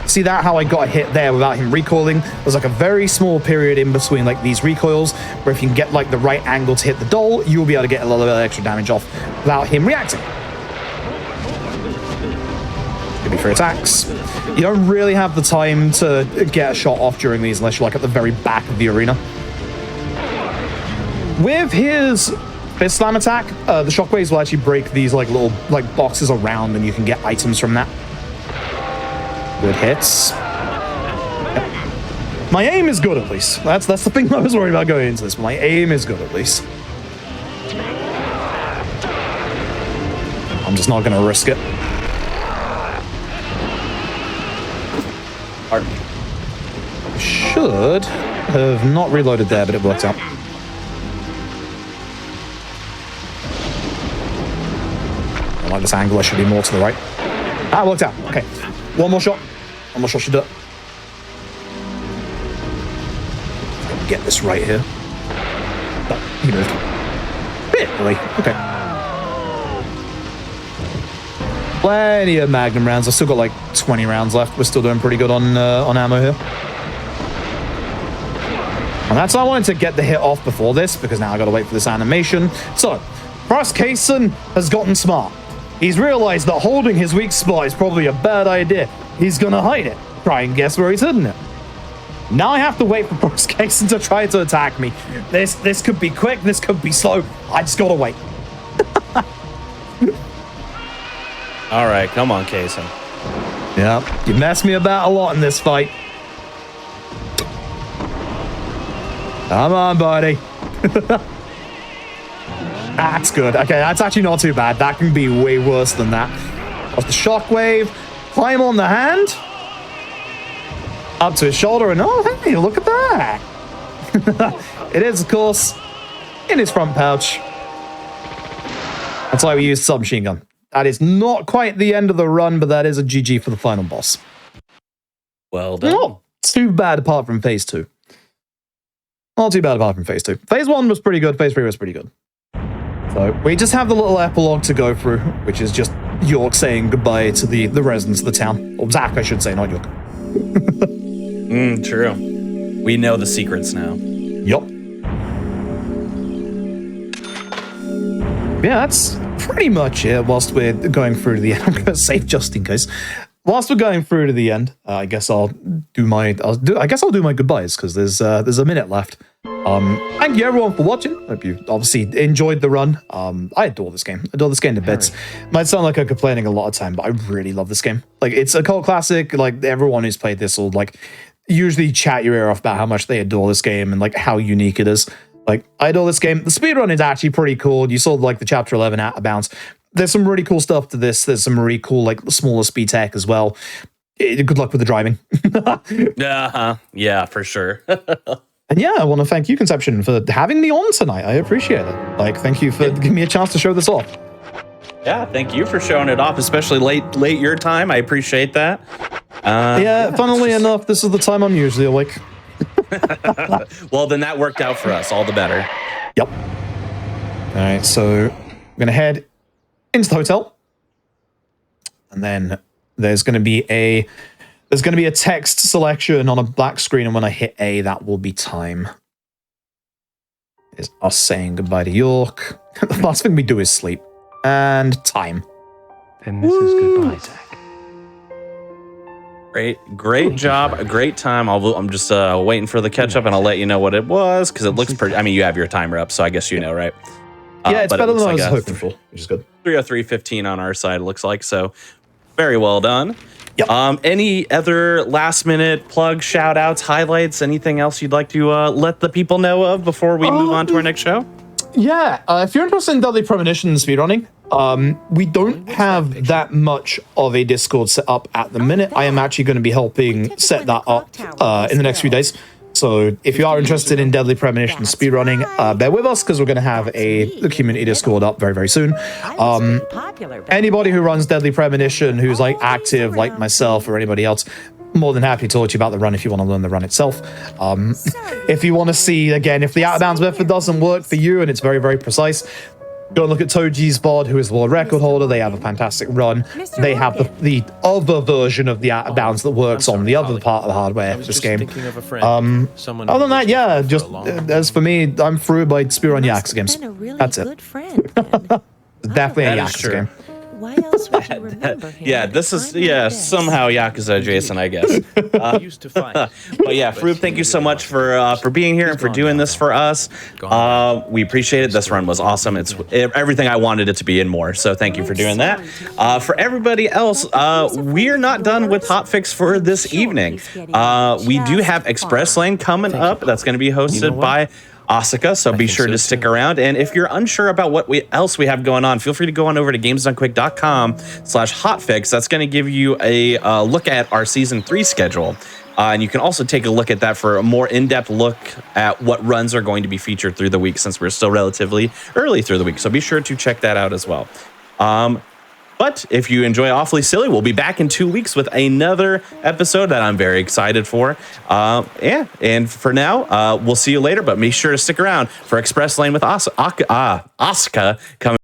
See that, how I got a hit there without him recoiling? There's like a very small period in between like these recoils where if you can get like the right angle to hit the doll, you'll be able to get a little bit of extra damage off without him reacting. Could be for attacks. You don't really have the time to get a shot off during these unless you're like at the very back of the arena. With his fist slam attack, the shockwaves will actually break these like little like boxes around and you can get items from that. Good hits. Yep. My aim is good, at least. That's the thing I was worried about going into this, but my aim is good, at least. I'm just not going to risk it. Should have not reloaded there, but it worked out. I like this angle. I should be more to the right. Ah, it worked out. Okay. One more shot. One more shot should do it. Get this right here. Oh, he moved. Bit early. Okay. Plenty of Magnum rounds. I've still got like 20 rounds left. We're still doing pretty good on ammo here. And that's why I wanted to get the hit off before this, because now I gotta wait for this animation. So, Forest Kason has gotten smart. He's realized that holding his weak spot is probably a bad idea. He's gonna hide it. Try and guess where he's hidden it. Now I have to wait for Forest Kason to try to attack me. This could be quick, this could be slow. I just gotta wait. All right, come on, Kason. Yeah, you messed me about a lot in this fight. Come on, buddy. That's good. Okay, that's actually not too bad. That can be way worse than that. Off the shockwave, climb on the hand, up to his shoulder, and oh, hey, look at that. It is, of course, in his front pouch. That's why we used submachine gun. That is not quite the end of the run, but that is a GG for the final boss. Well done. Not too bad apart from phase 2. Not too bad apart from phase 2. Phase 1 was pretty good. Phase 3 was pretty good. So we just have the little epilogue to go through, which is just York saying goodbye to the residents of the town. Or Zach, I should say, not York. True. We know the secrets now. Yup. Yeah, that's pretty much it. Whilst we're going through to the end, I'm going to save just in case. Whilst we're going through to the end, I guess I'll do my goodbyes because there's a minute left. Thank you everyone for watching. Hope you obviously enjoyed the run. I adore this game. Adore this game to bits. Might sound like I'm complaining a lot of time, but I really love this game. Like, it's a cult classic. Like, everyone who's played this will like usually chat your ear off about how much they adore this game and like how unique it is. Like, I adore this game. The speedrun is actually pretty cool. You saw like the chapter 11 out of bounds. There's some really cool stuff to this. There's some really cool, like, smaller speed tech as well. Good luck with the driving. Yeah, for sure. And yeah, I want to thank you, Conception, for having me on tonight. I appreciate it. Like, thank you for giving me a chance to show this off. Yeah, thank you for showing it off, especially late your time. I appreciate that. Funnily enough, this is the time I'm usually awake. Well, then that worked out for us. All the better. Yep. All right, so I'm going to head into the hotel. And then there's going to be a text selection on a black screen, and when I hit A, that will be time. It's us saying goodbye to York. The last thing we do is sleep. And time. Then this is goodbye, Zach. Great job. A great time. I'm just waiting for the catch up, and I'll let you know what it was, because it looks pretty. I mean, you have your timer up, so I guess you know, right? Yeah, it's better than I was like hoping for, which is good. 3:03:15 on our side, it looks like. So very well done. Yep. Any other last minute plug, shout outs, highlights, anything else you'd like to let the people know of before we move on to our next show? Yeah, if you're interested in Deadly Premonition and speedrunning, we don't have that much of a Discord set up at the minute. I am actually going to be helping set that up in the next few days. So if you are interested in Deadly Premonition speedrunning, bear with us because we're going to have a community Discord up very, very soon. Anybody who runs Deadly Premonition who's like active like myself or anybody else, more than happy to talk to you about the run if you want to learn the run itself. If you want to see, again, if the out-of-bounds method doesn't work for you and it's very, very precise, go and look at Toji's VOD, who is the world record holder. They have a fantastic run. They have the other version of the out-of-bounds that works on the other part of the hardware of this game. Other than that, yeah, just as for me, I'm through by Speedrun Yakuza games. That's it. Definitely a Yakuza game. Why else would you remember him? Yeah, this is somehow Yakuza adjacent, I guess. But yeah, Froob, thank you so much for being here and for doing this for us. We appreciate it. This run was awesome. It's everything I wanted it to be and more. So thank you for doing that. For everybody else, we're not done with Hotfix for this evening. We do have Express Lane coming up. That's going to be hosted by Asuka, so be sure to stick around. And if you're unsure about what else we have going on, feel free to go on over to gamesdonequick.com/hotfix. That's going to give you a look at our season 3 schedule. And you can also take a look at that for a more in-depth look at what runs are going to be featured through the week, since we're still relatively early through the week. So be sure to check that out as well. But if you enjoy Awfully Silly, we'll be back in 2 weeks with another episode that I'm very excited for. And for now, we'll see you later, but be sure to stick around for Express Lane with Asuka coming.